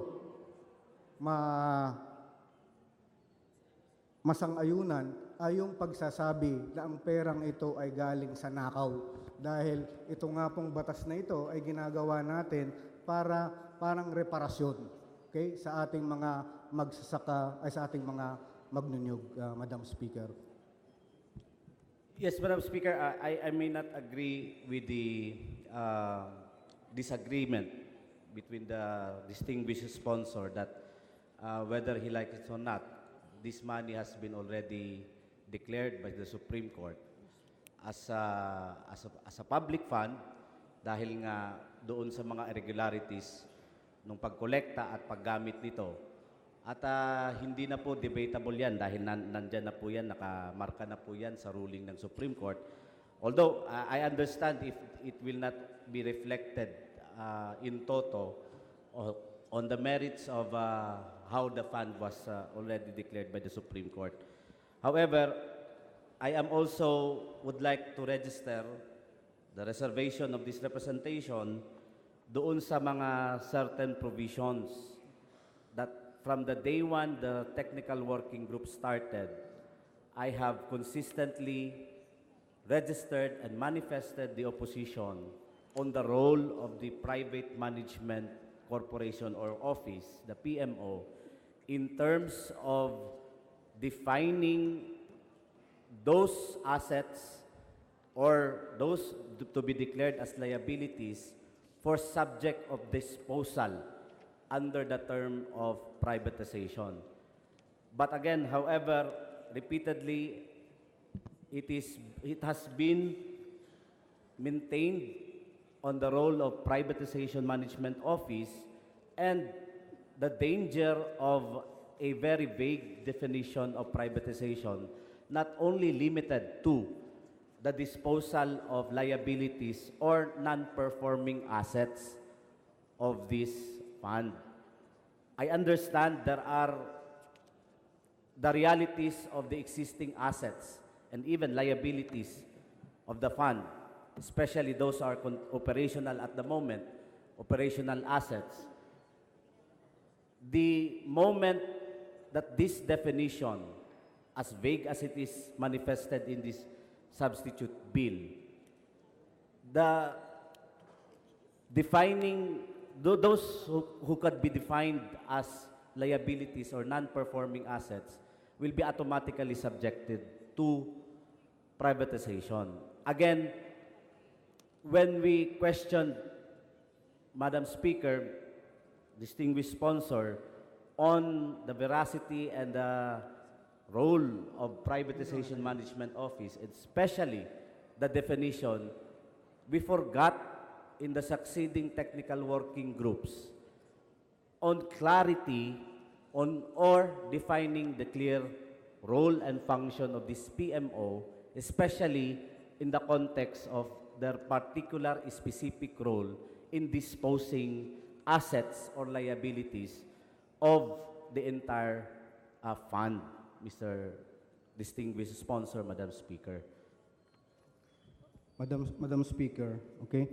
masang-ayunan ay yung pagsasabi na ang perang ito ay galing sa nakaw. Dahil ito nga pong batas na ito ay ginagawa natin para parang reparasyon, okay, sa ating mga magsasaka, ay sa ating mga magnunyog, Madam Speaker. Yes, Madam Speaker, I may not agree with the disagreement between the distinguished sponsor that whether he likes it or not, this money has been already declared by the Supreme Court as a public fund dahil nga doon sa mga irregularities nung pagkolekta at paggamit nito At hindi na po debatable yan dahil nandyan na po yan, nakamarka na po yan sa ruling ng Supreme Court. Although I understand if it will not be reflected in toto on the merits of how the fund was already declared by the Supreme Court. However, I am also would like to register the reservation of this representation doon sa mga certain provisions that from the day one the technical working group started, I have consistently registered and manifested the opposition on the role of the private management corporation or office, the PMO, in terms of defining those assets or those to be declared as liabilities for subject of disposal under the term of privatization. But again, however, repeatedly, it has been maintained on the role of privatization management office and the danger of a very vague definition of privatization, not only limited to the disposal of liabilities or non-performing assets of this fund. I understand there are the realities of the existing assets and even liabilities of the fund, especially those are operational at the moment, operational assets. The moment that this definition, as vague as it is manifested in this substitute bill, the defining those who could be defined as liabilities or non-performing assets will be automatically subjected to privatization. Again, when we questioned Madam Speaker, distinguished sponsor, on the veracity and the role of privatization management office, especially the definition, we forgot in the succeeding technical working groups on clarity on or defining the clear role and function of this PMO, especially in the context of their particular specific role in disposing assets or liabilities of the entire fund, Mr. Distinguished Sponsor, Madam Speaker. Madam Speaker, okay?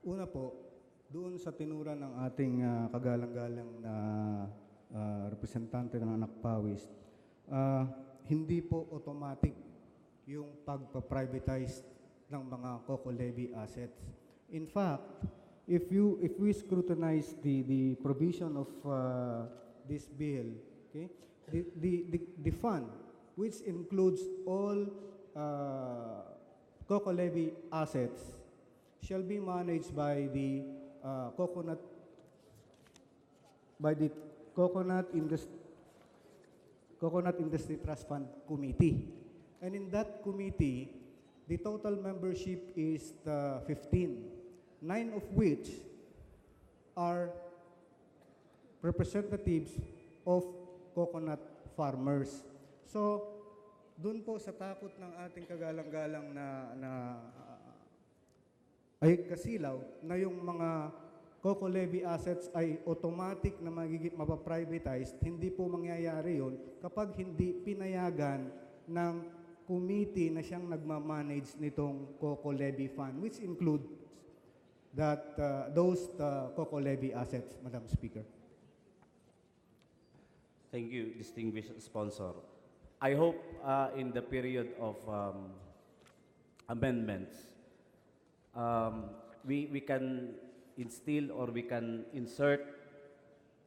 Una po, doon sa tinura ng ating kagalang-galang na representante ng anak pawis, hindi po automatic yung pagpa-privatize ng mga COCO levy assets. In fact, if we scrutinize the provision of this bill, okay, the fund, which includes all COCO levy assets, shall be managed by the Coconut Industry Trust Fund Committee. And in that committee, the total membership is 15, 9 of which are representatives of coconut farmers. So, dun po sa takot ng ating kagalang-galang na ay kasilaw na yung mga COCO levy assets ay automatic na mapaprivatized, hindi po mangyayari yon kapag hindi pinayagan ng committee na siyang nagmamanage nitong COCO levy fund, which include those COCO levy assets, Madam Speaker. Thank you, distinguished sponsor. I hope in the period of amendments, we can instill or we can insert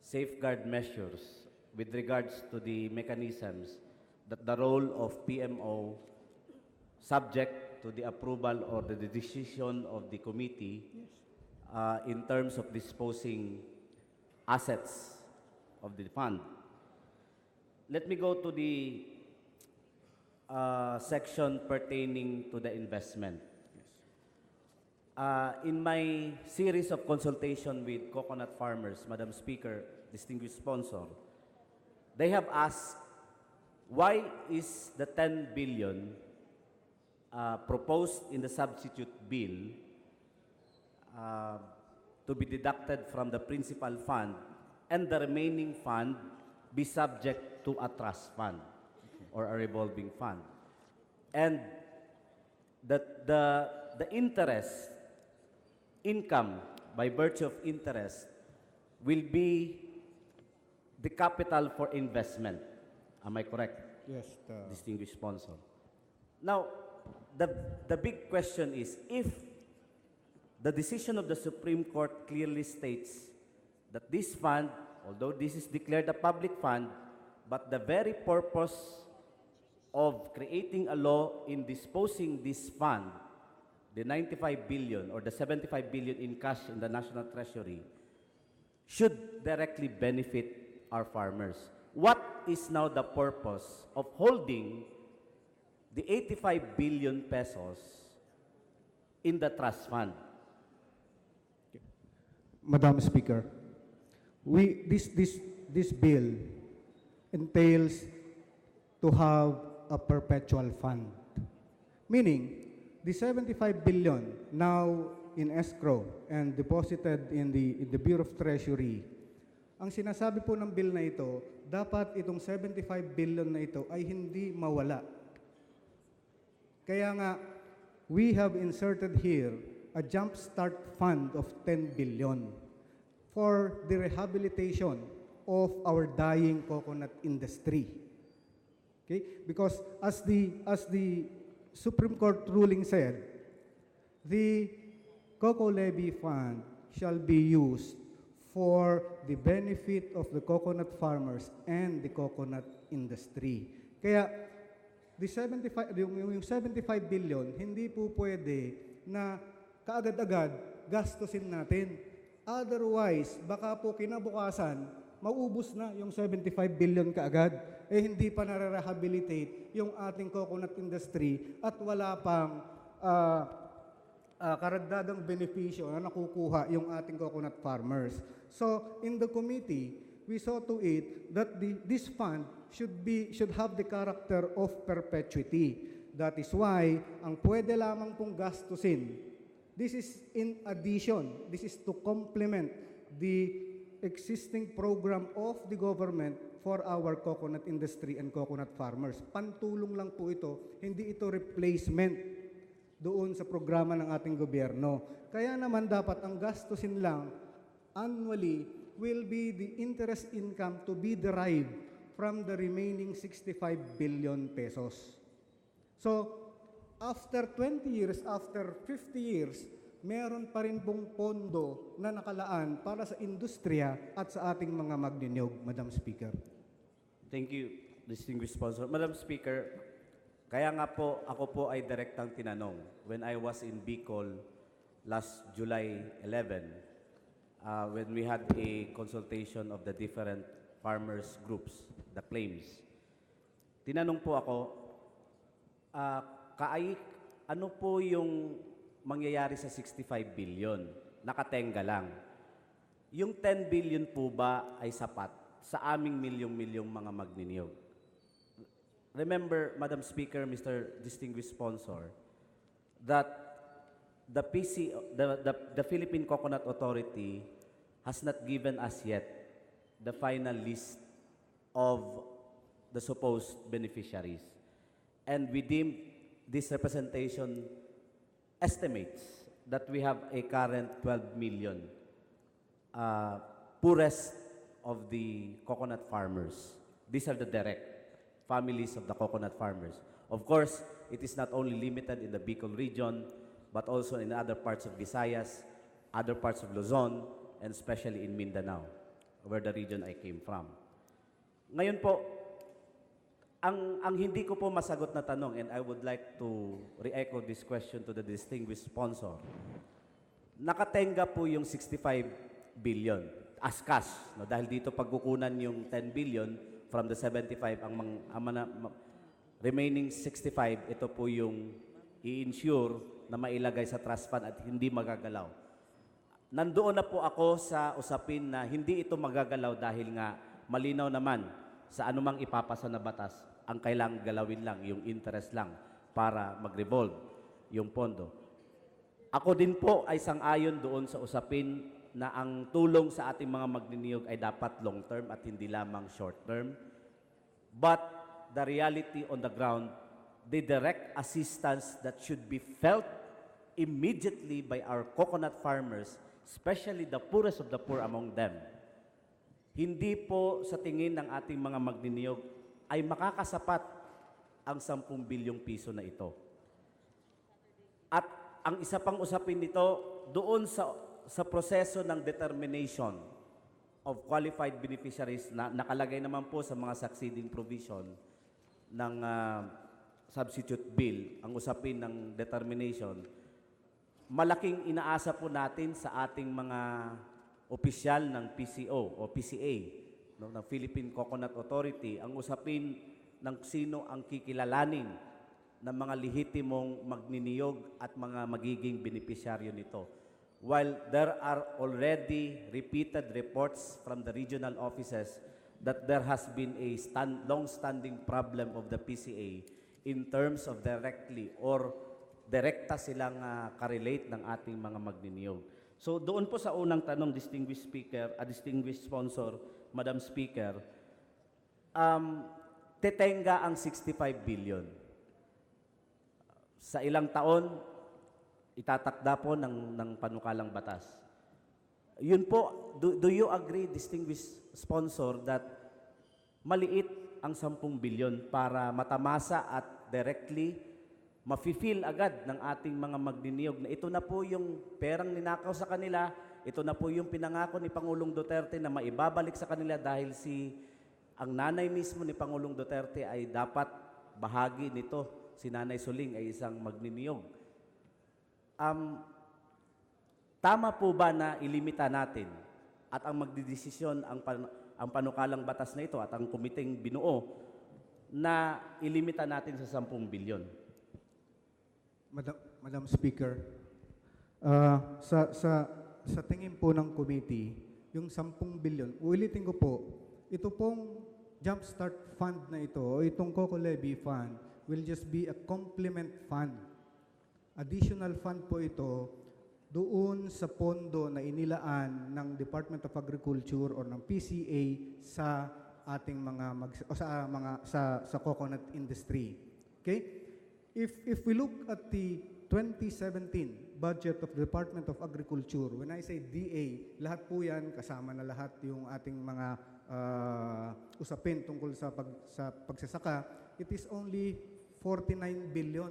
safeguard measures with regards to the mechanisms that the role of PMO, subject to the approval or the decision of the committee, in terms of disposing assets of the fund. Let me go to the section pertaining to the investment. In my series of consultation with coconut farmers, Madam Speaker, distinguished sponsor, they have asked, why is the 10 billion proposed in the substitute bill to be deducted from the principal fund and the remaining fund be subject to a trust fund or a revolving fund? And the interest, income by virtue of interest, will be the capital for investment. Am I correct? Yes. Distinguished sponsor. Now, the big question is, if the decision of the Supreme Court clearly states that this fund, although this is declared a public fund, but the very purpose of creating a law in disposing this fund, the 95 billion or the 75 billion in cash in the National Treasury, should directly benefit our farmers. What is now the purpose of holding the 85 billion pesos in the trust fund? Madam Speaker, this bill entails to have a perpetual fund, meaning the 75 billion now in escrow and deposited in the Bureau of Treasury. Ang sinasabi po ng bill na ito, dapat itong 75 billion na ito ay hindi mawala. Kaya nga, we have inserted here a jumpstart fund of 10 billion for the rehabilitation of our dying coconut industry. Okay? Because as the Supreme Court ruling said, the Cocoa Levy Fund shall be used for the benefit of the coconut farmers and the coconut industry. Kaya yung 75 billion, hindi po pwede na kaagad-agad gastusin natin. Otherwise, baka po kinabukasan, maubos na yung 75 billion kaagad, hindi pa nare-rehabilitate yung ating coconut industry at wala pang karagdagang benepisyo na nakukuha yung ating coconut farmers. So, in the committee, we saw to it that this fund should have the character of perpetuity. That is why, ang pwede lamang pong gastusin, this is in addition, this is to complement the existing program of the government for our coconut industry and coconut farmers. Pantulong lang po ito, hindi ito replacement doon sa programa ng ating gobyerno. Kaya naman dapat ang gastusin lang annually will be the interest income to be derived from the remaining 65 billion pesos. So, after 20 years, after 50 years, meron pa rin pong pondo na nakalaan para sa industriya at sa ating mga magninyog, Madam Speaker. Thank you, distinguished sponsor. Madam Speaker, kaya nga po, ako po ay direktang tinanong when I was in Bicol last July 11, when we had a consultation of the different farmers groups, the claims. Tinanong po ako, ano po yung mangyayari sa 65 billion? Nakatenga lang. Yung 10 billion po ba ay sapat sa aming milyong-milyong mga magniniyog? Remember, Madam Speaker, Mr. Distinguished Sponsor, that the Philippine Coconut Authority has not given us yet the final list of the supposed beneficiaries. And we deem this representation estimates that we have a current 12 million poorest of the coconut farmers. These are the direct families of the coconut farmers. Of course, it is not only limited in the Bicol region, but also in other parts of Visayas, other parts of Luzon, and especially in Mindanao, where the region I came from. Ngayon po, ang hindi ko po masagot na tanong, and I would like to re-echo this question to the distinguished sponsor, nakatenga po yung 65 billion as cash, no? Dahil dito pagkukunan yung 10 billion from the 75, ang remaining 65, ito po yung i-insure na mailagay sa trust fund at hindi magagalaw. Nandoon na po ako sa usapin na hindi ito magagalaw dahil nga malinaw naman sa anumang ipapasa na batas, ang kailangang galawin lang, yung interest lang para mag-revolve yung pondo. Ako din po ay sang-ayon doon sa usapin na ang tulong sa ating mga magniniyog ay dapat long-term at hindi lamang short-term. But the reality on the ground, the direct assistance that should be felt immediately by our coconut farmers, especially the poorest of the poor among them, hindi po sa tingin ng ating mga magniniyog ay makakasapat ang 10 bilyong piso na ito. At ang isa pang usapin nito, doon sa proseso ng determination of qualified beneficiaries na nakalagay naman po sa mga succeeding provision ng substitute bill, ang usapin ng determination, malaking inaasa po natin sa ating mga opisyal ng PCO o PCA, no, ng Philippine Coconut Authority, ang usapin ng sino ang kikilalanin ng mga lehitimong magniniyog at mga magiging benepisyaryo nito. While there are already repeated reports from the regional offices that there has been a long-standing problem of the PCA in terms of directly or direkta silang karelate ng ating mga magniniyog. So doon po sa unang tanong, distinguished speaker, distinguished sponsor, Madam Speaker, tetenga ang 65 billion. Sa ilang taon, itatakda po ng panukalang batas. Yun po, do you agree, distinguished sponsor, that maliit ang 10 billion para matamasa at directly mafe-feel agad ng ating mga magniniyog na ito na po yung perang ninakaw sa kanila, ito na po yung pinangako ni Pangulong Duterte na maibabalik sa kanila dahil ang nanay mismo ni Pangulong Duterte ay dapat bahagi nito. Si Nanay Suling ay isang magniniyog. Tama po ba na ilimita natin at ang magdidesisyon ang panukalang batas na ito at ang komiteng binuo na ilimita natin sa 10 bilyon? Madam Speaker, sa tingin po ng committee, yung 10 bilyon, ulitin ko po, ito pong Jumpstart Fund na ito, o itong Coco Levy Fund, will just be a complement fund. Additional fund po ito doon sa pondo na inilaan ng Department of Agriculture or ng PCA sa ating sa coconut industry. Okay? If we look at the 2017 budget of the Department of Agriculture, when I say DA, lahat po yan, kasama na lahat yung ating mga usapin tungkol sa pagsasaka, it is only 49 billion.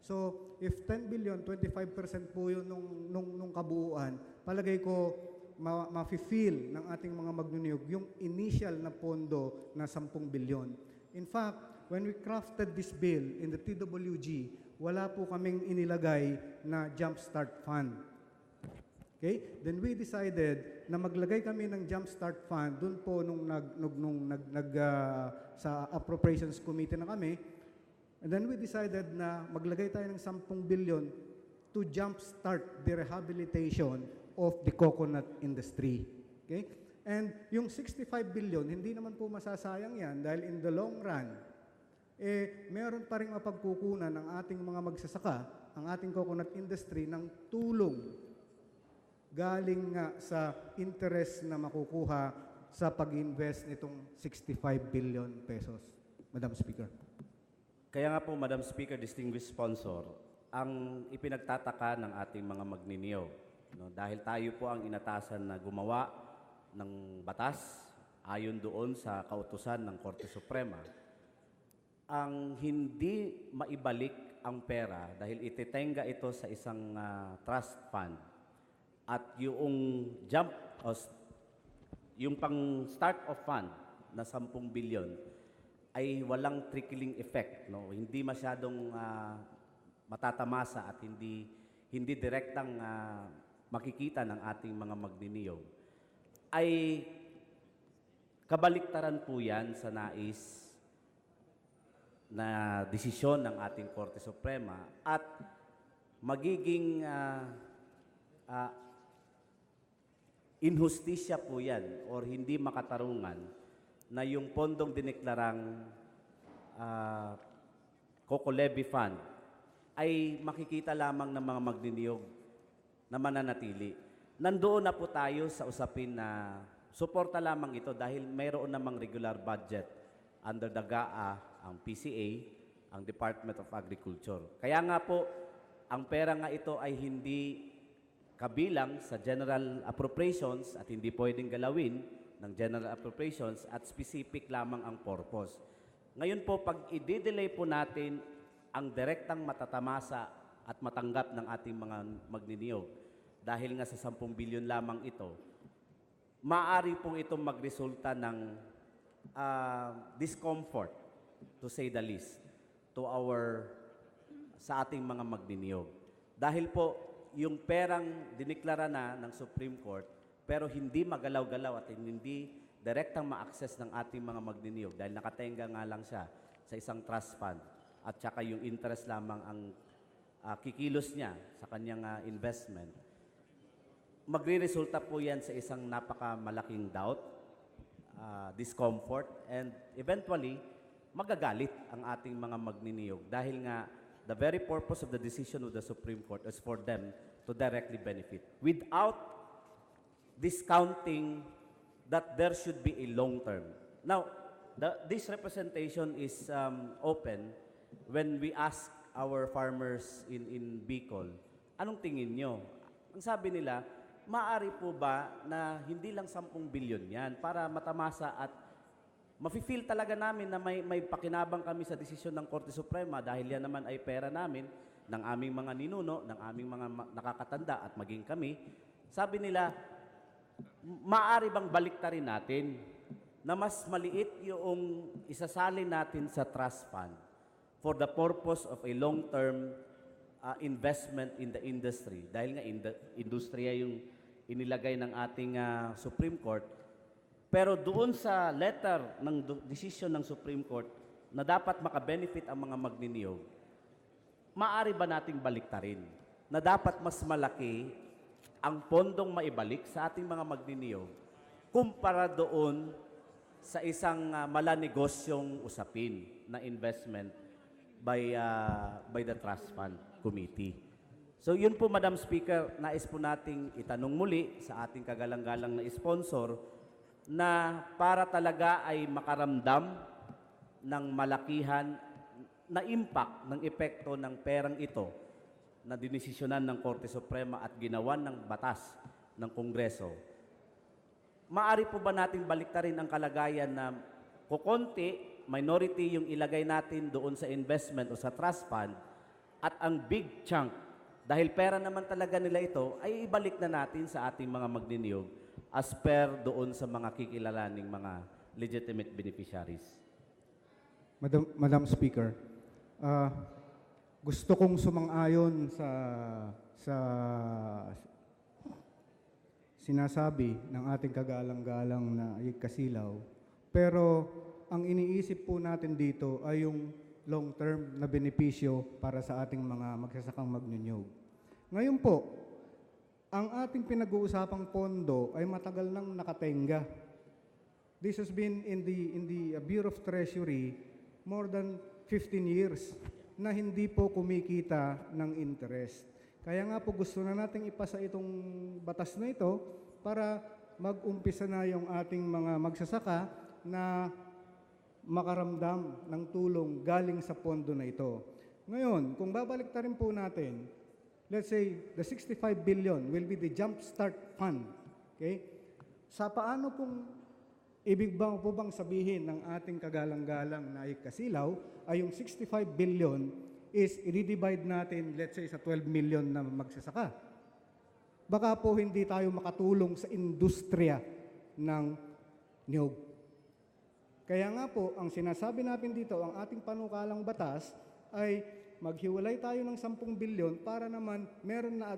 So, if 10 billion, 25% po yun nung kabuuan, palagay ko ma-feel ng ating mga magniniyog yung initial na pondo na 10 billion. In fact, when we crafted this bill in the TWG, wala po kaming inilagay na Jumpstart Fund. Okay? Then we decided na maglagay kami ng Jumpstart Fund dun po sa Appropriations Committee na kami. And then we decided na maglagay tayo ng 10 billion to jumpstart the rehabilitation of the coconut industry. Okay? And yung 65 billion, hindi naman po masasayang yan dahil in the long run, meron pa rin mapagkukunan ng ating mga magsasaka, ang ating coconut industry, ng tulong galing nga sa interest na makukuha sa pag-invest nitong 65 billion pesos. Madam Speaker. Kaya nga po, Madam Speaker, distinguished sponsor, ang ipinagtataka ng ating mga magniniyog, no, dahil tayo po ang inatasan na gumawa ng batas ayon doon sa kautusan ng Korte Suprema, ang hindi maibalik ang pera dahil itetenga ito sa isang trust fund at yung pang start of fund na 10 billion ay walang trickling effect, no? Hindi masyadong matatamasa at hindi direktang makikita ng ating mga magniniyog. Ay kabaliktaran po yan sa nais na desisyon ng ating Korte Suprema at magiging inhustisya po yan or hindi makatarungan na yung pondong dineklarang Coco Levy Fund ay makikita lamang ng mga magniniyog na mananatili. Nandoon na po tayo sa usapin na suporta lamang ito dahil mayroon namang regular budget under the GAA, ang PCA, ang Department of Agriculture. Kaya nga po, ang pera nga ito ay hindi kabilang sa General Appropriations at hindi pwedeng galawin ng General Appropriations at specific lamang ang purpose. Ngayon po, pag i-delay po natin ang direktang matatamasa at matanggap ng ating mga magniniyog, dahil nga sa 10 bilyon lamang ito, maaari pong itong magresulta ng discomfort, to say the least, sa ating mga magniniyog. Dahil po, yung perang diniklara na ng Supreme Court, pero hindi magalaw-galaw at hindi direktang ma-access ng ating mga magniniyog dahil nakatenga nga lang siya sa isang trust fund at saka yung interest lamang ang kikilos niya sa kanyang investment. Magre-resulta po yan sa isang napakamalaking doubt, discomfort, and eventually, magagalit ang ating mga magniniyog dahil nga the very purpose of the decision of the Supreme Court is for them to directly benefit without discounting that there should be a long term. Now, this representation is open when we ask our farmers in Bicol, anong tingin nyo? Ang sabi nila, maaari po ba na hindi lang 10 bilyon yan para matamasa at mafe-feel talaga namin na may pakinabang kami sa desisyon ng Korte Suprema dahil yan naman ay pera namin, ng aming mga ninuno, ng aming mga nakakatanda at maging kami. Sabi nila, maaari bang baliktarin natin na mas maliit yung isasalin natin sa trust fund for the purpose of a long-term investment in the industry. Dahil nga industriya yung inilagay ng ating Supreme Court. Pero doon sa letter ng decision ng Supreme Court na dapat makabenefit ang mga magniniyog, maaari ba nating baliktarin na dapat mas malaki ang pondong maibalik sa ating mga magniniyog kumpara doon sa isang malanegosyong usapin na investment by the Trust Fund Committee. So yun po, Madam Speaker, nais po nating itanong muli sa ating kagalang-galang na sponsor na para talaga ay makaramdam ng malakihan na impact ng epekto ng perang ito na dinesisyonan ng Korte Suprema at ginawan ng batas ng Kongreso. Maari po ba nating baliktarin ang kalagayan na kukonti, minority yung ilagay natin doon sa investment o sa trust fund at ang big chunk, dahil pera naman talaga nila ito, ay ibalik na natin sa ating mga magniniyog as per doon sa mga kikilalaning mga legitimate beneficiaries. Madam Speaker, gusto kong sumang-ayon sa sinasabi ng ating kagalang-galang na Kasilaw, pero ang iniisip po natin dito ay yung long-term na benepisyo para sa ating mga magsasakang magnunyog. Ngayon po, ang ating pinag-uusapang pondo ay matagal nang nakatenga. This has been in the Bureau of Treasury more than 15 years na hindi po kumikita ng interest. Kaya nga po gusto na nating ipasa itong batas na ito para mag-umpisa na yung ating mga magsasaka na makaramdam ng tulong galing sa pondo na ito. Ngayon, kung babaliktarin po natin, let's say the 65 billion will be the Jumpstart Fund. Okay? Sa paano pong ibig bang po bang sabihin ng ating kagalang-galang na Kasilaw ay yung 65 billion is i-divide natin, let's say, sa 12 million na magsasaka. Baka po hindi tayo makatulong sa industriya ng niyog. Kaya nga po, ang sinasabi natin dito, ang ating panukalang batas ay maghiwalay tayo ng 10 bilyon para naman meron na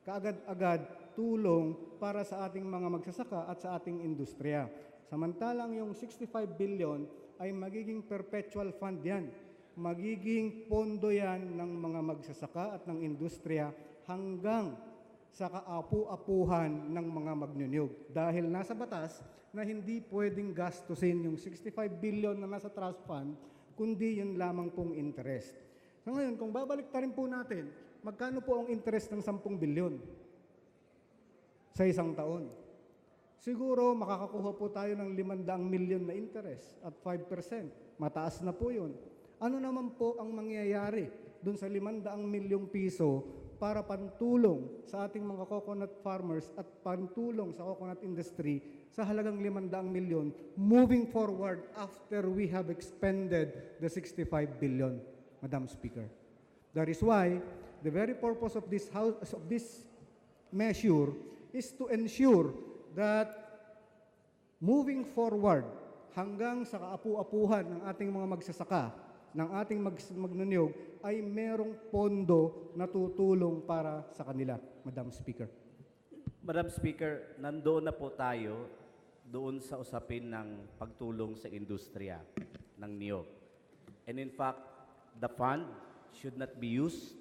kaagad-agad tulong para sa ating mga magsasaka at sa ating industriya. Samantalang yung 65 billion ay magiging perpetual fund yan. magiging pondo yan ng mga magsasaka at ng industriya hanggang sa kaapu-apuhan ng mga magnunyog. Dahil nasa batas na hindi pwedeng gastusin yung 65 billion na nasa trust fund, kundi yun lamang pong interest. So ngayon, kung babalik rin po natin, magkano po ang interest ng 10 billion sa isang taon? Siguro makakakuha po tayo ng 500 million na interest at 5%. Mataas na po yun. Ano naman po ang mangyayari dun sa 500 milyong piso para pantulong sa ating mga coconut farmers at pantulong sa coconut industry sa halagang 500 milyon moving forward after we have expended the 65 billion, Madam Speaker. That is why the very purpose of this measure is to ensure that moving forward hanggang sa kaapu-apuhan ng ating mga magsasaka, ng ating magnunyog, ay merong pondo na tutulong para sa kanila, Madam Speaker. Madam Speaker, nandoon na po tayo doon sa usapin ng pagtulong sa industriya ng niyog. And in fact, the fund should not be used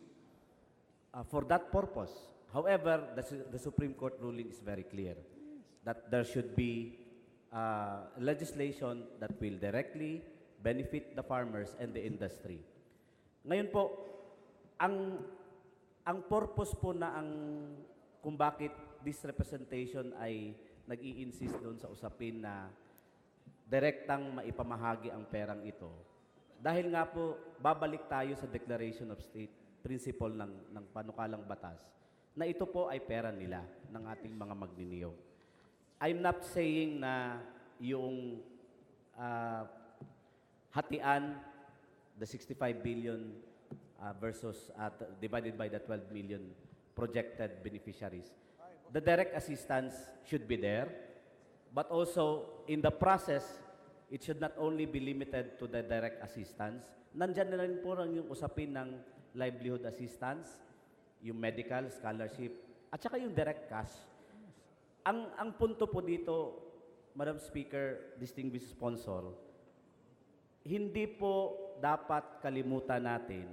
for that purpose. However, the Supreme Court ruling is very clear that there should be legislation that will directly benefit the farmers and the industry. Ngayon po, ang purpose po na kung bakit this representation ay nag-i-insist doon sa usapin na direktang maipamahagi ang perang ito. Dahil nga po, babalik tayo sa Declaration of State Principle ng panukalang batas na ito po ay pera nila ng ating mga magniniyog. I'm not saying na yung hatian, the 65 billion versus divided by the 12 million projected beneficiaries. The direct assistance should be there, but also in the process, it should not only be limited to the direct assistance. Nandyan na rin po yung usapin ng livelihood assistance, yung medical, scholarship, at saka yung direct cash. Ang punto po dito, Madam Speaker, distinguished sponsor, hindi po dapat kalimutan natin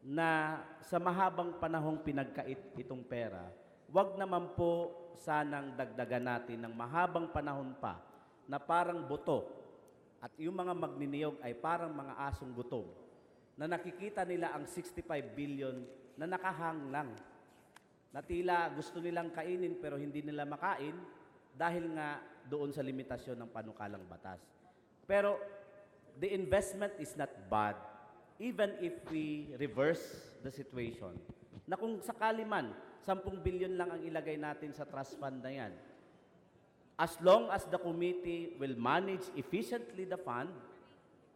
na sa mahabang panahong pinagkait itong pera, wag naman po sanang dagdagan natin ng mahabang panahon pa na parang buto at yung mga magniniyog ay parang mga asong gutom na nakikita nila ang 65 billion na nakahang lang. Na tila gusto nilang kainin pero hindi nila makain dahil nga doon sa limitasyon ng panukalang batas. Pero the investment is not bad even if we reverse the situation. Na kung sakali man, 10 billion lang ang ilagay natin sa trust fund na yan. As long as the committee will manage efficiently the fund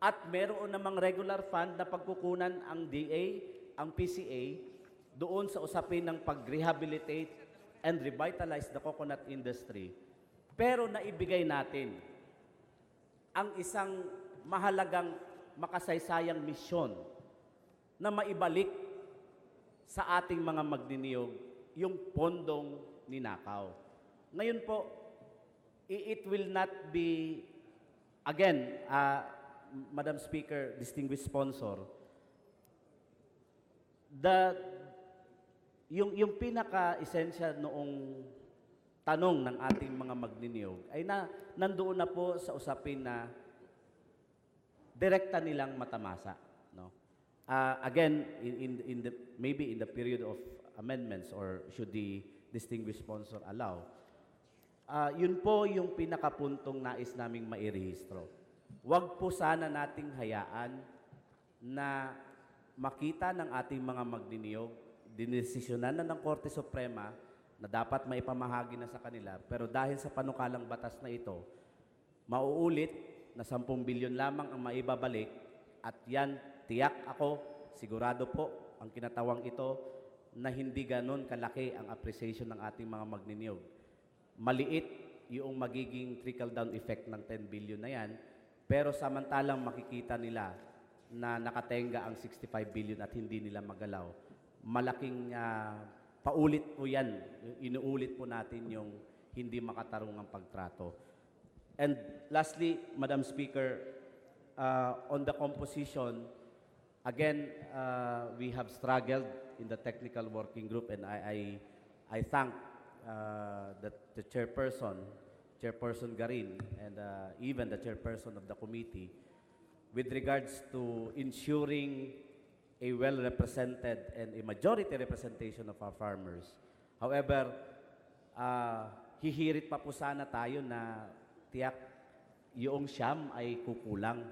at meron namang regular fund na pagkukunan ang DA, ang PCA, doon sa usapin ng pag-rehabilitate and revitalize the coconut industry. Pero naibigay natin ang isang mahalagang makasaysayang misyon na maibalik sa ating mga magniniyog yung pondong ninakaw. Ngayon po, it will not be, again, Madam Speaker, distinguished sponsor, yung pinaka-essential noong tanong ng ating mga magniniyog ay nandoon na po sa usapin na direkta nilang matamasa. No? Again, maybe in the period of amendments or should the distinguished sponsor allow, yun po yung pinakapuntong nais naming mairehistro. Huwag po sana nating hayaan na makita ng ating mga magniniyog, dinesisyonan na ng Korte Suprema na dapat maipamahagi na sa kanila, pero dahil sa panukalang batas na ito, mauulit na 10 bilyon lamang ang maibabalik at yan, tiyak ako, sigurado po, ang kinatawang ito, na hindi ganon kalaki ang appreciation ng ating mga magniniyog. Maliit yung magiging trickle-down effect ng 10 billion na yan, pero samantalang makikita nila na nakatenga ang 65 billion at hindi nila magalaw. Malaking paulit po yan. Inuulit po natin yung hindi makatarungang pagtrato. And lastly, Madam Speaker, on the composition, Again, we have struggled in the technical working group, and I thank the Chairperson Garin, and even the Chairperson of the committee with regards to ensuring a well-represented and a majority representation of our farmers. However, hihirit pa po sana tayo na tiyak yung siyam ay kukulang.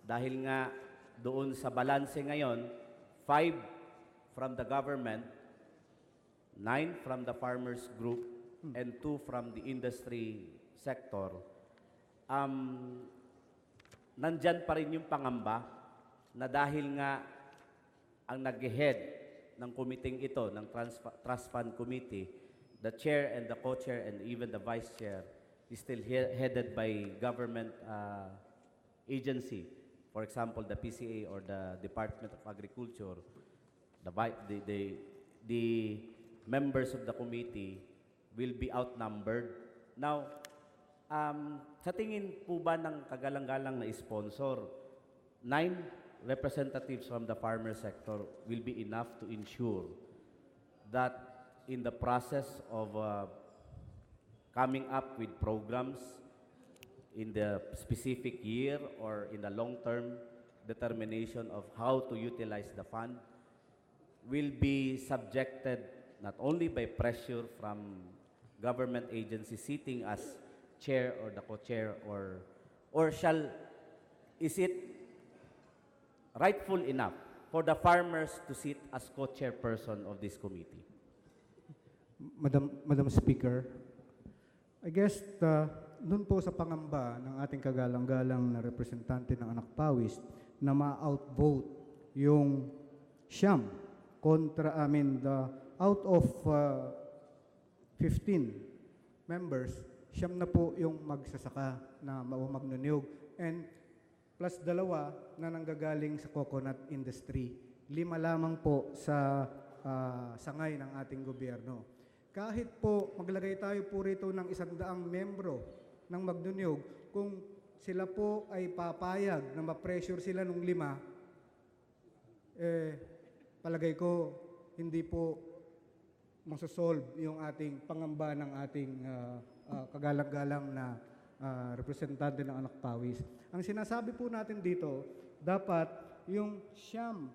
Dahil nga doon sa balanse ngayon, 5 from the government, 9 from the farmers group, and 2 from the industry sector. Nandyan pa rin yung pangamba na dahil nga ang nag-head ng committee ito, ng Trust Fund Committee, the chair and the co-chair and even the vice chair is still headed by government agency. For example, the PCA or the Department of Agriculture. The members of the committee will be outnumbered. Now, sa tingin po ba ng kagalang-galang na sponsor, 9 representatives from the farmer sector will be enough to ensure that in the process of coming up with programs in the specific year or in the long-term determination of how to utilize the fund will be subjected not only by pressure from government agencies sitting as chair or the co-chair, or is it rightful enough for the farmers to sit as co-chairperson of this committee? Madam Speaker, I guess doon po sa pangamba ng ating kagalang-galang na representante ng Anak Pawis na ma-outvote yung siyam kontra out of 15 members, siyam na po yung magsasaka na magnuniyog, and plus 2 na nanggagaling sa coconut industry. 5 lamang po sa sangay ng ating gobyerno. Kahit po maglagay tayo po rito ng 100 membro ng magnuniyog, kung sila po ay papayag na ma-pressure sila ng 5, palagay ko hindi po masosolve yung ating pangamba ng ating kagalang-galang na representante ng Anak Pawis. Ang sinasabi po natin dito, dapat yung siyam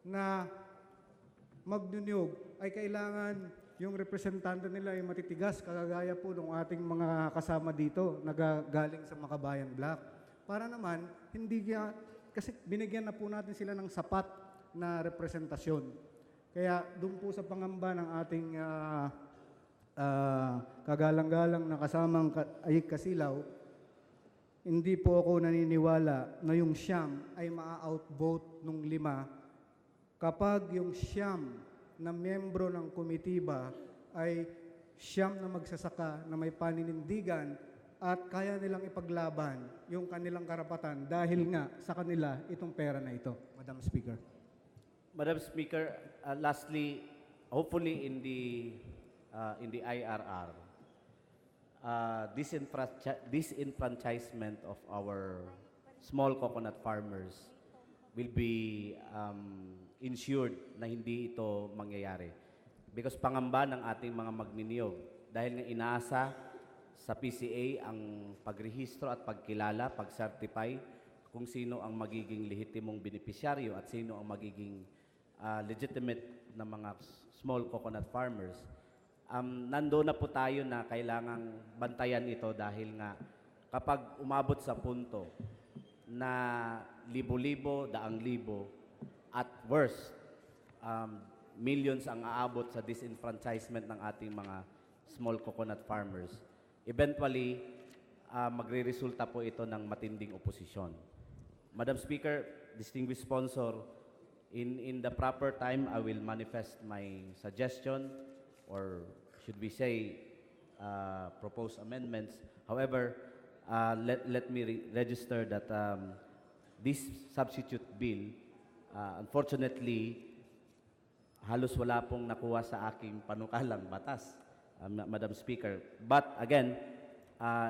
na magnunyog ay kailangan yung representante nila ay matitigas, kagaya po ng ating mga kasama dito na galing sa Makabayan Block. Para naman, kasi binigyan na po natin sila ng sapat na representasyon. Kaya doon po sa pangamba ng ating kagalang-galang na kasamang Ayik Kasilaw, hindi po ako naniniwala na yung siyam ay maa-outvote nung 5 kapag yung siyam na membro ng komitiba ay siyam na magsasaka na may paninindigan at kaya nilang ipaglaban yung kanilang karapatan dahil nga sa kanila itong pera na ito. Madam Speaker. Madam Speaker, lastly, hopefully in the IRR, disenfranchisement of our small coconut farmers will be ensured na hindi ito mangyayari. Because pangamba ng ating mga magniniyog, dahil nga inaasa sa PCA ang pagrehistro at pagkilala, pag-certify kung sino ang magiging lehitimong benepisyaryo at sino ang magiging legitimate na mga small coconut farmers. Nandoon na po tayo na kailangang bantayan ito dahil nga kapag umabot sa punto na libo-libo, daang-libo, at worst, millions ang aabot sa disenfranchisement ng ating mga small coconut farmers, eventually, magre-resulta po ito ng matinding oposisyon. Madam Speaker, distinguished sponsor, in the proper time, I will manifest my suggestion, or should we say, proposed amendments. However, let me register that this substitute bill, unfortunately, halos wala pong nakuha sa aking panukalang batas, Madam Speaker. But again,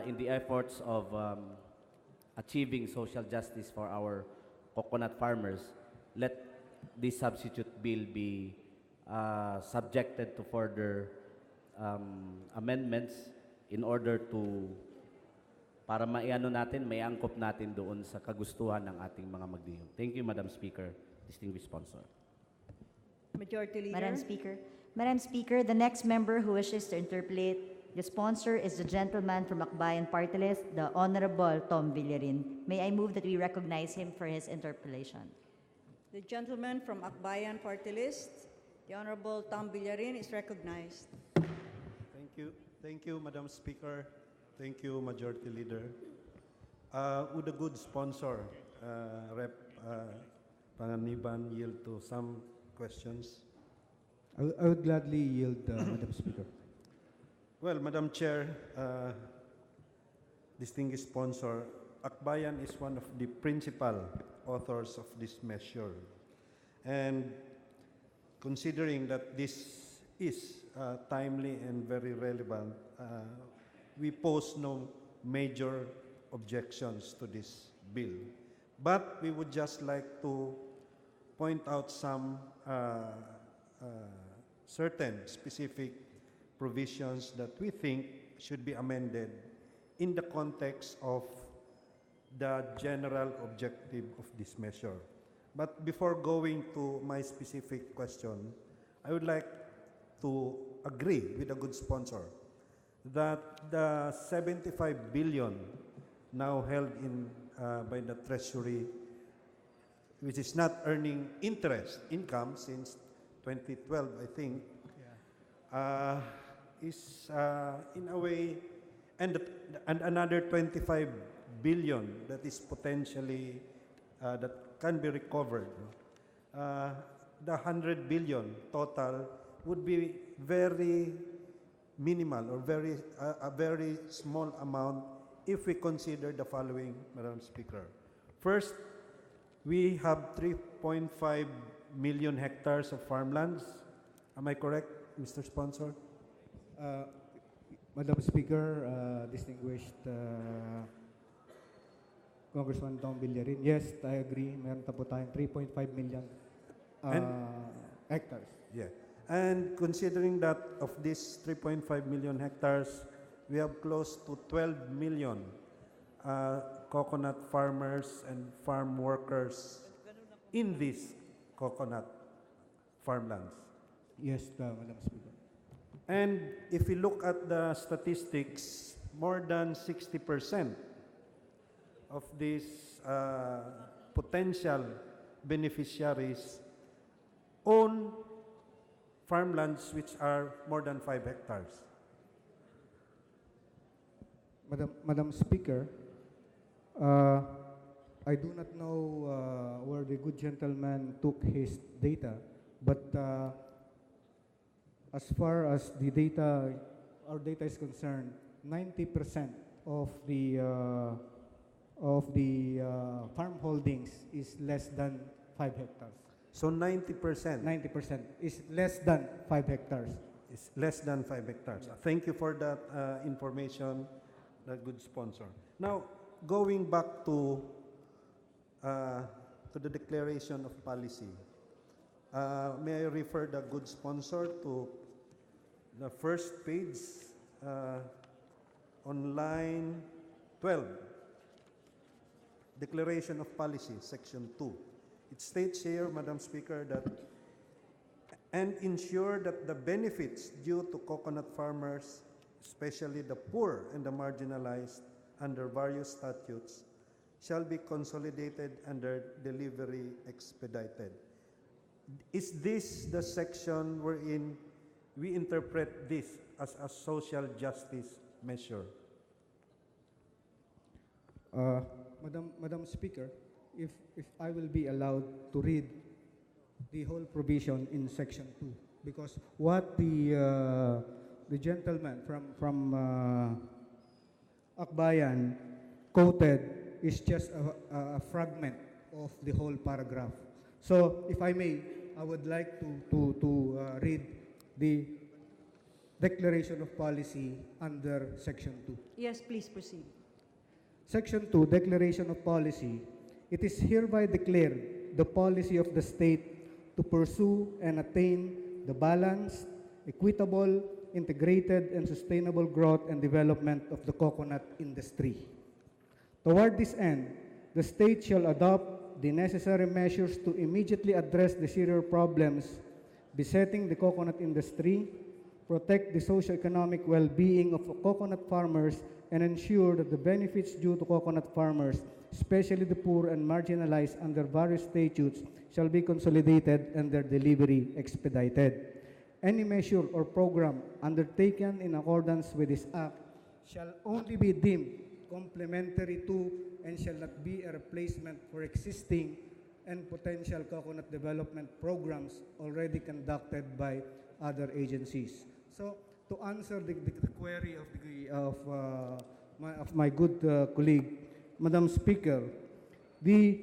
in the efforts of achieving social justice for our coconut farmers, let this substitute bill be subjected to further amendments in order to para maiano natin, may angkop natin doon sa kagustuhan ng ating mga magdihong. Thank you, Madam Speaker, distinguished sponsor. Majority Leader. Madam Speaker, the next member who wishes to interpolate the sponsor is the gentleman from Akbayan Party List, the Honorable Tom Villarin. May I move that we recognize him for his interpellation? The gentleman from Akbayan Party List, the Honorable Tom Villarin, is recognized. Thank you, Madam Speaker. Thank you, Majority Leader. Would a good sponsor, Rep. Panganiban, yield to some questions? I would gladly yield, Madam Speaker. Well, Madam Chair, distinguished sponsor, Akbayan is one of the principal authors of this measure. And considering that this is timely and very relevant, we pose no major objections to this bill. But we would just like to point out some certain specific provisions that we think should be amended in the context of the general objective of this measure. But before going to my specific question, I would like to agree with a good sponsor that the 75 billion now held in by the Treasury, which is not earning income since 2012, I think, is in a way, and another 25 billion that is potentially that can be recovered. The 100 billion total would be very minimal or a very small amount if we consider the following, Madam Speaker. First, we have 3.5 million hectares of farmlands. Am I correct, Mr. Sponsor? Madam Speaker, distinguished Congressman Tom Villarin, yes, I agree. Meron po tayong 3.5 million hectares. Yeah. And considering that of these 3.5 million hectares, we have close to 12 million coconut farmers and farm workers in these coconut farmlands. Yes, Madam Speaker. And if we look at the statistics, more than 60% of these potential beneficiaries own farmlands which are more than 5 hectares. Madam Speaker, I do not know where the good gentleman took his data, but as far as the data, our data is concerned, 90% of the farm holdings is less than 5 hectares. So 90%? 90% is less than 5 hectares. Is less than 5 hectares. Thank you for that information, the good sponsor. Now, going back to the declaration of policy, may I refer the good sponsor to the first page on line 12, Declaration of Policy, Section 2. It states here, Madam Speaker, that and ensure that the benefits due to coconut farmers, especially the poor and the marginalized under various statutes, shall be consolidated under delivery expedited. Is this the section wherein we interpret this as a social justice measure? Madam Speaker, if I will be allowed to read the whole provision in Section 2, because what the gentleman from Akbayan quoted is just a fragment of the whole paragraph. So, if I may, I would like to read the Declaration of Policy under Section 2. Yes, please proceed. Section 2, Declaration of Policy. It is hereby declared the policy of the state to pursue and attain the balanced, equitable, integrated, and sustainable growth and development of the coconut industry. Toward this end, the state shall adopt the necessary measures to immediately address the serious problems besetting the coconut industry, protect the socio-economic well-being of coconut farmers, and ensure that the benefits due to coconut farmers, especially the poor and marginalized under various statutes, shall be consolidated and their delivery expedited. Any measure or program undertaken in accordance with this act shall only be deemed complementary to and shall not be a replacement for existing and potential coconut development programs already conducted by other agencies. So, to answer the query of my good colleague, Madam Speaker, the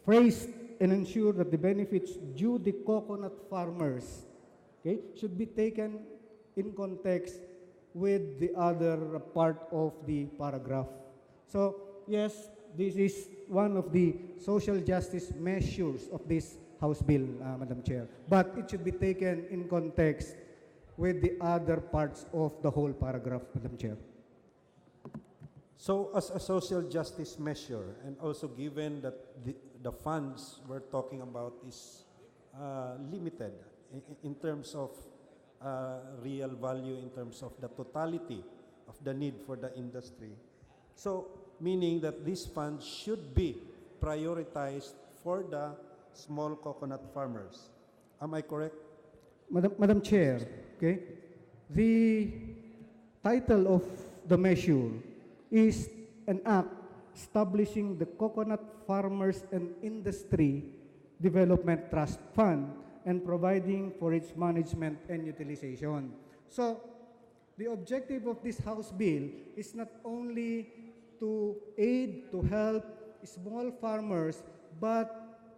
phrase "and ensure that the benefits due the coconut farmers," okay, should be taken in context with the other part of the paragraph. So, yes, this is one of the social justice measures of this House Bill, Madam Chair. But it should be taken in context with the other parts of the whole paragraph, Madam Chair. So as a social justice measure, and also given that the funds we're talking about is limited in terms of real value, in terms of the totality of the need for the industry. So meaning that these funds should be prioritized for the small coconut farmers. Am I correct? Madam Chair, okay, the title of the measure is an act establishing the Coconut Farmers and Industry Development Trust Fund and providing for its management and utilization. So, the objective of this House Bill is not only to aid, to help small farmers,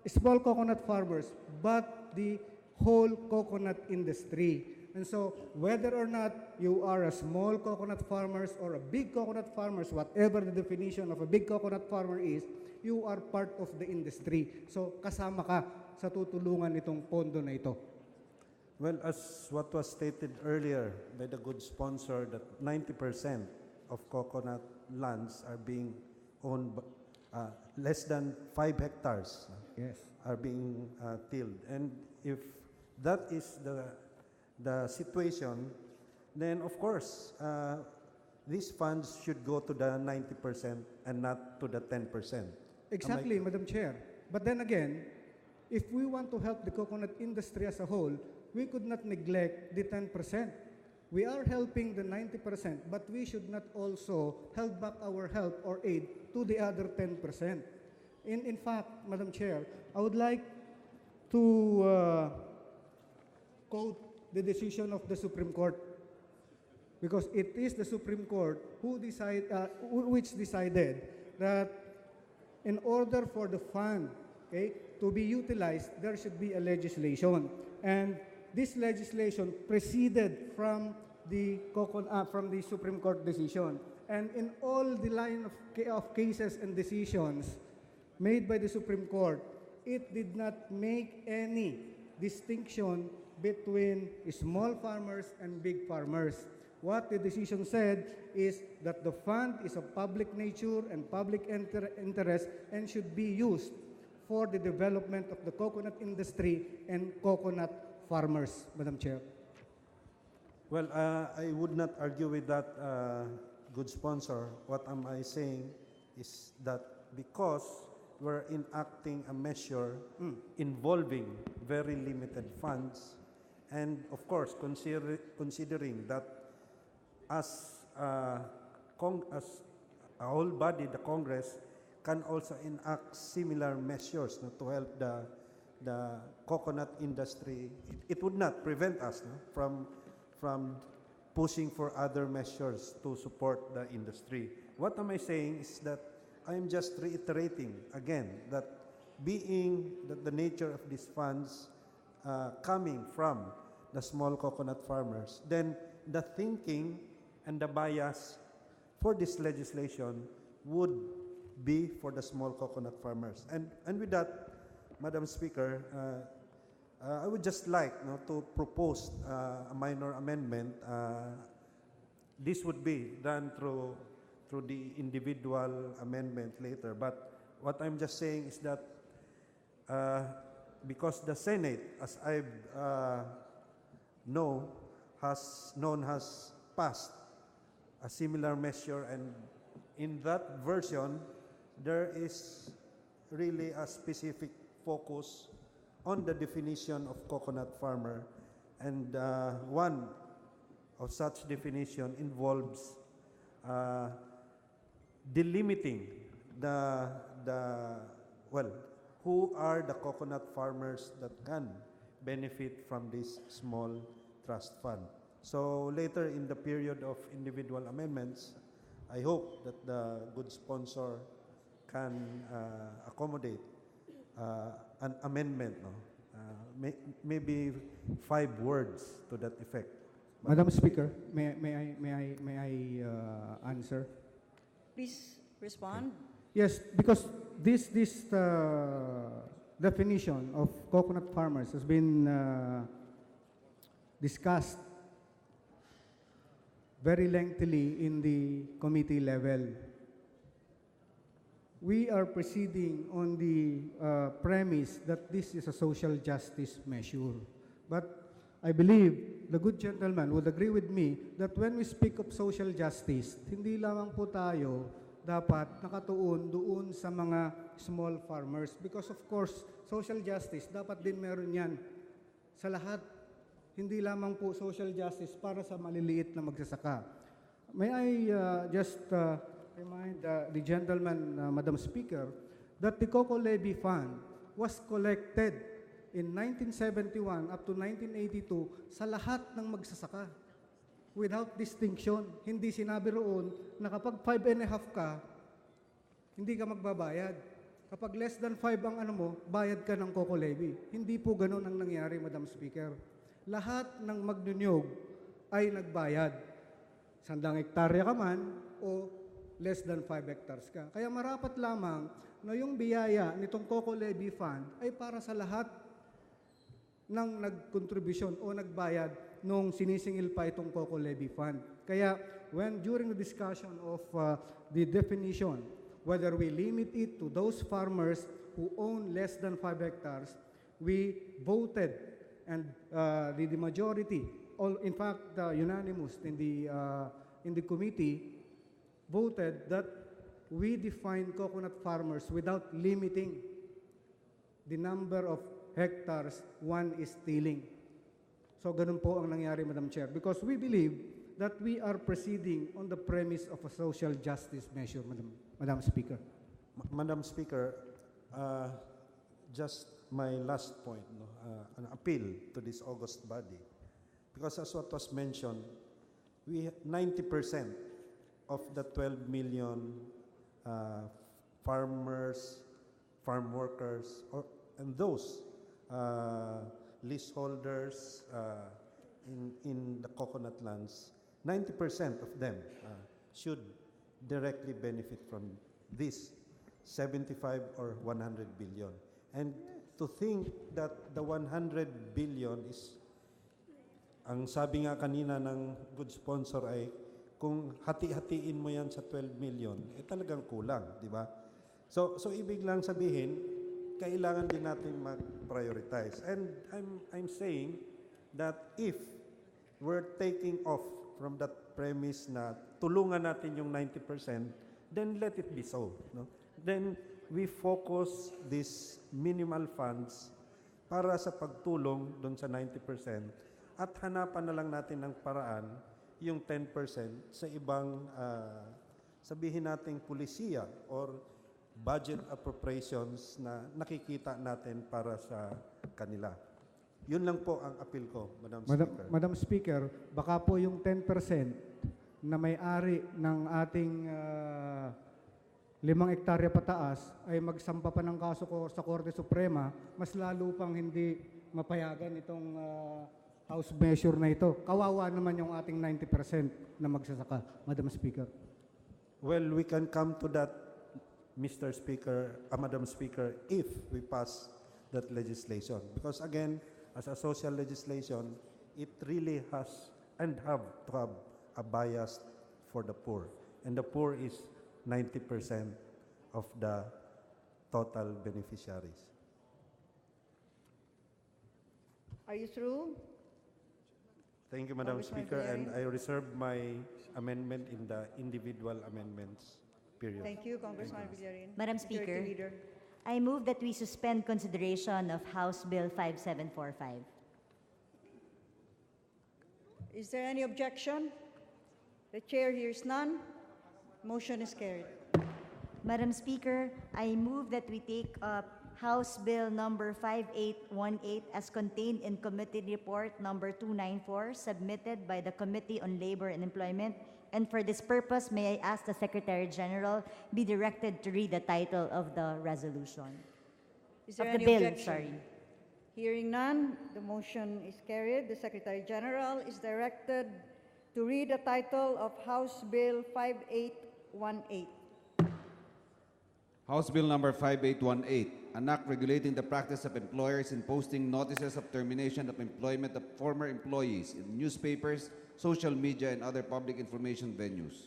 small coconut farmers, but the whole coconut industry. And so, whether or not you are a small coconut farmers or a big coconut farmers, whatever the definition of a big coconut farmer is, you are part of the industry. So, kasama ka sa tutulungan nitong pondo na ito. Well, as what was stated earlier by the good sponsor, that 90% of coconut lands are being owned, less than 5 hectares are being tilled. And if that is the situation, then of course, these funds should go to the 90% and not to the 10%. Exactly, Madam Chair. But then again, if we want to help the coconut industry as a whole, we could not neglect the 10%. We are helping the 90%, but we should not also hold back our help or aid to the other 10%. In fact, Madam Chair, I would like to quote the decision of the Supreme Court, because it is the Supreme Court which decided that in order for the fund, okay, to be utilized, there should be a legislation. And this legislation proceeded from the Supreme Court decision. And in all the line of cases and decisions made by the Supreme Court, it did not make any distinction between small farmers and big farmers. What the decision said is that the fund is of public nature and public interest and should be used for the development of the coconut industry and coconut farmers, Madam Chair. Well, I would not argue with that good sponsor. What am I saying is that because we're enacting a measure involving very limited funds, and of course, considering that as a whole body, the Congress can also enact similar measures to help the coconut industry. It would not prevent us from pushing for other measures to support the industry. What am I saying is that I am just reiterating again that being that the nature of these funds coming from the small coconut farmers, then the thinking and the bias for this legislation would be for the small coconut farmers. And with that, Madam Speaker, I would just like to propose a minor amendment. This would be done through the individual amendment later. But what I'm just saying is that because the Senate, as I've has passed a similar measure, and in that version, there is really a specific focus on the definition of coconut farmer, and one of such definition involves delimiting who are the coconut farmers that can benefit from this small trust fund. So later in the period of individual amendments, I hope that the good sponsor can accommodate an amendment, maybe 5 words to that effect. Madam Speaker, may I answer? Please respond. Yes, because this definition of coconut farmers has been discussed very lengthily in the committee level. We are proceeding on the premise that this is a social justice measure. But I believe the good gentleman would agree with me that when we speak of social justice, hindi lamang po tayo dapat nakatuon doon sa mga small farmers. Because of course, social justice, dapat din meron yan sa lahat. Hindi lamang po social justice para sa maliliit na magsasaka. May I just remind the gentleman, Madam Speaker, that the Coco Levy Fund was collected in 1971 up to 1982 sa lahat ng magsasaka without distinction. Hindi sinabi roon na kapag 5.5 ka, hindi ka magbabayad. Kapag less than 5 ang ano mo, bayad ka ng Coco Levy. Hindi po ganun ang nangyari, Madam Speaker. Lahat ng magnunyog ay nagbayad. 100 hektarya ka man o less than 5 hectares ka. Kaya marapat lamang na yung biyaya nitong Coco Levy Fund ay para sa lahat ng nagkontribusyon o nagbayad nung sinisingil pa itong Coco Levy Fund. Kaya when during the discussion of the definition, whether we limit it to those farmers who own less than 5 hectares, we voted and the majority, in fact unanimous in the committee, voted that we define coconut farmers without limiting the number of hectares one is stealing. So ganun po ang nangyari, Madam Chair, because we believe that we are proceeding on the premise of a social justice measure, Madam Speaker. Madam Speaker, just my last point, an appeal to this august body, because as what was mentioned, 90% of the 12 million farmers, farm workers, and those leaseholders in the coconut lands, 90% of them should directly benefit from this 75 or 100 billion. And to think that the 100 billion is, ang sabi nga kanina ng good sponsor ay, kung hati-hatiin mo yan sa 12 million, talagang kulang, di ba? So ibig lang sabihin, kailangan din natin mag-prioritize. And I'm saying that if we're taking off from that premise na tulungan natin yung 90%, then let it be so. No? Then we focus these minimal funds para sa pagtulong doon sa 90% at hanapan na lang natin ng paraan yung 10% sa ibang, sabihin nating pulisiya or budget appropriations na nakikita natin para sa kanila. Yun lang po ang appeal ko, Madam Speaker. Madam Speaker, baka po yung 10% na may-ari ng ating 5 hektarya pataas ay magsampa pa ng kaso ko sa Korte Suprema, mas lalo pang hindi mapayagan itong House measure na ito. Kawawa naman yung ating 90% na magsasaka, Madam Speaker. Well, we can come to that, Mr. Speaker, Madam Speaker, if we pass that legislation. Because again, as a social legislation, it really has and have to have a bias for the poor. And the poor is 90% of the total beneficiaries. Are you through? Thank you, Madam Congressman Speaker, and Villarin. I reserve my amendment in the individual amendments period. Thank you, Congressman Villarin. Madam Majority Speaker, Leader. I move that we suspend consideration of House Bill 5745. Is there any objection? The chair hears none. Motion is carried. Madam Speaker, I move that we take up House Bill number 5818 as contained in Committee Report number 294 submitted by the Committee on Labor and Employment. And for this purpose, may I ask the Secretary General be directed to read the title of the resolution? Is there Of the any bill, objection? sorry. Hearing none, the motion is carried. The Secretary General is directed to read the title of House Bill 5818. House Bill number 5818, an act regulating the practice of employers in posting notices of termination of employment of former employees in newspapers, social media, and other public information venues.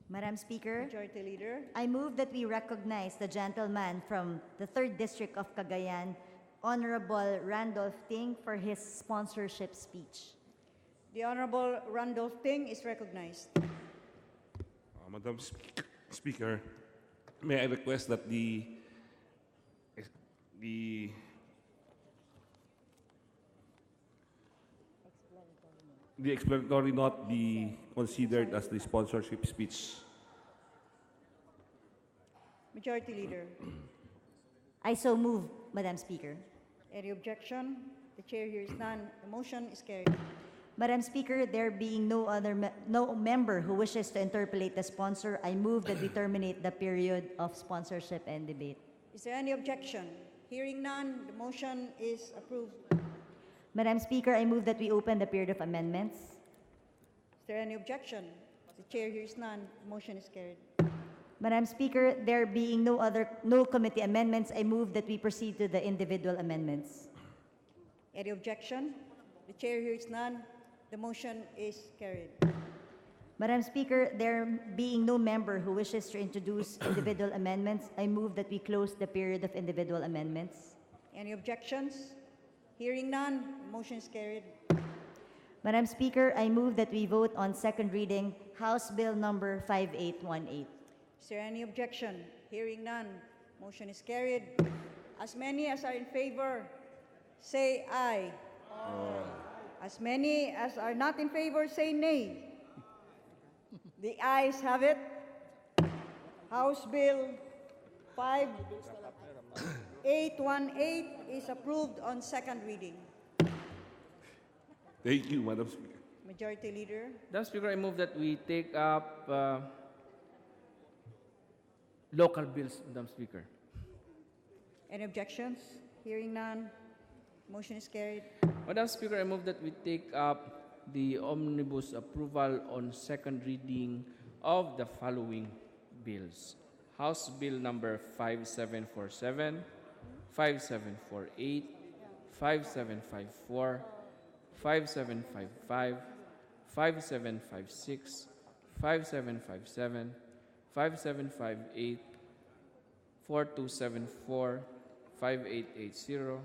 Madam Speaker, Majority Leader. I move that we recognize the gentleman from the 3rd District of Cagayan, Honorable Randolph Ting, for his sponsorship speech. The Honorable Randolph Ting is recognized. Madam Speaker, may I request that the explanatory note be considered as the sponsorship speech. Majority Leader. I so move, Madam Speaker. Any objection? The chair hears none. The motion is carried. Madam Speaker, there being no member who wishes to interpellate the sponsor, I move that we terminate the period of sponsorship and debate. Is there any objection? Hearing none, the motion is approved. Madam Speaker, I move that we open the period of amendments. Is there any objection? The chair hears none. The motion is carried. Madam Speaker, there being no committee amendments, I move that we proceed to the individual amendments. Any objection? The chair hears none. The motion is carried. Madam Speaker, there being no member who wishes to introduce individual amendments, I move that we close the period of individual amendments. Any objections? Hearing none, the motion is carried. Madam Speaker, I move that we vote on second reading House Bill number 5818. Is there any objection? Hearing none, motion is carried. As many as are in favor, say aye. As many as are not in favor, say nay. The ayes have it. House Bill 5818 is approved on second reading. Thank you, Madam Speaker. Majority Leader. Madam Speaker, I move that we take up local bills, Madam Speaker. Any objections? Hearing none, motion is carried. Madam Speaker, I move that we take up the Omnibus approval on second reading of the following bills. House Bill number 5747, 5748, 5754, 5755, 5756, 5757, 5758, 4274, 5880,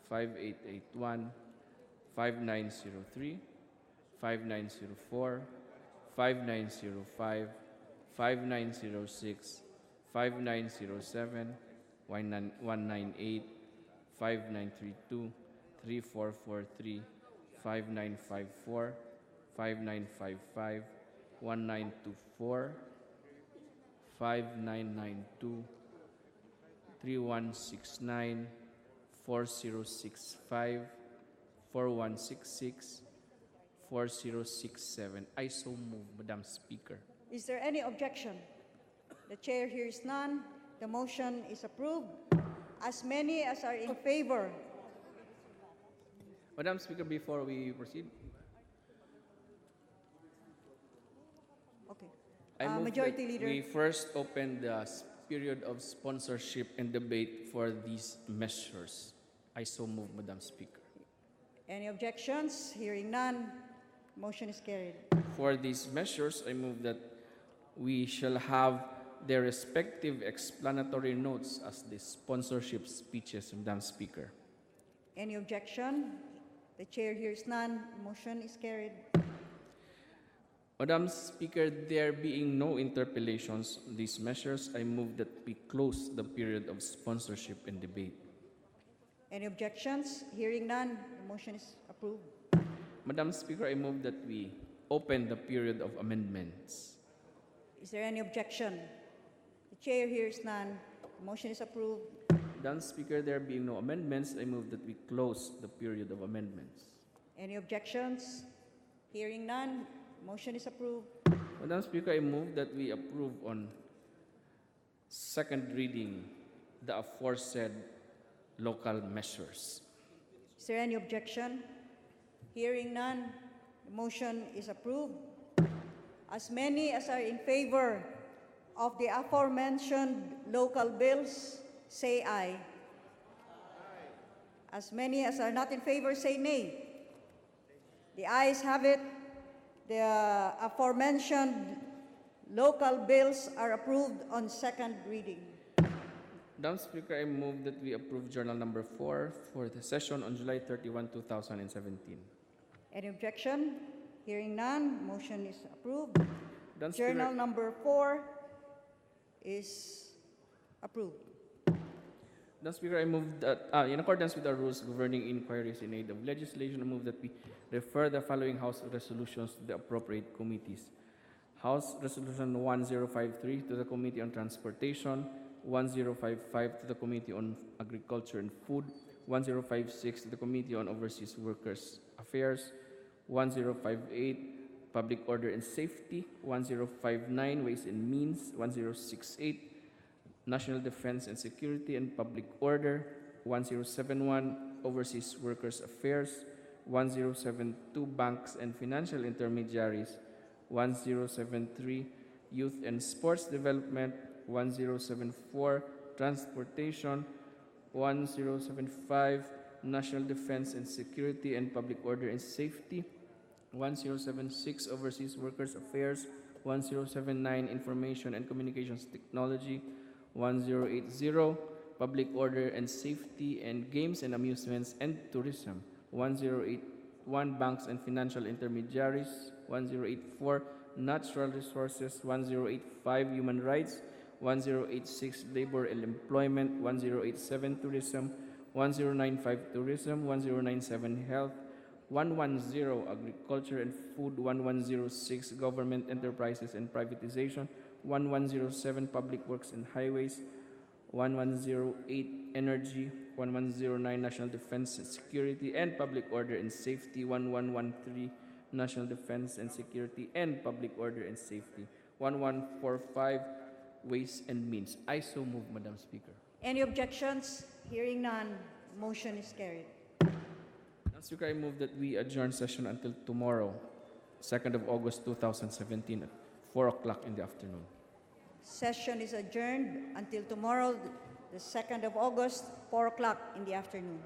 5881, 5903, 5904, 5905, 5906, 5907, 198, 5932, 3443, 5954, 5955, 1924, 5992, 3169, 4065, 4166, 4067. I so move, Madam Speaker. Is there any objection? The chair hears none. The motion is approved. As many as are in favor. Madam Speaker, before we proceed, Okay. I move Majority that Leader. we first open the period of sponsorship and debate for these measures. I so move, Madam Speaker. Any objections? Hearing none, motion is carried. For these measures, I move that we shall have their respective explanatory notes as the sponsorship speeches, Madam Speaker. Any objection? The chair hears none, motion is carried. Madam Speaker, there being no interpellations on these measures, I move that we close the period of sponsorship and debate. Any objections? Hearing none, the motion is approved. Madam Speaker, I move that we open the period of amendments. Is there any objection? The chair hears none, the motion is approved. Madam Speaker, there being no amendments, I move that we close the period of amendments. Any objections? Hearing none, motion is approved. Madam Speaker, I move that we approve on second reading the aforesaid local measures. Is there any objection? Hearing none, the motion is approved. As many as are in favor of the aforementioned local bills, say aye. As many as are not in favor, say nay. The ayes have it. The aforementioned local bills are approved on second reading. Madam Speaker, I move that we approve Journal Number 4 for the session on July 31, 2017. Any objection? Hearing none, motion is approved. Madam Speaker, Journal number 4 is approved. Madam Speaker, I move that, in accordance with the rules governing inquiries in aid of legislation, I move that we refer the following House resolutions to the appropriate committees. House Resolution 1053 to the Committee on Transportation, 1055 to the Committee on Agriculture and Food, 1056 to the Committee on Overseas Workers Affairs, 1058 Public Order and Safety, 1059 Ways and Means, 1068 National Defense and Security and Public Order, 1071 Overseas Workers Affairs, 1072 Banks and Financial Intermediaries, 1073 Youth and Sports Development, 1074 Transportation, 1075 National Defense and Security and Public Order and Safety, 1076 Overseas Workers Affairs, 1079 Information and Communications Technology, 1080 Public Order and Safety and Games and Amusements and Tourism, 1081 Banks and Financial Intermediaries, 1084 Natural Resources, 1085 Human Rights, 1086 Labor and Employment, 1087 Tourism, 1095 Tourism, 1097 Health, 110 Agriculture and Food, 1106 Government Enterprises and Privatization, 1107 Public Works and Highways, 1108 Energy, 1109 National Defense and Security and Public Order and Safety, 1113 National Defense and Security and Public Order and Safety, 1145 Ways and Means. I so move, Madam Speaker. Any objections? Hearing none, motion is carried. Madam Speaker, I move that we adjourn session until tomorrow, 2nd of August 2017 at 4 o'clock in the afternoon. Session is adjourned until tomorrow, the 2nd of August, 4 o'clock in the afternoon.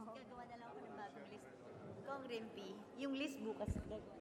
Gagawa na lang ako ng bagong list. Kong Rempi, yung list bukas.